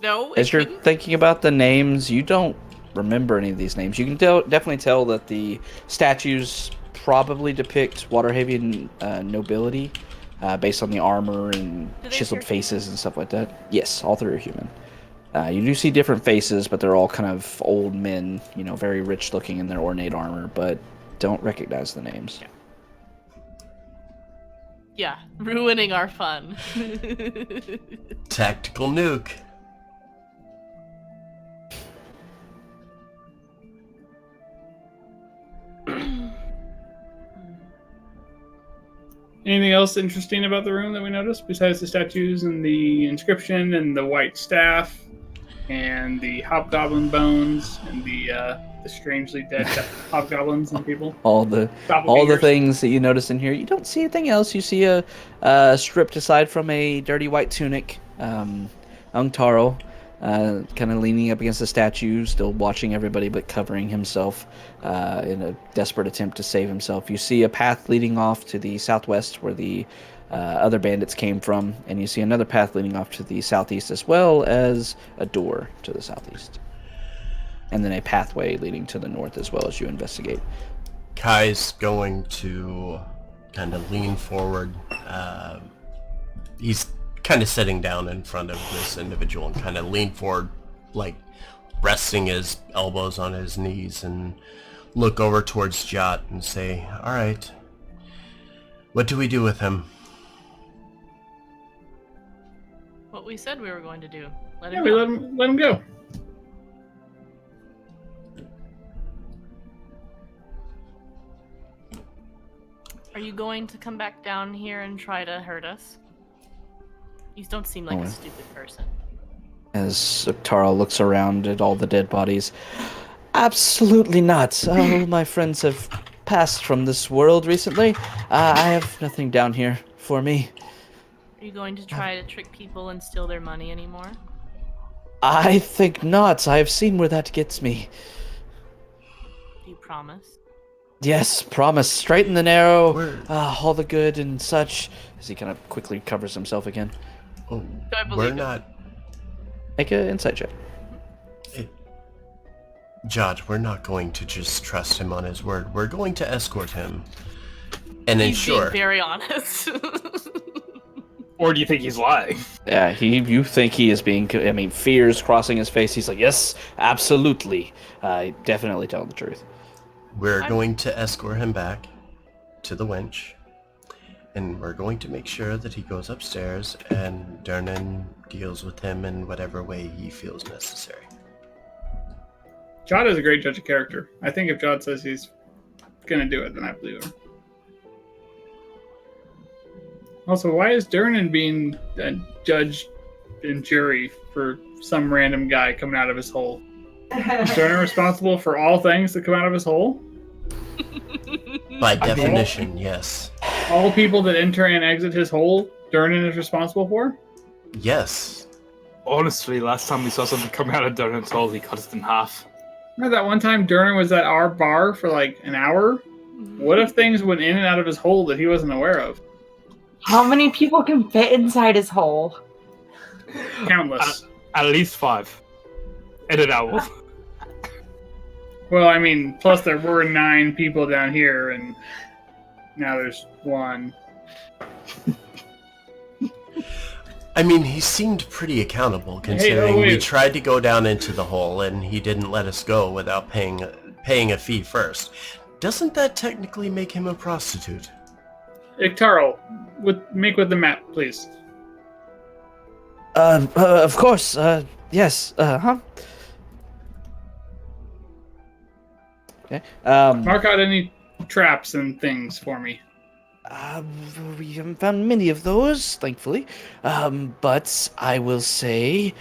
No, As you're thinking about the names, you don't remember any of these names. You can definitely tell that the statues probably depict Waterhaven nobility, based on the armor and chiseled faces and stuff like that. Yes, all three are human. You do see different faces, but they're all kind of old men, very rich looking in their ornate armor, but don't recognize the names. Yeah, ruining our fun. Tactical nuke. Anything else interesting about the room that we noticed besides the statues and the inscription and the white staff and the hobgoblin bones and the strangely dead hobgoblins and people? All the Doppelgangers. things that you notice in here. You don't see anything else. You see a stripped aside from a dirty white tunic, Taro, kind of leaning up against the statue, still watching everybody but covering himself in a desperate attempt to save himself. You see a path leading off to the southwest where the other bandits came from, and you see another path leading off to the southeast as well as a door to the southeast. And then a pathway leading to the north as well as you investigate. Kai's going to kind of lean forward. He's kind of sitting down in front of this individual and kind of lean forward, like resting his elbows on his knees, and look over towards Jot and say, "All right, what do we do with him?" What we said we were going to do. Let Yeah, him we go. let him go. Are you going to come back down here and try to hurt us? You don't seem like Oh. a stupid person. As Taro looks around at all the dead bodies. Absolutely not. All my friends have passed from this world recently. I have nothing down here for me. Are you going to try to trick people and steal their money anymore? I think not. I have seen where that gets me. Do you promise? Yes, promise. Straight and the narrow. Where- All the good and such. As he kind of quickly covers himself again. Oh, I believe we're it. not... Make an insight check. Jot, we're not going to just trust him on his word. We're going to escort him and He's ensure... being very honest. Or do you think he's lying? Yeah, you think he is being... I mean, fears crossing his face. He's like, yes, absolutely. Definitely telling the truth. We're going to escort him back to the winch, and we're going to make sure that he goes upstairs and Dernan deals with him in whatever way he feels necessary. Jod is a great judge of character. I think if Jod says he's gonna do it, then I believe him. Also, why is Dernan being a judge and jury for some random guy coming out of his hole? Is Dernan responsible for all things that come out of his hole? By definition, yes. All people that enter and exit his hole, Dernan is responsible for? Yes. Honestly, last time we saw something come out of Durham's hole, he cut it in half. Remember that one time Dernan was at our bar for like an hour? What if things went in and out of his hole that he wasn't aware of? How many people can fit inside his hole? Countless. At least 5. And an owl. Well, I mean, plus there were 9 people down here, and now there's 1. I mean, he seemed pretty accountable, considering we wait. tried to go down into the hole and he didn't let us go without paying a fee first. Doesn't that technically make him a prostitute? Iktaro, make with the map, please. Of course, yes, Okay. Mark out any traps and things for me. We haven't found many of those, thankfully. But I will say,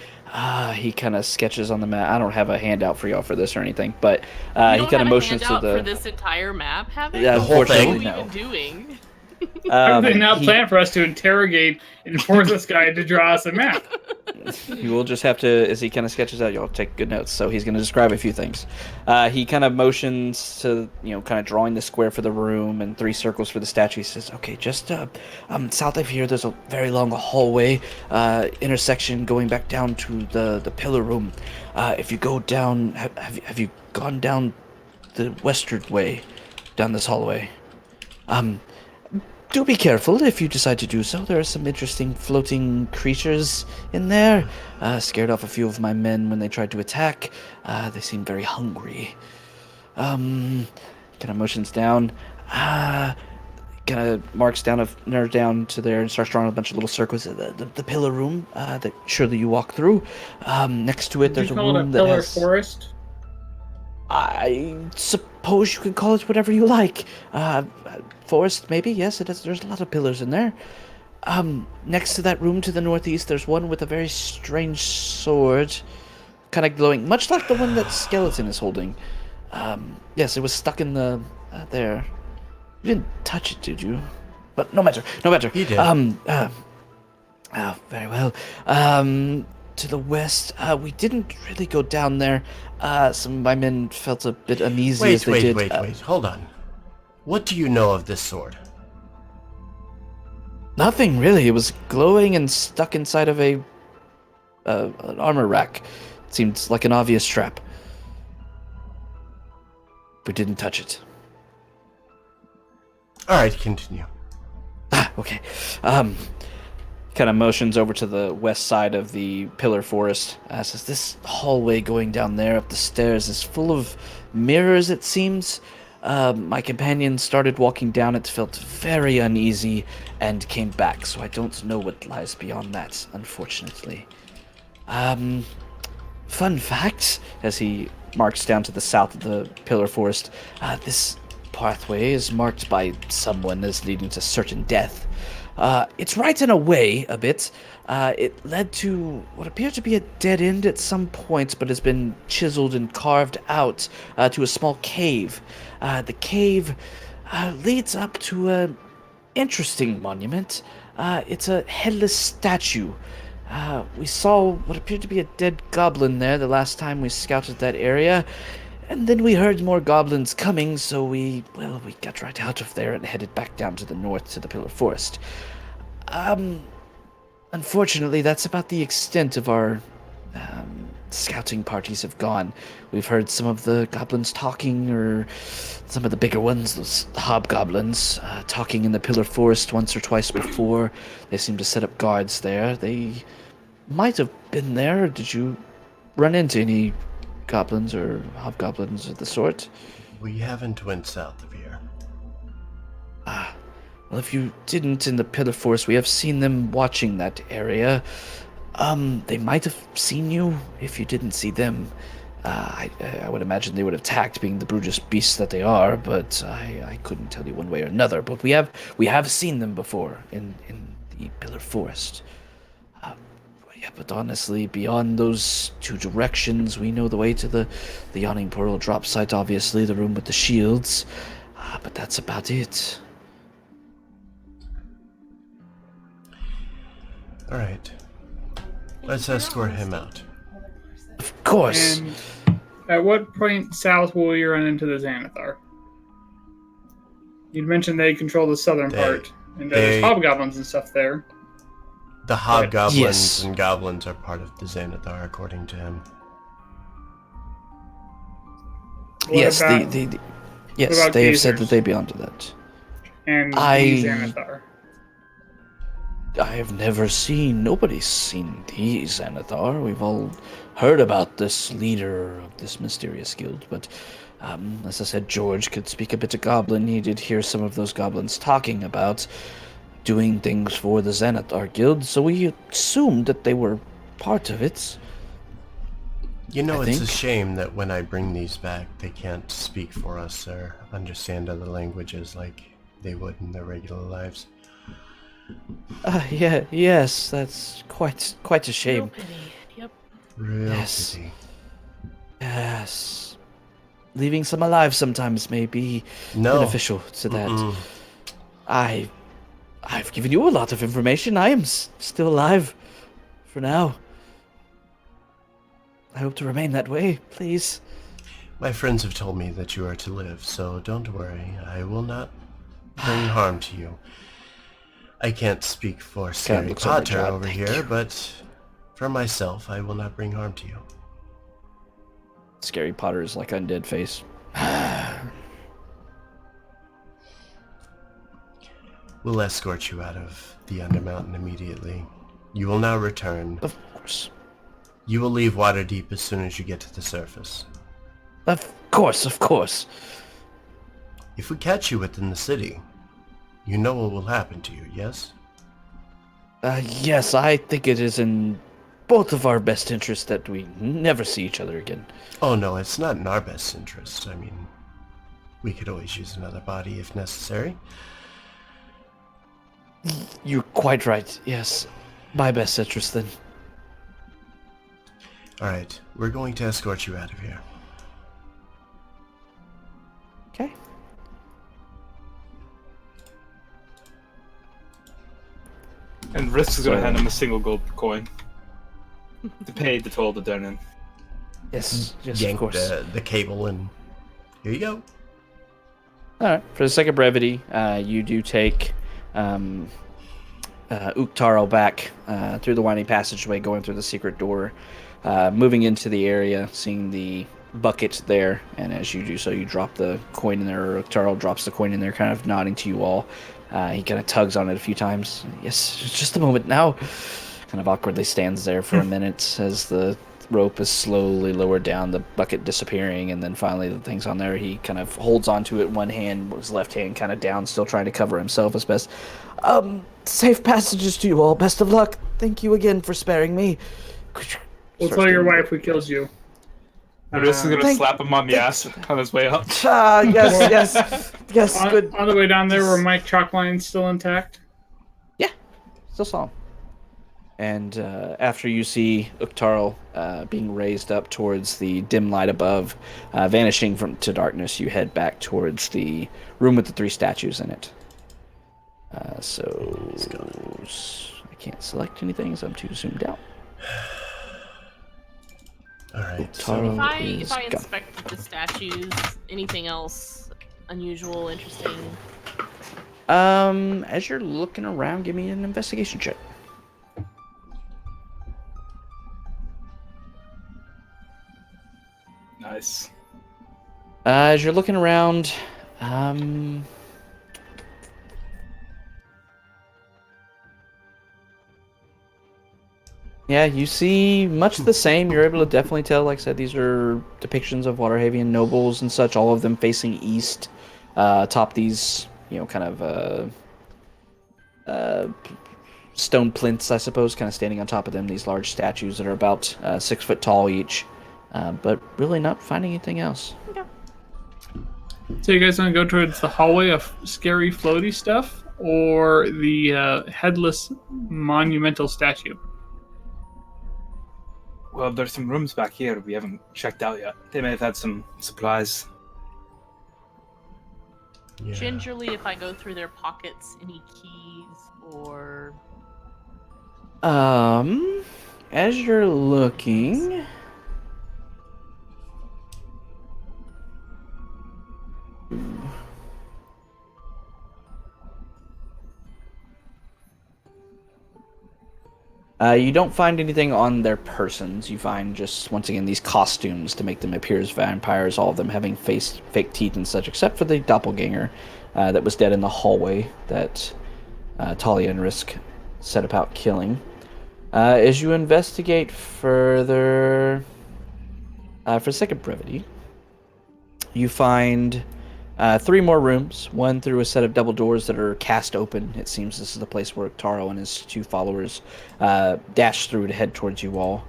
he kind of sketches on the map. I don't have a handout for y'all for this or anything, but he kind of motions to the. For this entire map, having Yeah, The whole thing? What are unfortunately, you no. even doing? They now He- plan for us to interrogate and force this guy to draw us a map. You will just have to, as he kind of sketches out, you'll take good notes. So he's going to describe a few things. He kind of motions to, kind of drawing the square for the room and 3 circles for the statue. He says, okay, just south of here, there's a very long hallway intersection going back down to the pillar room. If you go down, have you gone down the western way, down this hallway? Do be careful if you decide to do so. There are some interesting floating creatures in there. Scared off a few of my men when they tried to attack. They seem very hungry. Kind of motions down. Kind of marks down down to there and starts drawing a bunch of little circles. The pillar room that surely you walk through. Next to it, Did there's you a call it a room that pillar has. forest? I suppose you could call it whatever you like. Forest, maybe. Yes, it is. There's a lot of pillars in there. Next to that room to the northeast, there's one with a very strange sword, kind of glowing, much like the one that skeleton is holding. Yes, it was stuck in the there. You didn't touch it, did you? But no matter, no matter. He did. Very well. To the west, we didn't really go down there. Some of my men felt a bit uneasy as they did. Wait, hold on. What do you know of this sword? Nothing really. It was glowing and stuck inside of an armor rack. It seemed like an obvious trap. We didn't touch it. Alright, continue. Okay. Kind of motions over to the west side of the pillar forest. Says, this hallway going down there up the stairs is full of mirrors, it seems. My companion started walking down it, felt very uneasy, and came back, so I don't know what lies beyond that, unfortunately. Fun fact, as he marks down to the south of the pillar forest, this pathway is marked by someone as leading to certain death. It's right in a way, a bit. It led to what appeared to be a dead end at some point, but has been chiseled and carved out to a small cave. The cave leads up to an interesting monument. It's a headless statue. We saw what appeared to be a dead goblin there the last time we scouted that area. And then we heard more goblins coming, so we got right out of there and headed back down to the north to the Pillar Forest. Unfortunately, that's about the extent of our scouting parties have gone. We've heard some of the goblins talking, or some of the bigger ones, those hobgoblins, talking in the Pillar Forest once or twice before. They seem to set up guards there. They might have been there. Did you run into any goblins or hobgoblins of the sort? We haven't went south of here. Well, if you didn't in the Pillar Forest, we have seen them watching that area. They might have seen you if you didn't see them. I would imagine they would have attacked, being the brutish beasts that they are, but I couldn't tell you one way or another. But we have seen them before in the Pillar Forest. Yeah, but honestly, beyond those two directions, we know the way to the Yawning Portal drop site, obviously, the room with the shields. But that's about it. Alright. Let's escort him out. Of course. And at what point south will we run into the Xanathar? You'd mentioned they control the southern part, and there's hobgoblins and stuff there. The hobgoblins Yes. and goblins are part of the Xanathar, according to him. Yes, about they about have said geezers? that they be onto that. And the I- Xanathar. I have never seen, nobody's seen the Xanathar. We've all heard about this leader of this mysterious guild, but as I said, George could speak a bit of Goblin. He did hear some of those goblins talking about doing things for the Xanathar guild, so we assumed that they were part of it. You know, I it's a think. shame that when I bring these back, they can't speak for us or understand other languages like they would in their regular lives. Yes, that's quite a Real shame. pity. Yep. Real Yes. pity. Yes. Leaving some alive sometimes may be No. beneficial to that. Mm-mm. I've given you a lot of information. I am still alive for now. I hope to remain that way, please. My friends have told me that you are to live, so don't worry. I will not bring harm to you. I can't speak for Scary looks over Potter John, over thank here, you. but for myself, I will not bring harm to you. Scary Potter is like undead face. We'll escort you out of the Undermountain immediately. You will now return. Of course. You will leave Waterdeep as soon as you get to the surface. Of course. If we catch you within the city, you know what will happen to you, yes? Yes, I think it is in both of our best interests that we never see each other again. Oh no, it's not in our best interest. I mean, we could always use another body if necessary. You're quite right, yes. My best interest, then. Alright, we're going to escort you out of here. Okay. And Risk is going to hand him a single gold coin to pay the toll to Dernan. Yes, of Yank course. the cable and here you go. Alright, for the sake of brevity, you do take Uktaro back through the winding passageway, going through the secret door, moving into the area, seeing the bucket there, and as you do so, you drop the coin in there, or Uktaro drops the coin in there, kind of nodding to you all. He kind of tugs on it a few times. Yes, just a moment now. Kind of awkwardly stands there for a minute as the rope is slowly lowered down, the bucket disappearing, and then finally the thing's on there. He kind of holds onto it, one hand, his left hand kind of down, still trying to cover himself as best. Safe passages to you all. Best of luck. Thank you again for sparing me. We'll tell your wife we killed you. Risk is going to Thank- slap him on the ass on his way up. Yes, good. On the way down there, were Mike chalk lines still intact? Still saw him. And after you see Uktaro being raised up towards the dim light above, vanishing to darkness, you head back towards the room with the 3 statues in it. So I can't select anything, so I'm too zoomed out. Alright, Uktaro If I is gone. inspect the statues, anything else unusual, interesting? As you're looking around, give me an investigation check. Nice. As you're looking around, yeah, you see much the same. You're able to definitely tell, like I said, these are depictions of Waterhavian nobles and such, all of them facing east, atop these, kind of stone plinths, I suppose, kind of standing on top of them, these large statues that are about 6 foot tall each, but really not finding anything else. So you guys want to go towards the hallway of scary floaty stuff, or the headless monumental statue? Well, there's some rooms back here we haven't checked out yet. They may have had some supplies. yeah. Gingerly, if I go through their pockets, any keys or As you're looking, you don't find anything on their persons. You find just, once again, these costumes to make them appear as vampires, all of them having fake teeth and such, except for the doppelganger that was dead in the hallway that Talia and Risk set about killing. As you investigate further, for the sake of brevity, you find 3 more rooms, one through a set of double doors that are cast open. It seems this is the place where Taro and his 2 followers dash through to head towards you all.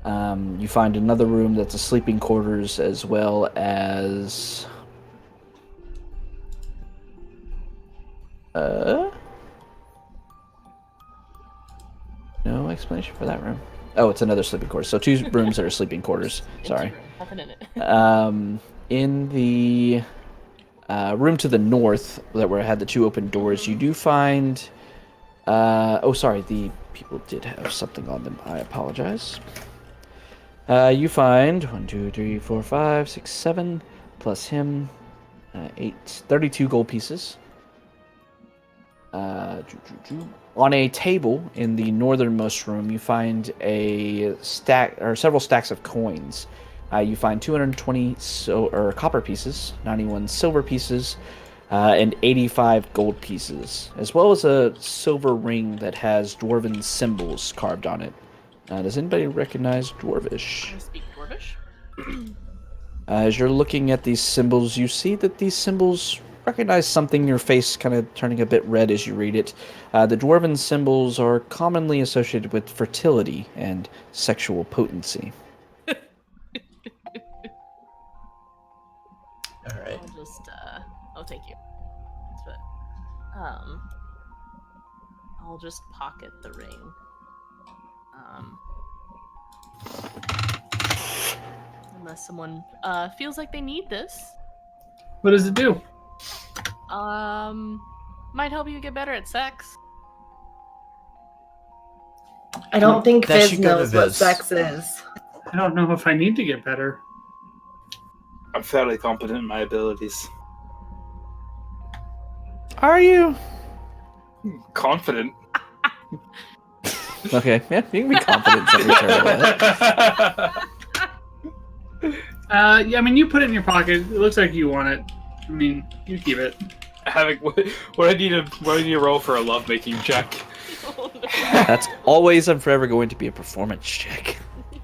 You find another room that's a sleeping quarters, as well as no explanation for that room. Oh, it's another sleeping quarters. So 2 rooms that are sleeping quarters. Sorry. nothing in it. In the room to the north, where it had the 2 open doors, you do find... the people did have something on them. I apologize. You find 1, 2, 3, 4, 5, 6, 7, plus him, 8, 32 gold pieces. On a table in the northernmost room, you find a stack, or several stacks of coins. You find 220 copper pieces, 91 silver pieces, and 85 gold pieces, as well as a silver ring that has dwarven symbols carved on it. Does anybody recognize Dwarvish? I speak Dwarvish. As you're looking at these symbols, you see that these symbols recognize something, your face kind of turning a bit red as you read it. The dwarven symbols are commonly associated with fertility and sexual potency. All right. I'll just, oh, thank you. But, I'll just pocket the ring. Unless someone, feels like they need this. What does it do? Might help you get better at sex. I don't think That Viz should go to knows what Viz. sex is. I don't know if I need to get better. I'm fairly competent in my abilities. Are you? Confident. Okay, yeah, you can be confident in something terrible. Yeah, I mean, you put it in your pocket. It looks like you want it. I mean, you keep it. What do I need to roll for a lovemaking check? That's always and forever going to be a performance check.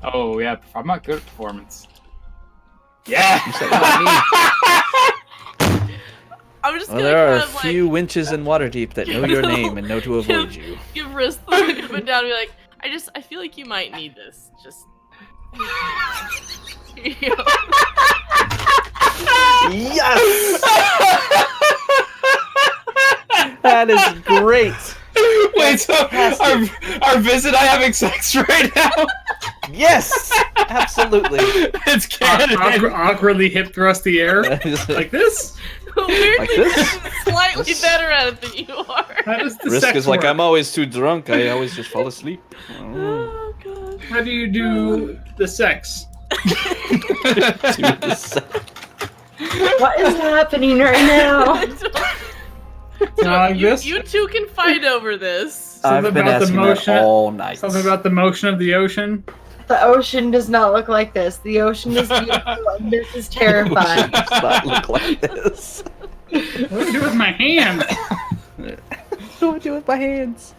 Oh yeah, I'm not good at performance. Yeah. You said not me. I'm just Well, gonna there are kind a of few winches in Waterdeep that know your name and know to avoid you. give wrist look up and down and be like, I feel like you might need this. Just. Here you go. Yes! That is great. Wait, so our Viz and I having sex right now? Yes, absolutely. It's canon. Awkwardly hip thrust the air like this. Weirdly, Like this? Risk is slightly better at it than you are. How does the Risk sex is like, work? I'm always too drunk. I always just fall asleep. Oh god. How do you do the sex? What is happening right now? Like this? You two can fight over this. I've Something been about the asking that motion- all night. Something about the motion of the ocean. The ocean does not look like this. The ocean is beautiful, and this is terrifying. Does not look like this. What do I do with my hands? What do I do with my hands?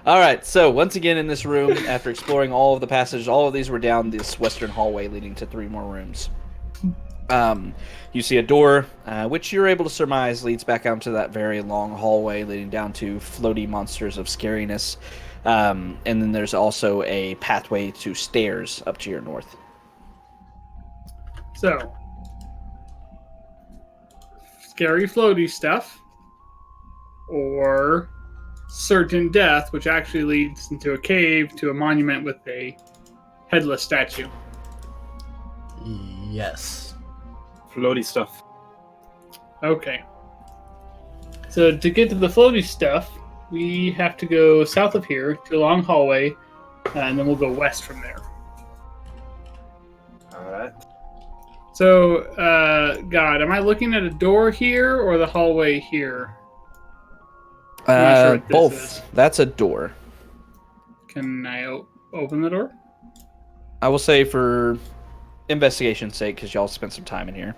All right, so once again in this room, after exploring all of the passages, all of these were down this western hallway leading to 3 more rooms. You see a door, which you're able to surmise leads back out to that very long hallway leading down to floaty monsters of scariness. And then there's also a pathway to stairs up to your north. So, scary floaty stuff, or certain death, which actually leads into a cave to a monument with a headless statue. Yes. Floaty stuff. Okay. So to get to the floaty stuff, we have to go south of here to a long hallway, and then we'll go west from there. Alright. So, God, am I looking at a door here or the hallway here? I'm not sure what this Both. is. That's a door. Can I open the door? I will say for investigation's sake, because y'all spent some time in here.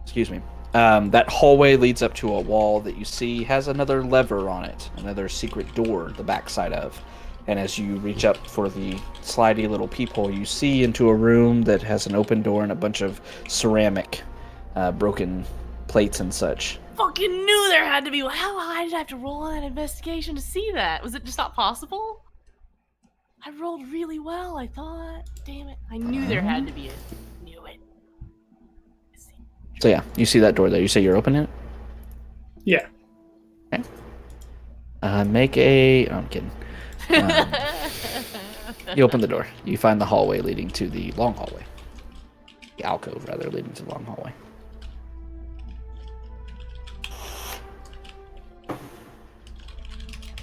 Excuse me. That hallway leads up to a wall that you see has another lever on it, another secret door, the backside of. And as you reach up for the slidey little peephole, you see into a room that has an open door and a bunch of ceramic, broken plates and such. Fucking knew there had to be. How high did I have to roll on that investigation to see that? Was it just not possible? I rolled really well, I thought. Damn it. I knew there had to be a. Knew it. So yeah, you see that door there. You say you're opening it? Yeah. Okay. Make a... Oh, I'm kidding. You open the door. You find the hallway leading to the long hallway. The alcove, rather, leading to the long hallway.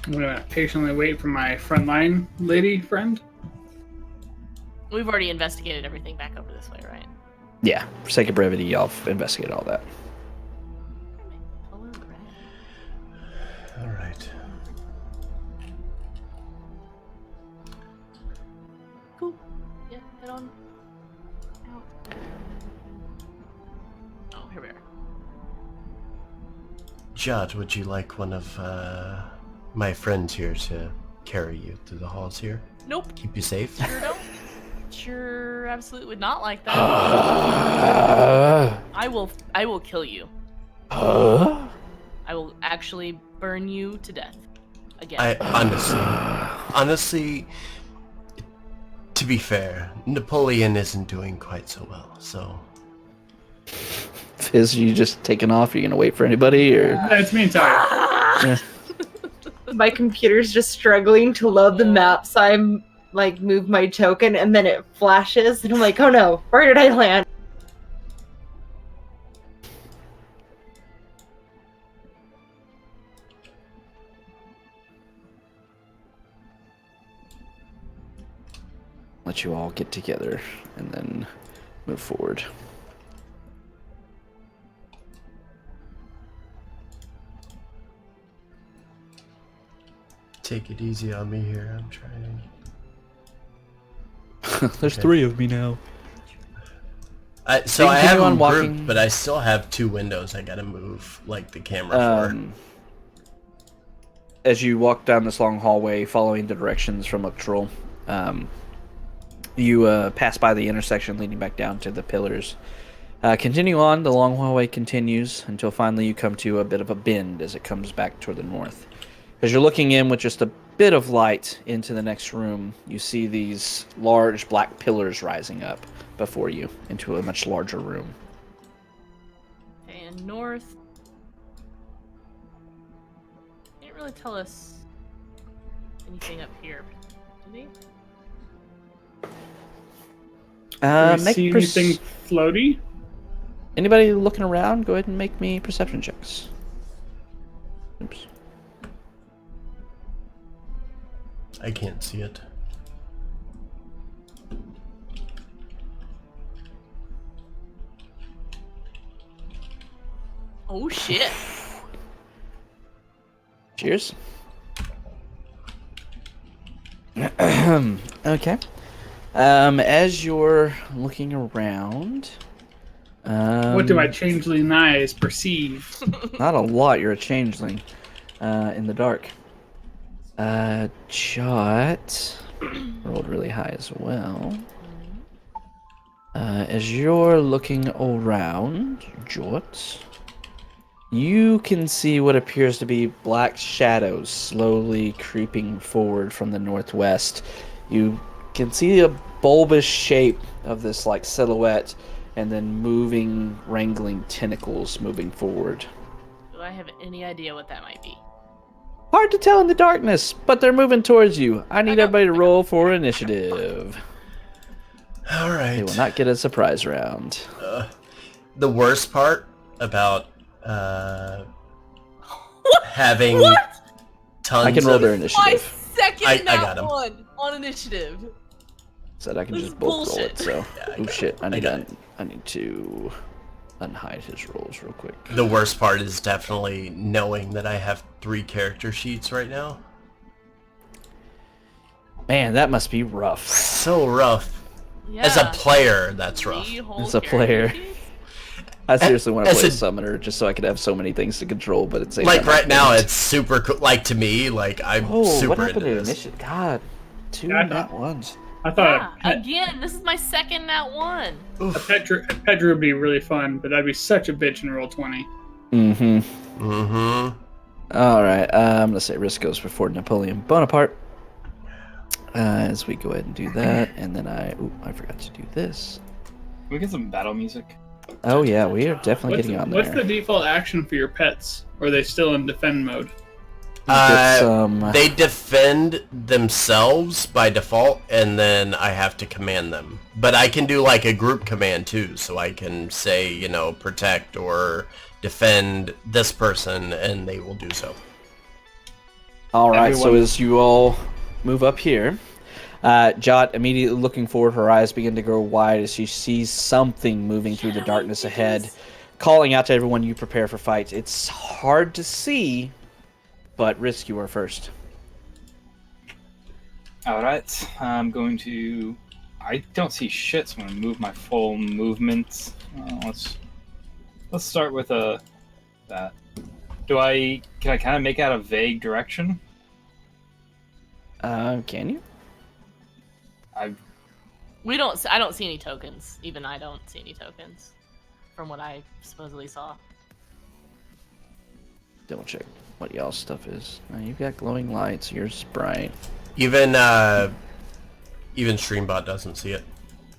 I'm gonna patiently wait for my frontline lady friend. We've already investigated everything back over this way, right? Yeah, for sake of brevity, y'all investigated all that. Color red. All right. Cool. Yeah, head on. Out. Oh, here we are. Judd, would you like one of my friends here to carry you through the halls here? Nope. Keep you safe? Sure don't. Sure, absolutely would not like that. I will kill you. Huh? I will actually burn you to death. Again. I honestly, to be fair, Napoleon isn't doing quite so well, so... Fizz, you just taking off? Are you gonna wait for anybody, or? It's me entirely. Yeah. My computer's just struggling to load the map, so I'm like move my token and then it flashes and I'm like, oh no, where did I land? Let you all get together and then move forward. Take it easy on me here, I'm trying. There's Okay. 3 of me now. So I continue have on them walking. grouped, but I still have 2 windows I gotta move, like, the camera for. As you walk down this long hallway, following the directions from a patrol, you pass by the intersection leading back down to the pillars. Continue on, the long hallway continues until finally you come to a bit of a bend as it comes back toward the north. As you're looking in with just a bit of light into the next room, you see these large black pillars rising up before you into a much larger room. And north. Didn't really tell us anything up here, did he? Do we Make see anything floaty? Anybody looking around, go ahead and make me perception checks. Oops. I can't see it. Oh shit. Cheers. Okay. As you're looking around, What do my changeling eyes perceive? not a lot. You're a changeling in the dark. Jot rolled really high as well. As you're looking around, Jot, you can see what appears to be black shadows slowly creeping forward from the northwest. You can see a bulbous shape of this like silhouette and then moving, wrangling tentacles moving forward. Do I have any idea what that might be? Hard to tell in the darkness, but they're moving towards you. I need know, everybody to I know. roll for initiative. All right. They will not get a surprise round. The worst part about having tons I can roll of... their My initiative. second I nat got him. one on initiative. Said I can This just is bulk roll bullshit. it. So, Yeah, I oh got shit! it. I I need got to unhide his rolls real quick. The worst part is definitely knowing that I have 3 character sheets right now. Man, that must be rough. So rough. Yeah. As a player, that's rough. 3 whole As a character player. sheets? I seriously want to as play a- summoner just so I could have so many things to control, but it's Like right now, it's super cool. Like to me, like I'm oh, super what happened into to this. initiative? God, 2 Yeah, I nat thought- ones. I thought Yeah, again, this is my second nat one. a Pedro would be really fun, but that'd be such a bitch in roll 20. Mm-hmm. Mm-hmm. All right, I'm gonna say risk goes before Napoleon Bonaparte. As we go ahead and do that, and then I forgot to do this. Can we get some battle music? Oh yeah, we are definitely getting on there. What's the default action for your pets? Or are they still in defend mode? Get some- They defend themselves by default, and then I have to command them. But I can do like a group command too, so I can say, you know, protect or defend this person, and they will do so. All right, so Everyone- as you all move up here, Jot immediately looking forward, her eyes begin to grow wide as she sees something moving through the darkness ahead, calling out to everyone, you prepare for fight. It's hard to see, but Risk, you are first. Alright, I'm going to... I don't see shit, so I'm going to move my full movement. Let's start with that. Can I kind of make out a vague direction? Can you? I don't see any tokens. Even I don't see any tokens from what I supposedly saw. double check what y'all's stuff is. You've got glowing lights. Yours is bright. Even Streambot doesn't see it.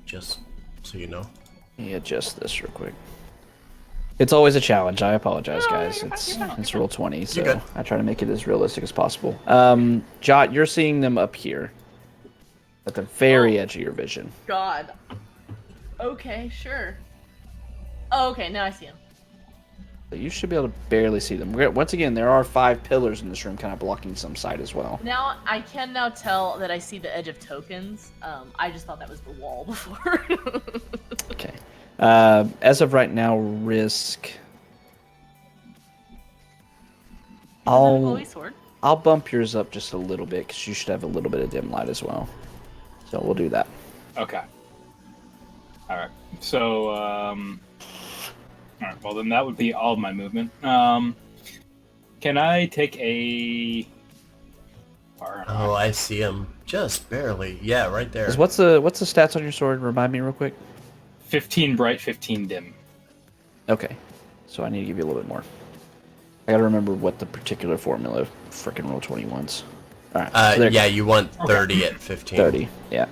Just so you know. Let me adjust this real quick. It's always a challenge. I apologize, guys. It's roll 20, so I try to make it as realistic as possible. Jot, you're seeing them up here, at the very edge of your vision. God. Okay, sure. Oh, okay, now I see him. You should be able to barely see them. Once again, there are 5 pillars in this room, kind of blocking some side as well. Now I can now tell that I see the edge of tokens. I just thought that was the wall before. Okay. As of right now, Risk. I'll bump yours up just a little bit because you should have a little bit of dim light as well. So we'll do that. Okay. All right. So, all right. Well, then that would be all of my movement. Can I take a? Oh, I see him just barely. Yeah, right there. What's the stats on your sword? Remind me real quick. 15 bright, 15 dim. Okay, so I need to give you a little bit more. I gotta remember what the particular formula of frickin' roll 20 wants. All right. So yeah, you want 30 at 15. 30. Yeah.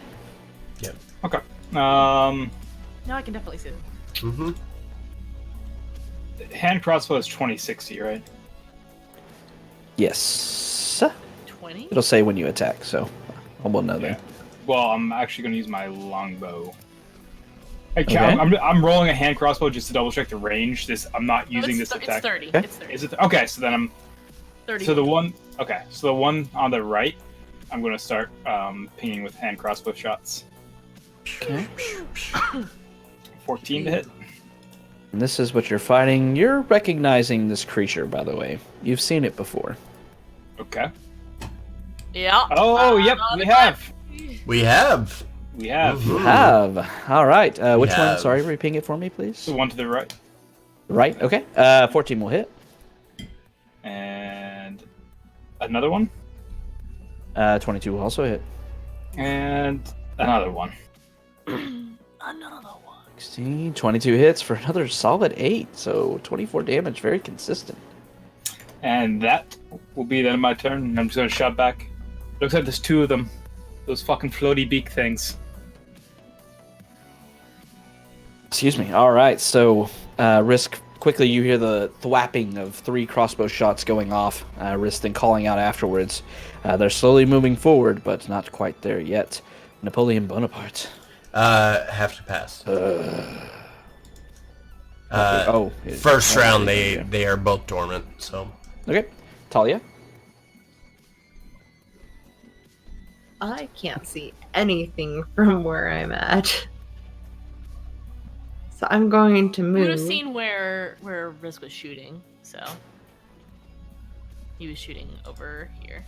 Yep. Okay. Now I can definitely see them. Mm-hmm. Hand crossbow is 2060, right? Yes. 20? It'll say when you attack, so we'll know there. Well, I'm actually going to use my longbow. Okay. I'm rolling a hand crossbow just to double check the range. I'm not using this attack. It's 30. Okay. It's 30. Is it? Okay, so then I'm. 30. So the one. Okay, so the one on the right, I'm going to start pinging with hand crossbow shots. Okay. 14 to hit. And this is what you're fighting. You're recognizing this creature, by the way. You've seen it before. Okay. Yeah. Oh, yep, we have. We have. We have. You have. All right. Which one? have. Sorry, repeat it for me, please. The one to the right. Right. Okay. 14 will hit. And another one. 22 will also hit. And another one. Another one. 16, 22 hits for another solid 8. So 24 damage, very consistent. And that will be then my turn. I'm just going to shout back. Looks like there's 2 of them. Those fucking floaty beak things. Excuse me. All right. So, Risk, quickly you hear the thwapping of 3 crossbow shots going off. Risk then calling out afterwards. They're slowly moving forward, but not quite there yet. Napoleon Bonaparte. Have to pass. First round, they are both dormant. So. Okay. Talia. I can't see anything from where I'm at. So I'm going to You move. would have seen where Risk was shooting, so he was shooting over here.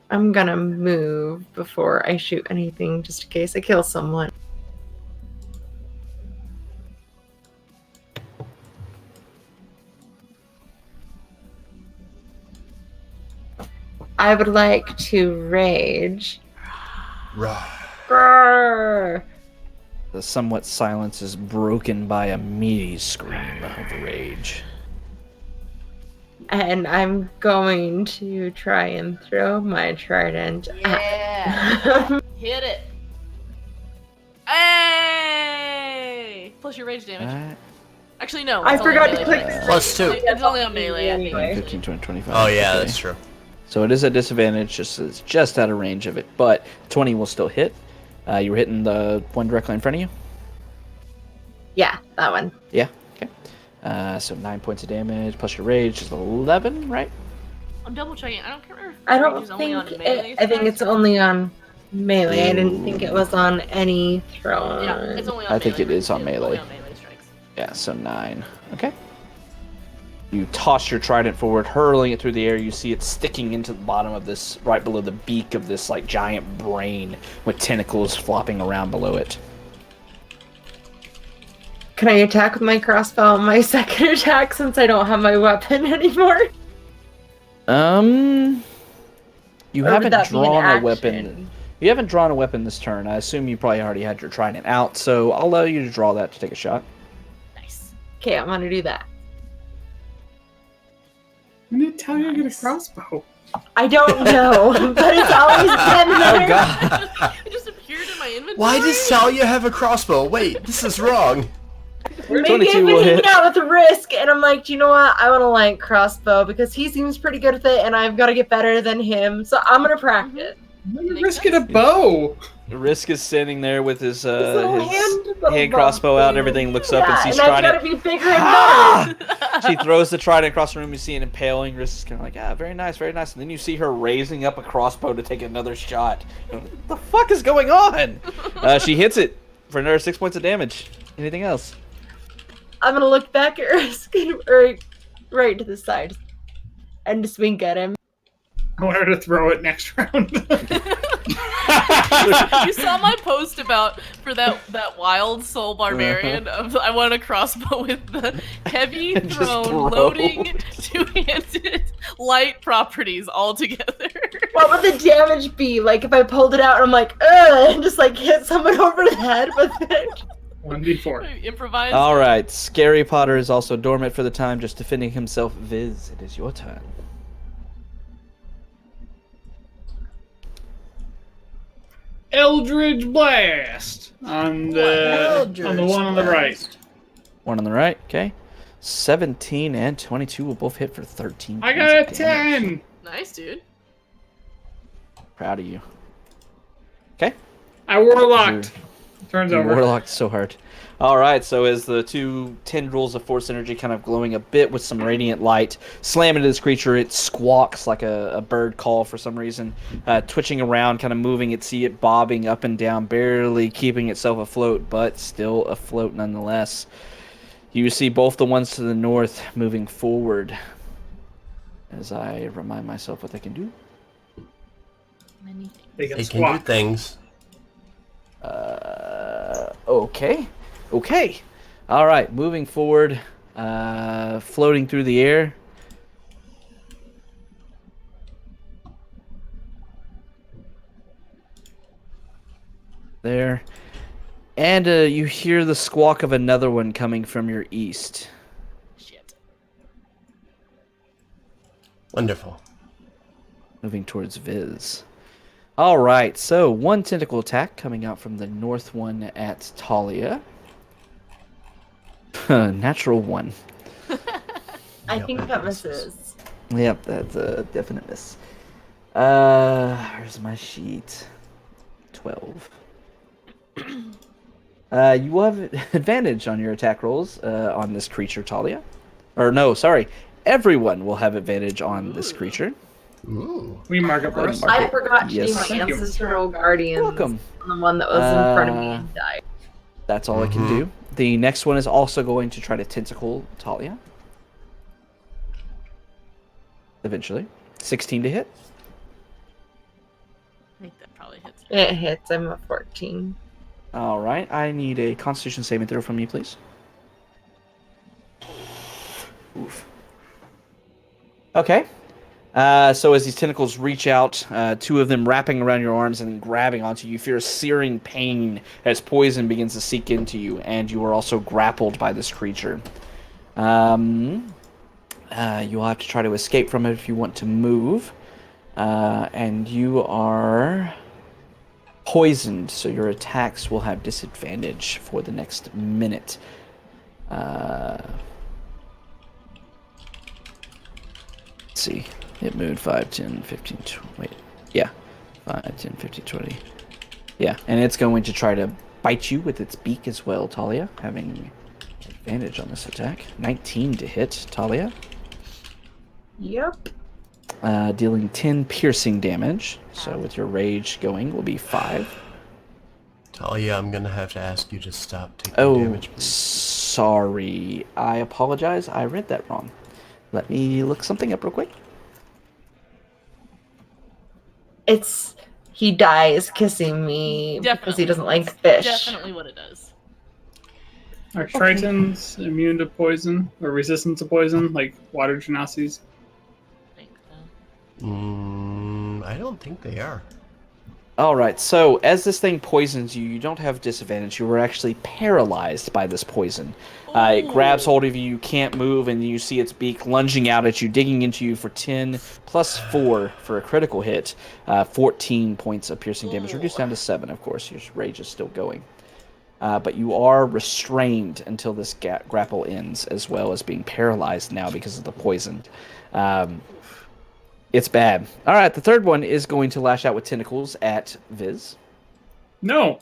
I'm gonna move before I shoot anything, just in case I kill someone. I would like to rage. Grrr. The somewhat silence is broken by a meaty scream of rage. And I'm going to try and throw my trident Yeah. Hit it. Hey! Plus your rage damage. Actually, no. I it's only forgot to melee click damage. Plus 2. It's only on melee, I think. Anyway. 15, 20, 25. Oh yeah, okay. that's true. So it is a disadvantage, it's just out of range of it, but 20 will still hit. You were hitting the one directly in front of you? Yeah, that one. Yeah, okay. So 9 points of damage, plus your rage is 11, right? I'm double checking. I don't remember. I don't Rage is only think on melee I think attacks. it's only on melee. I didn't think it was on any thrown. Yeah, it's only on I think melee. it is on It's melee. only on melee strikes. Yeah, so 9. Okay. You toss your trident forward, hurling it through the air. You see it sticking into the bottom of this, right below the beak of this like giant brain with tentacles flopping around below it. Can I attack with my crossbow on my second attack since I don't have my weapon anymore? You Or would haven't that be an drawn a action? weapon. You haven't drawn a weapon this turn. I assume you probably already had your trident out, so I'll allow you to draw that to take a shot. Nice. Okay, I'm gonna do that. When did Talia get a Nice. crossbow? I don't know, but it's always been there. Oh god. It just appeared in my inventory. Why does Talia have a crossbow? Wait, this is wrong. Maybe 22 I've been will hanging hit. out with Risk, and I'm like, do you know what? I want to like crossbow because he seems pretty good with it, and I've got to get better than him. So I'm gonna practice. I'm gonna Makes risk it a sense. bow. Risk is standing there with his little hand little crossbow out. thing. Everything looks up and Yeah, sees and I've got trident. to be bigger and Ah! better. She throws the trident across the room. You see an impaling. Risk is kind of like, ah, very nice, very nice. And then you see her raising up a crossbow to take another shot. What the fuck is going on? She hits it for another 6 points of damage. Anything else? I'm gonna look back at Risk and right to the side, and just wink at him. I want her to throw it next round. You saw my post about for that wild soul barbarian of I want a crossbow with the heavy Just thrown, throw. loading, two-handed, light properties all together. What would the damage be? Like if I pulled it out and I'm like, ugh, and just like hit someone over the head with it. 1d4. Improvise. All right. Scary Potter is also dormant for the time, just defending himself. Viz, it is your turn. Eldridge Blast on the one on the right. One on the right. Okay. 17 and 22 will both hit for 13. I points got a of damage. 10. Nice, dude. Proud of you. Okay. I warlocked. Turns You over. warlocked so hard. All right, so as the two tendrils of force energy kind of glowing a bit with some radiant light, slam into this creature, it squawks like a bird call for some reason, twitching around, kind of moving it, see it bobbing up and down, barely keeping itself afloat, but still afloat nonetheless. You see both the ones to the north moving forward, as I remind myself what they can do. Many things. They can They can do squawk. things. Okay. Okay. All right, moving forward, floating through the air. There. And you hear the squawk of another one coming from your east. Shit. Wonderful. Moving towards Viz. All right, so one tentacle attack coming out from the north one at Talia. Natural one. I Yep, think that that misses. misses. Yep, that's a definite miss. Where's my sheet? 12. You will have advantage on your attack rolls on this creature, Talia. Or no, sorry. Everyone will have advantage on this creature. Ooh. We mark it for us. Mark I it. forgot to Yes. do my Thank you. ancestral guardians Welcome. on the one that was in front of me and died. That's all it can do. The next one is also going to try to tentacle Talia. Eventually. 16 to hit. I think that probably hits. It hits. I'm a 14. All right. I need a Constitution saving throw from you, please. Oof. Okay. So as these tentacles reach out, two of them wrapping around your arms and grabbing onto you, you feel a searing pain as poison begins to seep into you, and you are also grappled by this creature. You'll have to try to escape from it if you want to move. And you are poisoned, so your attacks will have disadvantage for the next minute. Let's see. It moved 5, 10, 15, 20. Wait. Yeah. 5, 10, 15, 20. Yeah. And it's going to try to bite you with its beak as well, Talia. Having advantage on this attack. 19 to hit, Talia. Yep. Dealing 10 piercing damage. So with your rage going will be 5. Talia, I'm gonna have to ask you to stop taking Oh, damage, please. sorry. I apologize. I read that wrong. Let me look something up real quick. It's he dies kissing me because he Definitely. doesn't like fish. Definitely what it does. Are Tritons immune to poison or resistant to poison, like water genasies? I think so. I don't think they are. All right. So as this thing poisons you, you don't have disadvantage. You were actually paralyzed by this poison. It grabs hold of you. You can't move, and you see its beak lunging out at you, digging into you for 10 plus 4 for a critical hit. 14 points of piercing damage, reduced down to 7. Of course, your rage is still going. But you are restrained until this grapple ends, as well as being paralyzed now because of the poison. It's bad. All right, the third one is going to lash out with tentacles at Viz. No.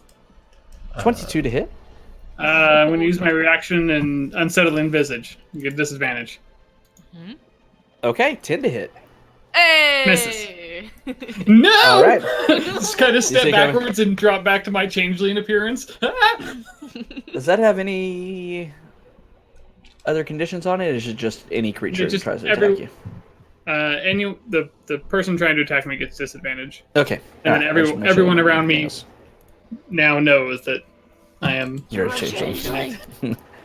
22 to hit. I'm going to use my reaction and unsettling visage. You get disadvantage. Okay, 10 to hit. Hey! No! All right. Just kind of step take backwards and drop back to my changeling appearance. Does that have any other conditions on it, or is it just any creature that tries to attack you? The person trying to attack me gets disadvantage. Okay. And then everyone around me else. now knows that I am... You're a changeling.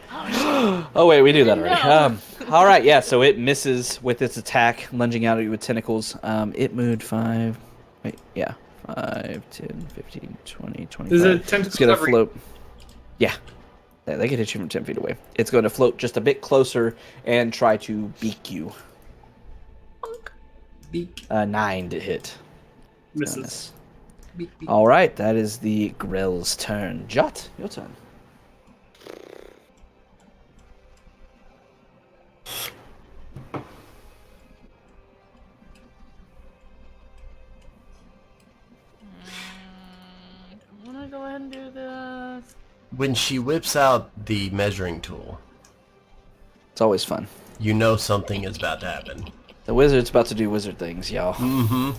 Oh, wait, we knew that already. All right, yeah, so it misses with its attack, lunging out at you with tentacles. It moved 5... Wait, yeah. 5, 10, 15, 20, 25. Is it 10 It's going to float... Yeah. They can hit you from 10 feet away. It's going to float just a bit closer and try to beak you. Beak. 9 to hit. Misses. Beak, beak. All right, that is the Grill's turn. Jot, your turn. I'm gonna go ahead and do this. When she whips out the measuring tool, It's always fun. you know something is about to happen. The wizard's about to do wizard things, y'all. Mm-hmm.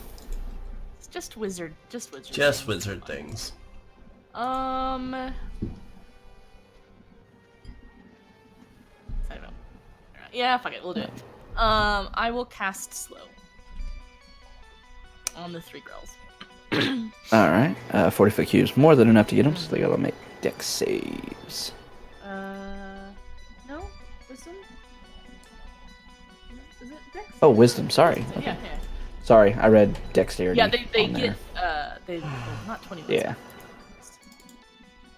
It's just wizard. Just wizard. Just wizard things. I don't know. Yeah, fuck it. We'll do it. I will cast slow on the 3 grills. All right, 40-foot cubes, more than enough to get them, so they gotta make dex saves. No, wisdom. Is it dex? Oh, wisdom. Sorry. Yeah, Okay. yeah. Sorry, I read dexterity. Yeah, they on get there. not 20. Yeah.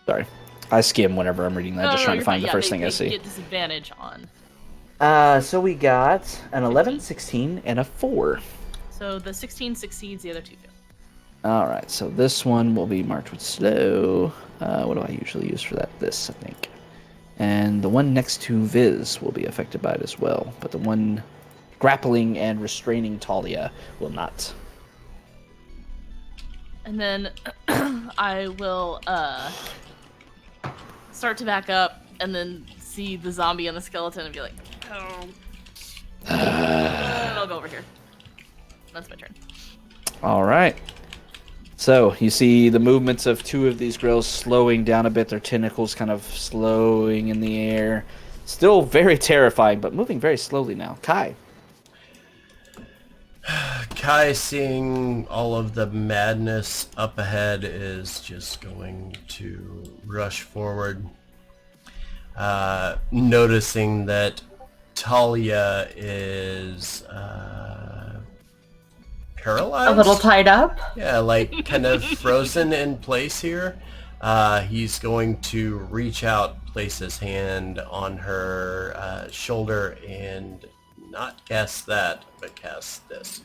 Sorry, I skim whenever I'm reading that, just trying to find the first thing I see. Get disadvantage on. So we got an 11, 16, and a 4. So the 16 succeeds, the other 2 fail. All right, so this one will be marked with slow. What do I usually use for that? This, I think. And the one next to Viz will be affected by it as well, but the one grappling and restraining Talia will not. And then I will start to back up and then see the zombie and the skeleton and be like, oh. And I'll go over here. That's my turn. All right. So you see the movements of 2 of these grills slowing down a bit, their tentacles kind of slowing in the air. Still very terrifying, but moving very slowly now. Kai. Kai, seeing all of the madness up ahead, is just going to rush forward. Noticing that Talia is paralyzed? A little tied up. Yeah, like kind of frozen in place here. He's going to reach out, place his hand on her shoulder, and not cast that, but cast this.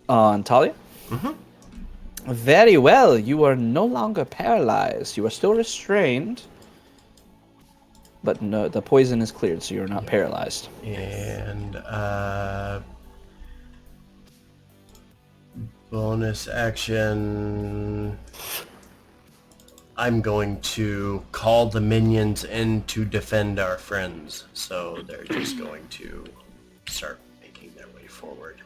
On Talia? Mm-hmm. Very well. You are no longer paralyzed. You are still restrained. But no, the poison is cleared, so you're not paralyzed. And bonus action, I'm going to call the minions in to defend our friends. So they're just going to start making their way forward.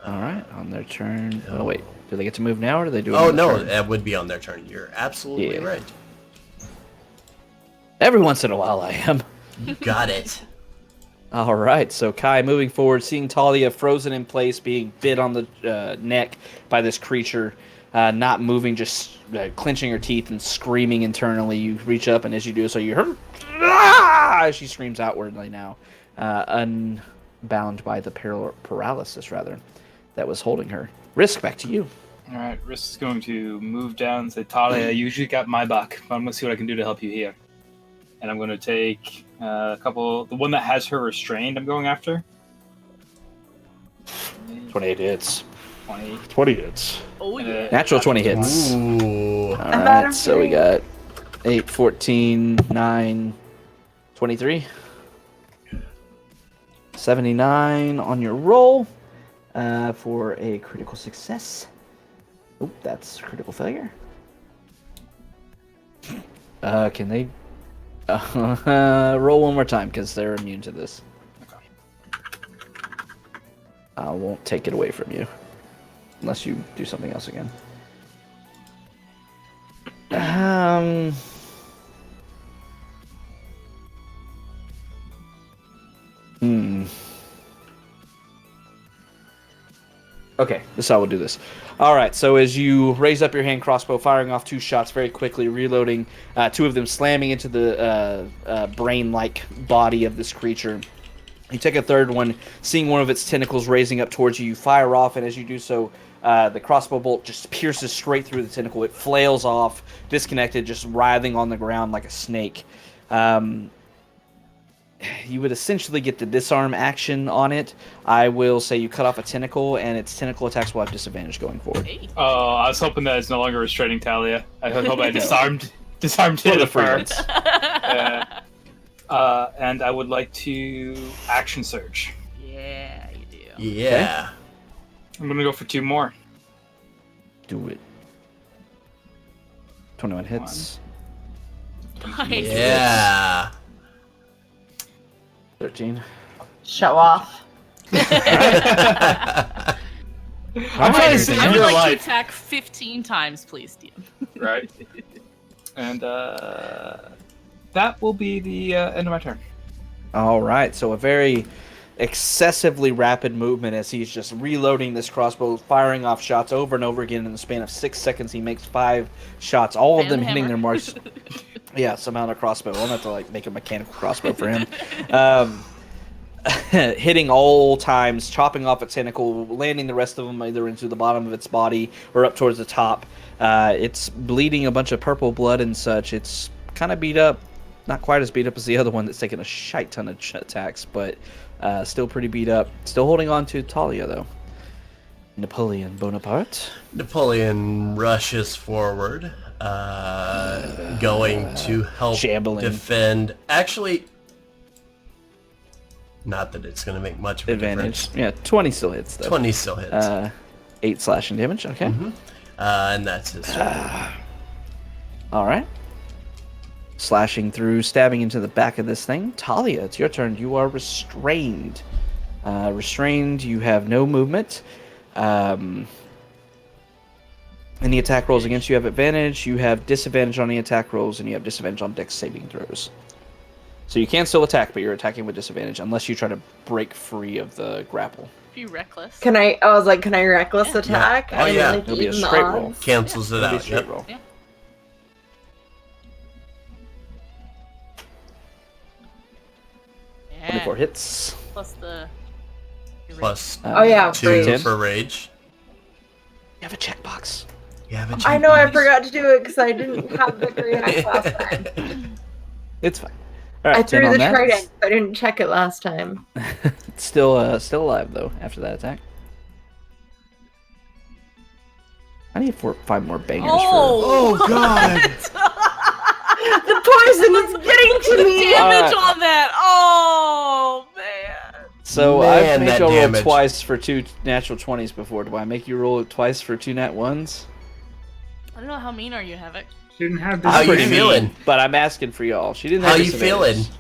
All right, on their turn. Oh wait, do they get to move now, or do they do it? Oh on their no, turn? that would be on their turn. You're absolutely Yeah. right. Every once in a while, I am. You got it. All right, so Kai moving forward, seeing Talia frozen in place, being bit on the neck by this creature, not moving, just clenching her teeth and screaming internally. You reach up, and as you do so, you hear as she screams outwardly now, unbound by the paralysis, rather. that was holding her. Risk, back to you. All right, Risk is going to move down and say, Talia, you usually got my back, but I'm going to see what I can do to help you here. And I'm going to take a couple... The one that has her restrained I'm going after. 28 hits. 20. 20 hits. Oh, yeah. Natural 20 hits. Ooh. Alright, so we got 8, 14, 9, 23. 79 on your roll for a critical success. Oop, that's critical failure. Can they roll one more time because they're immune to this? I won't take it away from you unless you do something else again. Okay, this is how we'll do this. All right, so as you raise up your hand crossbow, firing off 2 shots very quickly, reloading, 2 of them slamming into the brain-like body of this creature. You take a third one, seeing one of its tentacles raising up towards you. You fire off, and as you do so, the crossbow bolt just pierces straight through the tentacle. It flails off, disconnected, just writhing on the ground like a snake. You would essentially get the disarm action on it. I will say you cut off a tentacle, and its tentacle attacks will have disadvantage going forward. Hey. Oh, I was hoping that it's no longer restraining Talia. I hope I disarmed For it the of free her. ones. And I would like to action surge. Yeah, you do. Yeah. I'm gonna go for 2 more. Do it. 21 hits. Nice. Yeah. 13. Show off. I'm I trying to would save like your to life, attack 15 times, please, DM. right? And that will be the end of my turn. All right, so a very excessively rapid movement as he's just reloading this crossbow, firing off shots over and over again in the span of 6 seconds. He makes 5 shots, all of Fan them the hitting hammer. their marks. Yeah, somehow a crossbow. I'll have to make a mechanical crossbow for him. Hitting all times, chopping off a tentacle, landing the rest of them either into the bottom of its body or up towards the top. It's bleeding a bunch of purple blood and such. It's kind of beat up. Not quite as beat up as the other one that's taken a shite ton of attacks, but still pretty beat up. Still holding on to Talia, though. Napoleon Bonaparte. Napoleon rushes forward, going to help Shambling. defend. Actually, not that it's going to make much of a Advantage. difference. Yeah, 20 still hits, though. 20 still hits. 8 slashing damage, okay. And that's his turn. All right. Slashing through, stabbing into the back of this thing. Talia, it's your turn. You are restrained. Restrained, you have no movement. Any attack rolls against you have advantage. You have disadvantage on the attack rolls, and you have disadvantage on dex saving throws. So you can still attack, but you're attacking with disadvantage unless you try to break free of the grapple. Be reckless. Can I was like, can I reckless attack? Oh, And, yeah. like, It'll be a even the straight roll. odds? Cancels it It'll be a out. straight Yep. roll. Yeah. Yeah. 24 hits. Plus the. Plus Oh yeah, 2 rage. for rage. You have a checkbox. You have a I know I checkbox. forgot to do it because I didn't have the green axe last time. It's fine. All right, I 10 threw on the that. trident. I didn't check it last time. It's still alive, though, after that attack. I need 5 more bangers Oh! Oh, God. The poison is getting to me. Damage on that! Oh, man. So Man, I've made that you roll damage. twice for 2 natural 20s before. Do I make you roll it twice for 2 nat 1s? I don't know, how mean are you, Havoc? Didn't have How this. you feeling? But I'm asking for y'all. She didn't How have you feeling? disadvantage.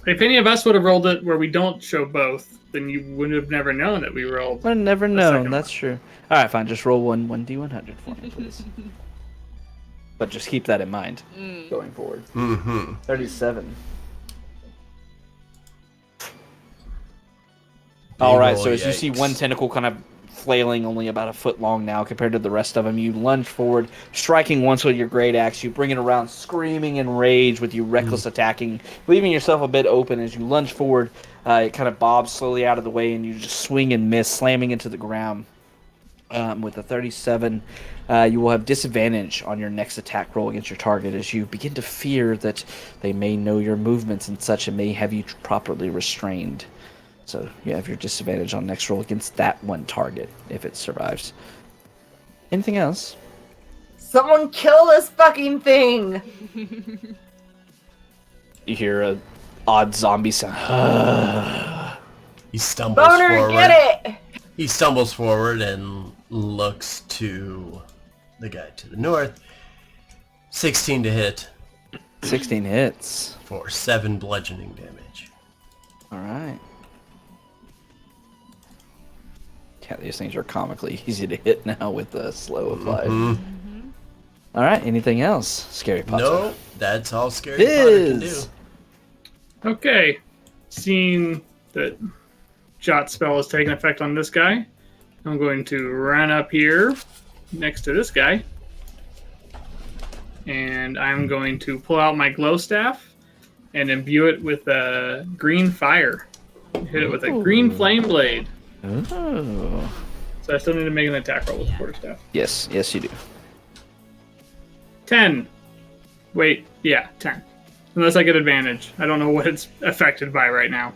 If any of us would have rolled it where we don't show both, then you would have never known that we rolled. I've never The known. second That's true. All right, fine. Just roll 1d100 for me, please. But just keep that in mind going forward. Mm-hmm. 37. All right, so as you see Yikes. one tentacle kind of flailing only about a foot long now compared to the rest of them, you lunge forward, striking once with your great axe. You bring it around, screaming in rage with you reckless attacking, leaving yourself a bit open as you lunge forward. It kind of bobs slowly out of the way, and you just swing and miss, slamming into the ground. With a 37, you will have disadvantage on your next attack roll against your target as you begin to fear that they may know your movements and such and may have you properly restrained. So you have your disadvantage on next roll against that one target if it survives. Anything else? Someone kill this fucking thing! You hear a odd zombie sound. He stumbles Boner, forward. get it! He stumbles forward and looks to the guy to the north. 16 to hit 16 hits. for 7 bludgeoning damage. All right. Yeah, these things are comically easy to hit now with the slow applied. All right. Anything else, Scary Potter? No, that's all Scary Potter can do. Fizz. Okay. Seeing that Jot spell is taking effect on this guy, I'm going to run up here next to this guy. And I'm going to pull out my glow staff and imbue it with a green fire. Hit it with a green flame blade. Oh. So I still need to make an attack roll with the quarterstaff. Yes, you do. 10. Wait, yeah, 10. Unless I get advantage. I don't know what it's affected by right now.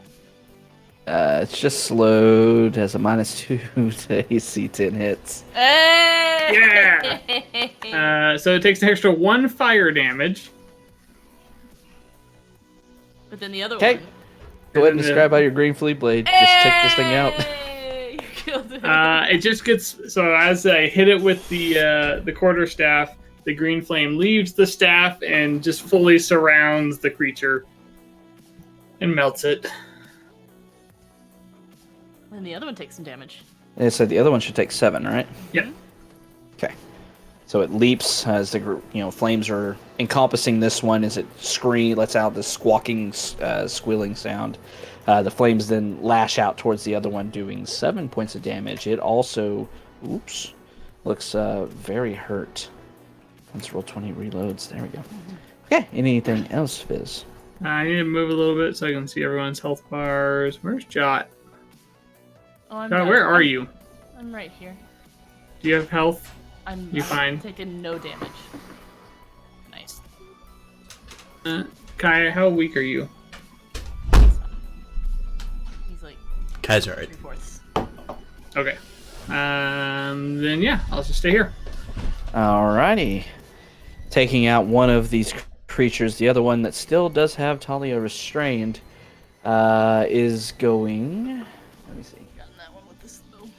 It's just slowed. Has a -2 to AC 10 hits. Yeah! So it takes an extra 1 fire damage. But then the other Okay. one. Go ahead and describe how your green flea blade just take this thing out. Hey! You killed it. It just gets so as I hit it with the quarterstaff, the green flame leaves the staff and just fully surrounds the creature and melts it. And the other one takes some damage. And so the other one should take 7, right? Yep. Okay. So it leaps as the flames are encompassing this one as it lets out this squawking, squealing sound. The flames then lash out towards the other one, doing 7 points of damage. It also, looks very hurt. Let's roll 20 reloads. There we go. Okay. Anything else, Fizz? I need to move a little bit so I can see everyone's health bars. Where's Jot? Oh, I'm Jot, done. where are you? I'm right here. Do you have health? I'm fine? taking no damage. Nice. Kai, how weak are you? He's fine. He's like Kai's alright. 3/4. Okay. Then yeah, I'll just stay here. Alrighty. Taking out one of these creatures, the other one that still does have Talia restrained is going. Let me see. Gotten that one with the slow.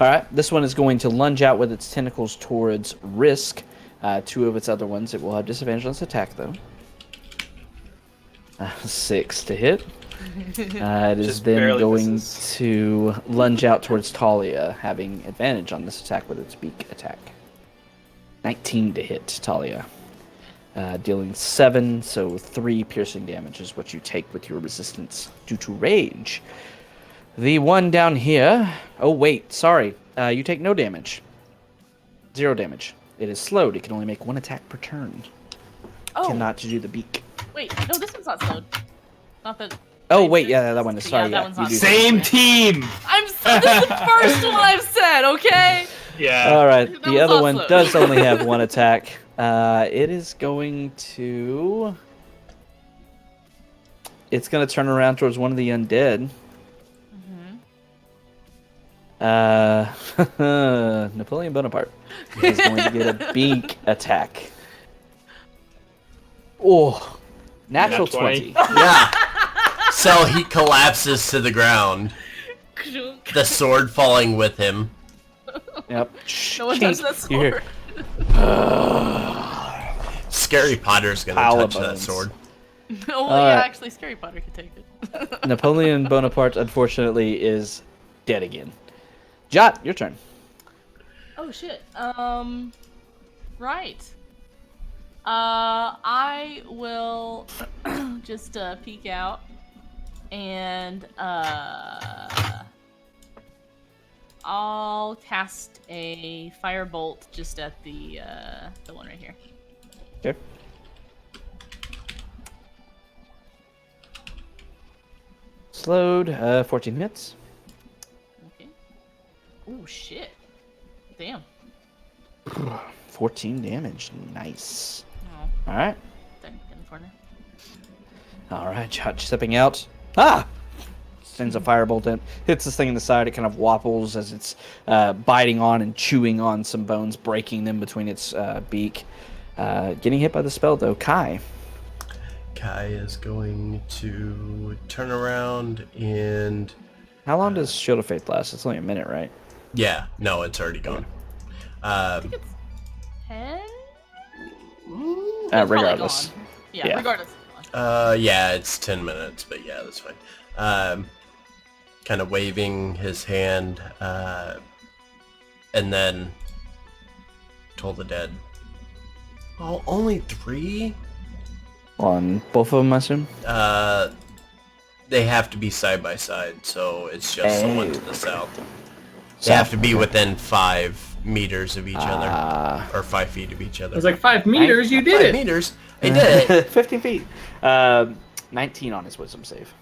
Alright, this one is going to lunge out with its tentacles towards Risk. 2 of its other ones. It will have disadvantage on its attack, though. 6 to hit. It is Just then barely going misses. to lunge out towards Talia, having advantage on this attack with its beak attack. 19 to hit Talia. Dealing 7, so 3 piercing damage is what you take with your resistance due to rage. The one down here... Oh, wait, sorry. You take no damage. 0 damage. It is slowed. It can only make 1 attack per turn. Oh, Cannot do the beak. wait. No, this one's not slowed. Not that. Oh, wait, yeah, that one is. Sorry, that yeah, one's you not do slowed. Same team. This is the first one I've said, okay? Yeah. All right, That the was other not one slowed. does only have 1 attack. It is going to... It's going to turn around towards one of the undead. Napoleon Bonaparte is going to get a beak attack. Oh, natural Nat 20. 20. Yeah. So he collapses to the ground, the sword falling with him. Yep. No one touched that You hear- sword. Scary Potter's gonna Pile of touch that bones. sword. Oh, well, Alright. yeah, actually, Scary Potter could take it. Napoleon Bonaparte, unfortunately, is dead again. Jot, your turn. Oh, shit. Right. I will just peek out and I'll cast a firebolt just at the one right here. Okay. load. 14 hits. Okay. Oh shit. Damn. 14 damage. Nice. Oh, All right. dang, get in the corner. All right, Chult stepping out. Ah! Sends a firebolt in. Hits this thing in the side. It kind of wobbles as it's biting on and chewing on some bones, breaking them between its beak. Getting hit by the spell, though. Kai. Kai is going to turn around and... How long does Shield of Faith last? It's only a minute, right? Yeah, no, it's already gone. I think it's 10? It's probably Regardless. gone. Yeah, regardless. Yeah, it's 10 minutes, but yeah, that's fine. Kind of waving his hand, and then Toll the Dead. Oh, only 3? On both of them, I assume? They have to be side by side, so it's just the one to the south. They South, have to be okay. within 5 meters of each other, or 5 feet of each other. I was like 5 meters. You did 5 it. meters. I did it. 15 feet. 19 on his wisdom save.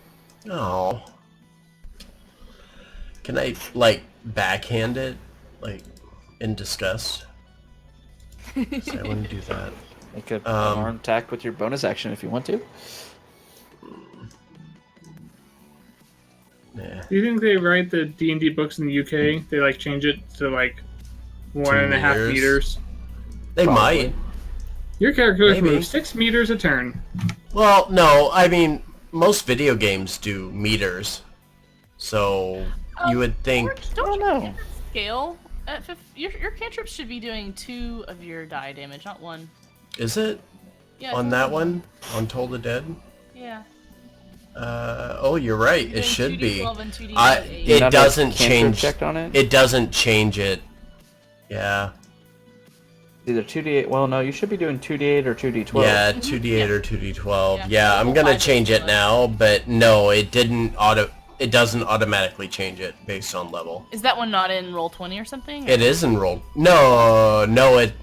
Oh. Can I, like, backhand it? Like, in disgust? 'Cause I wouldn't do that. Make a arm attack with your bonus action if you want to. Yeah. Do you think they write the D&D books in the UK? They like change it to like 1.5 meters. meters. They Probably. might. Your character Maybe. moves 6 meters a turn. Well, no, I mean, most video games do meters. So, you would think... Don't know. you get the scale? Your cantrips should be doing 2 of your die damage, not 1. Is it? Yeah, On it's that only one? On Toll the Dead? Yeah. Oh, you're right. You're It doing should 2d12 be. and 2d8. It Not a doesn't cantrip change. check on it? It doesn't change it. Yeah. Either 2d8. Well, no, you should be doing 2d8 or 2d12. Yeah, 2d8 or 2d12. Yeah. Yeah, I'm Roll gonna 5 change it plus. now, but no, it didn't It doesn't automatically change it based on level. Is that one not in roll 20 or something? It is in roll. No, It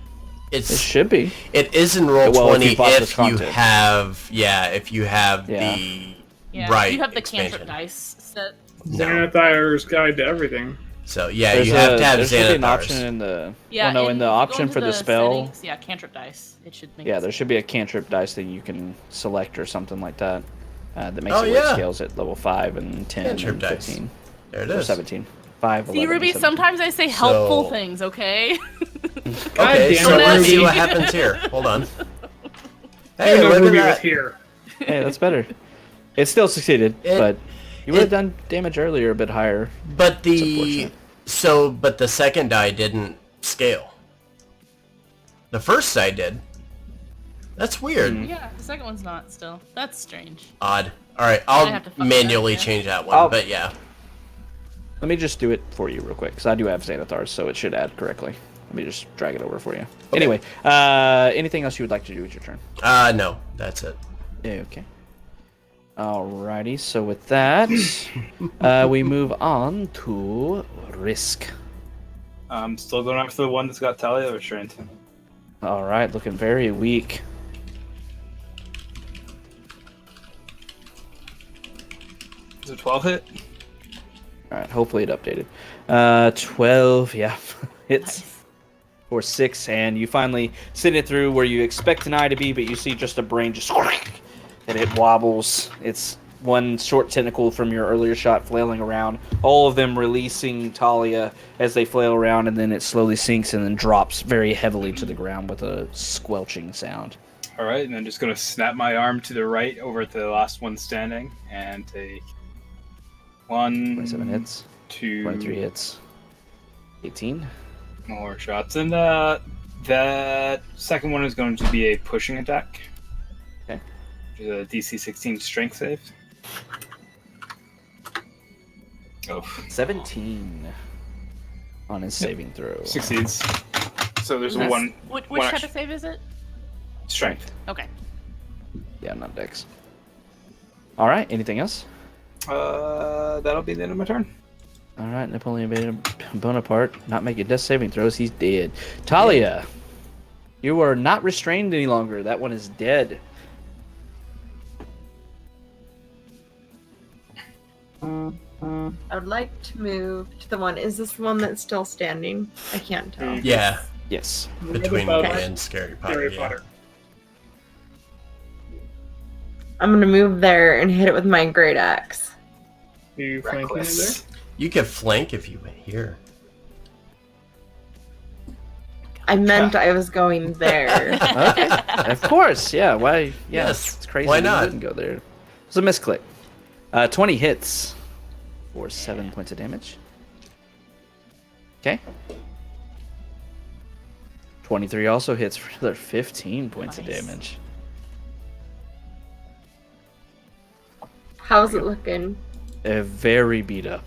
it's should be. it is in roll Well, if 20 you bought this if you content. have if you have Yeah. the Yeah. right You have the expansion. cantrip dice set. No. Xanathir's Guide to Everything. So yeah, There's you have to have there should be an option Xanathars. in the. Yeah. well, no, in the if you go option into for the spell. settings, yeah, cantrip dice. It should make. Yeah, it there should be a cantrip dice that you can select or something like that. That makes Oh, it where it yeah. scales at level 5 and 10 Cantrip and dice. 15. There it Or is. 17. 5, See, 11, Ruby, 17. sometimes I say helpful So- things, okay? Okay, damn so it, let's Ruby. see what happens here. Hold on. I Hey, know look Ruby at was that. here. Hey, that's better. It still succeeded, but you would have done damage earlier a bit higher. But It's unfortunate. but the second die didn't scale. The first die did. That's weird. Yeah, the second one's not still. That's strange. Odd. All right, I I'll have to fuck with manually that, yeah. change that one. I'll- But yeah, Let me just do it for you real quick, because I do have Xanathars, so it should add correctly. Let me just drag it over for you. Anyway, anything else you would like to do with your turn? no, that's it. Okay. Alrighty, so with that, we move on to Risk. I'm still going after the one that's got Talia restrained. Alright, looking very weak. Is it 12 hit? Alright, hopefully it updated. 12, yeah. Hits for 6, and you finally send it through where you expect an eye to be, but you see just a brain just and it wobbles. It's one short tentacle from your earlier shot flailing around, all of them releasing Talia as they flail around, and then it slowly sinks and then drops very heavily to the ground with a squelching sound. All right, and I'm just going to snap my arm to the right over at the last one standing and take 1, 27 hits, 2, 23 hits, 18. more shots. And that second one is going to be a pushing attack. Okay. Which is a DC 16 strength save. Oh, 17 on his saving throw. succeeds. So there's a That's- one Which one type action. of save is it? Strength. Okay. Yeah, not dex. Alright, anything else? That'll be the end of my turn. All right, Napoleon Bonaparte not making death saving throws. He's dead. Talia, you are not restrained any longer. That one is dead. I would like to move to the one. Is this the one that's still standing? I can't tell. Yeah, Yes. between above me it. and Scary Potter. Harry Yeah. Potter. I'm gonna move there and hit it with my great axe. Are you flanking it there? Reckless. You could flank if you were here. I meant I was going there. Okay. Of course, yeah. Why? Yeah, Yes, it's crazy. why You not? wouldn't go there. It's a misclick. 20 hits for 7 points of damage. Okay. 23 also hits for another 15 points of Nice. damage. How's it looking? They're very beat up.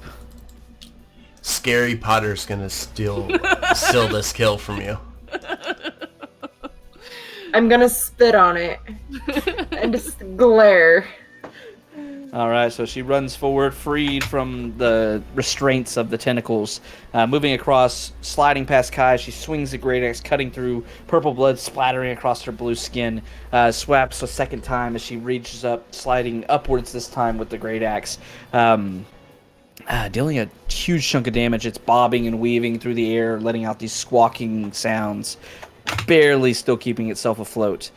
Scary Potter's gonna steal this kill from you. I'm gonna spit on it and just glare. All right, so she runs forward, freed from the restraints of the tentacles, moving across, sliding past Kai. She swings the great axe, cutting through, purple blood splattering across her blue skin. Swaps a second time as she reaches up, sliding upwards this time with the great axe, dealing a huge chunk of damage. It's bobbing and weaving through the air, letting out these squawking sounds, barely still keeping itself afloat.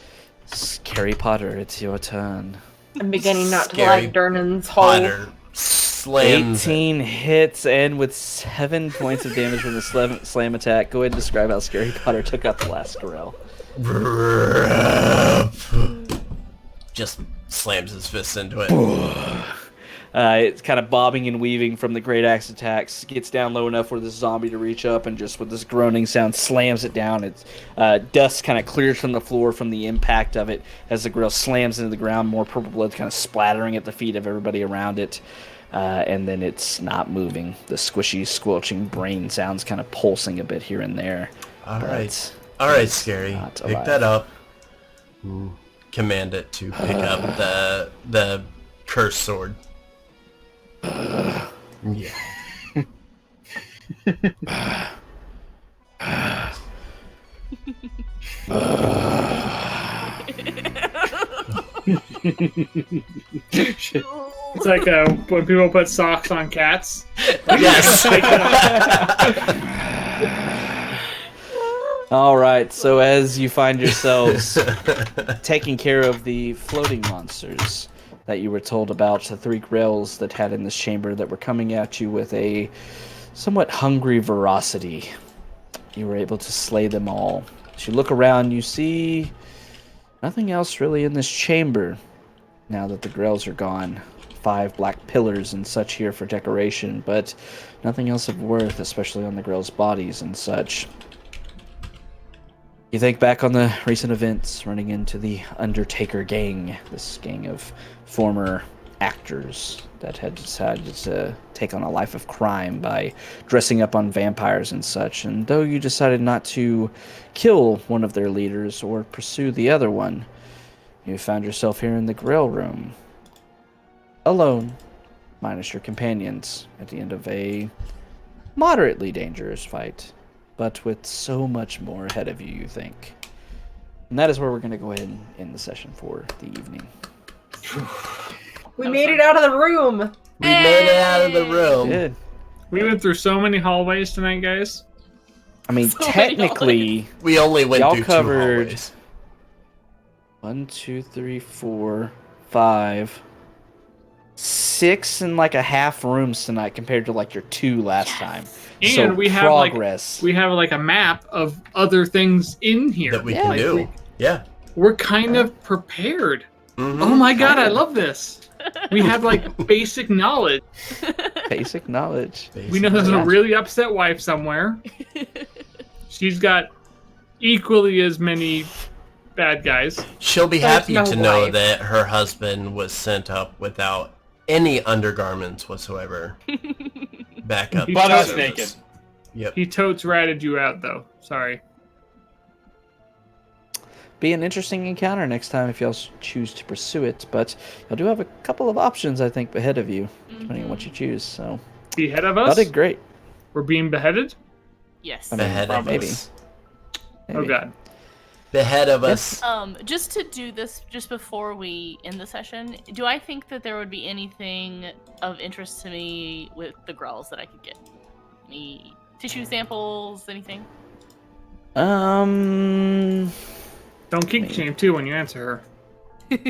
Scary Potter, it's your turn. I'm beginning not to Scary like Durnan's hole. Potter slams it. 18 hits and with 7 points of damage from the slam attack. Go ahead and describe how Scary Potter took out the last Gorell. Just slams his fist into it. It's kind of bobbing and weaving from the great axe attacks. Gets down low enough for this zombie to reach up, and just with this groaning sound, slams it down. It's dust kind of clears from the floor from the impact of it as the grill slams into the ground. More purple blood kind of splattering at the feet of everybody around it, and then it's not moving. The squishy, squelching brain sounds kind of pulsing a bit here and there. All right, But all right, Scary. not Pick alive. that up. Command it to pick up the curse sword. Yeah. It's like when people put socks on cats. Yes. All right, so as you find yourselves taking care of the floating monsters that you were told about, the 3 grails that had in this chamber that were coming at you with a somewhat hungry ferocity, you were able to slay them all. As you look around, you see nothing else really in this chamber now that the grails are gone. 5 black pillars and such here for decoration, but nothing else of worth, especially on the grails' bodies and such. You think back on the recent events, running into the Undertaker gang, this gang of former actors that had decided to take on a life of crime by dressing up on vampires and such. And though you decided not to kill one of their leaders or pursue the other one, you found yourself here in the grill room, alone, minus your companions, at the end of a moderately dangerous fight, but with so much more ahead of you, you think. And that is where we're going to go ahead and end the session for the evening. We made it out of the room. We made it out of the room. Good. We went through so many hallways tonight, guys. I mean, So many technically, We only went Y'all through covered- 2 hallways. 1, 2, 3, 4, 5, 6 and like a half rooms tonight compared to like your 2 last time. And So we have progress. we have like a map of other things in here That we Yeah. can Like, do. Yeah. We're kind of prepared. Mhm. Oh my god, I Kinda. love this. We have like basic knowledge. Basic knowledge. We know there's Yeah. a really upset wife somewhere. She's got equally as many bad guys. She'll be There's happy no to know wife. that her husband was sent up without any undergarments whatsoever. Back up. Butt to ass service. naked. Yep. He totes ratted you out though. Sorry. Be an interesting encounter next time if y'all choose to pursue it, but y'all do have a couple of options, I think, ahead of you, depending on what you choose. So, Behead of y'all us? did great. We're being beheaded? Yes. I mean, Ahead of maybe. us. Oh god. the head of us. Just to do this, just before we end the session, do I think that there would be anything of interest to me with the grells that I could get? Any tissue samples, anything? Don't kink shame too when you answer her.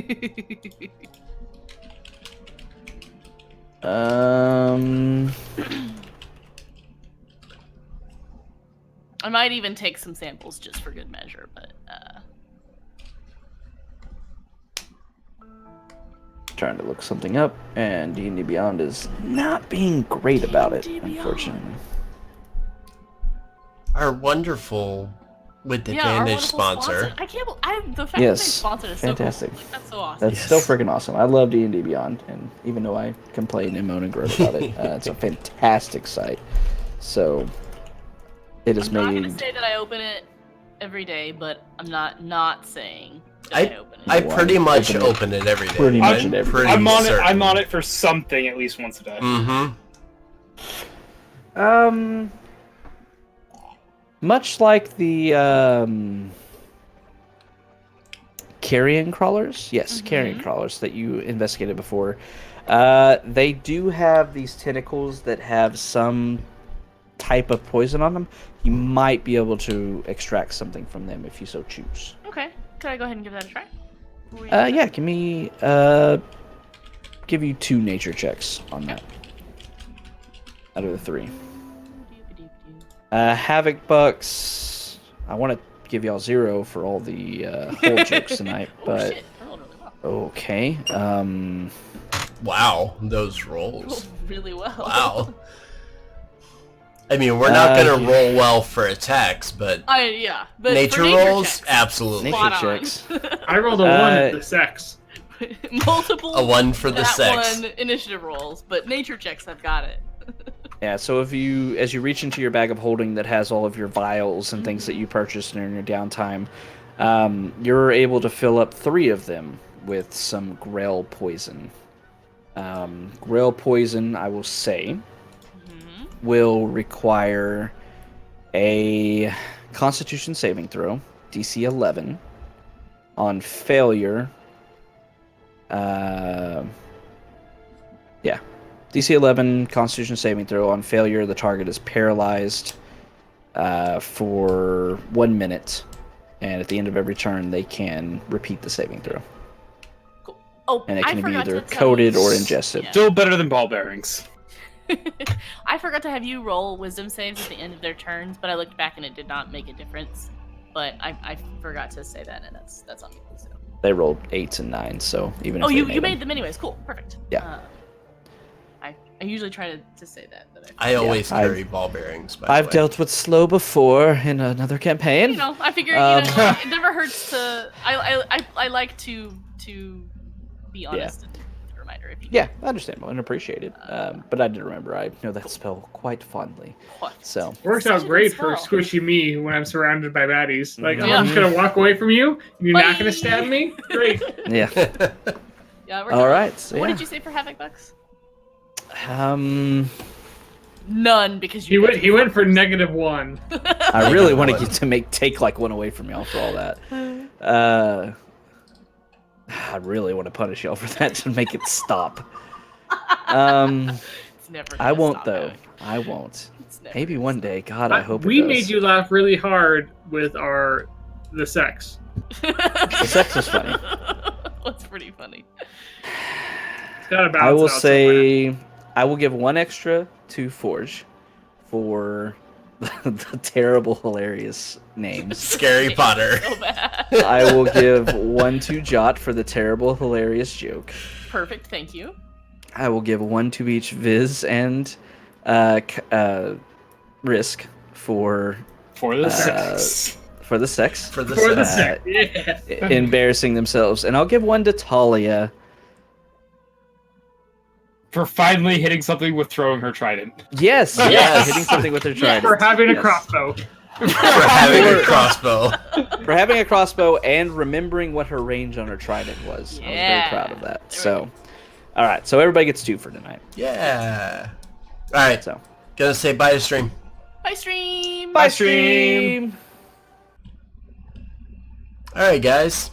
I might even take some samples just for good measure, but Trying to look something up, and D&D Beyond is not being great about it, D&D Beyond. unfortunately. Our wonderful with the our advantage wonderful sponsor. I can't. The fact that Yes, they sponsored is fantastic. so cool. Like, that's so awesome. That's still freaking awesome. I love D&D Beyond, and even though I complain and moan and groan about it, it's a fantastic site. So it is I'm not gonna made. say that I open it every day, but I'm not saying that I open it. I pretty much open it every day. Pretty much every day. I'm on it. certain. I'm on it for something at least once a day. Mm-hmm. Much like the carrion crawlers, yes, carrion crawlers that you investigated before, they do have these tentacles that have some type of poison on them. You might be able to extract something from them if you so choose. Okay, could I go ahead and give that a try? Yeah, give me give you 2 nature checks on that out of the 3. Havoc Bucks. I want to give y'all 0 for all the whole jokes tonight, but shit. I rolled really well. okay. Wow, those rolls. Rolled really well. Wow. I mean, we're not gonna roll well for attacks, but But nature for rolls, checks, absolutely. Nature spot on. checks. I rolled a 1 at the sex. Multiple. A 1 for the that sex. one initiative rolls, but nature checks, I've got it. Yeah, so as you reach into your bag of holding that has all of your vials and things that you purchased during your downtime, you're able to fill up 3 of them with some Grell poison. Grell poison, I will say, will require a Constitution saving throw, DC 11. On failure, DC 11 Constitution saving throw. On failure, the target is paralyzed for 1 minute, and at the end of every turn, they can repeat the saving throw. Cool. Oh, And it I can be forgot either to tell coated you- or ingested. Yeah. Still better than ball bearings. I forgot to have you roll wisdom saves at the end of their turns, but I looked back and it did not make a difference. But I forgot to say that, and that's on me. So. They rolled 8s and 9s, so even if Oh, they you them. made them anyways. Cool, perfect. Yeah. I usually try to say that, but I always I've- carry ball bearings. By the I've way. dealt with slow before in another campaign. you know, I figure it never hurts to. I like to be honest and a reminder if you. Yeah, understandable and appreciated. But I did remember I know that spell quite fondly. What? So Works Such out a great good for spell. squishy me when I'm surrounded by baddies. Like, Yeah. I'm just gonna walk away from you, and you're not gonna Bye. stab me? Great. yeah. Yeah. All right. So, What yeah. did you say for Havoc Bucks? None, because He you. went for -1. I really want to get to take like 1 away from y'all for all that. I really want to punish y'all for that to make it stop. It's never I gonna wont stop, though. Havoc. I won't. It's never Maybe gonna one stop. day. God, I hope We it does. made you laugh really hard with the sex. The sex is funny. What's pretty funny. It's gotta balance I will out somewhere. say I will give 1 extra to Forge for the terrible, hilarious names. Scary Potter. So bad. I will give 1 to Jot for the terrible, hilarious joke. Perfect, thank you. I will give 1 to each Viz and Risk for The sex. for the sex, For the For the sex. sex. Yeah. embarrassing themselves, and I'll give 1 to Talia. For finally hitting something with throwing her trident. Yes, Yes. hitting something with their trident. For having a Yes. crossbow. For having a crossbow. For having a crossbow and remembering what her range on her trident was. I was very Yeah. proud of that. There we So, all right. So everybody gets 2 for tonight. Yeah. All right. So, Gonna say bye to stream. Bye, stream. bye, stream. Alright, guys.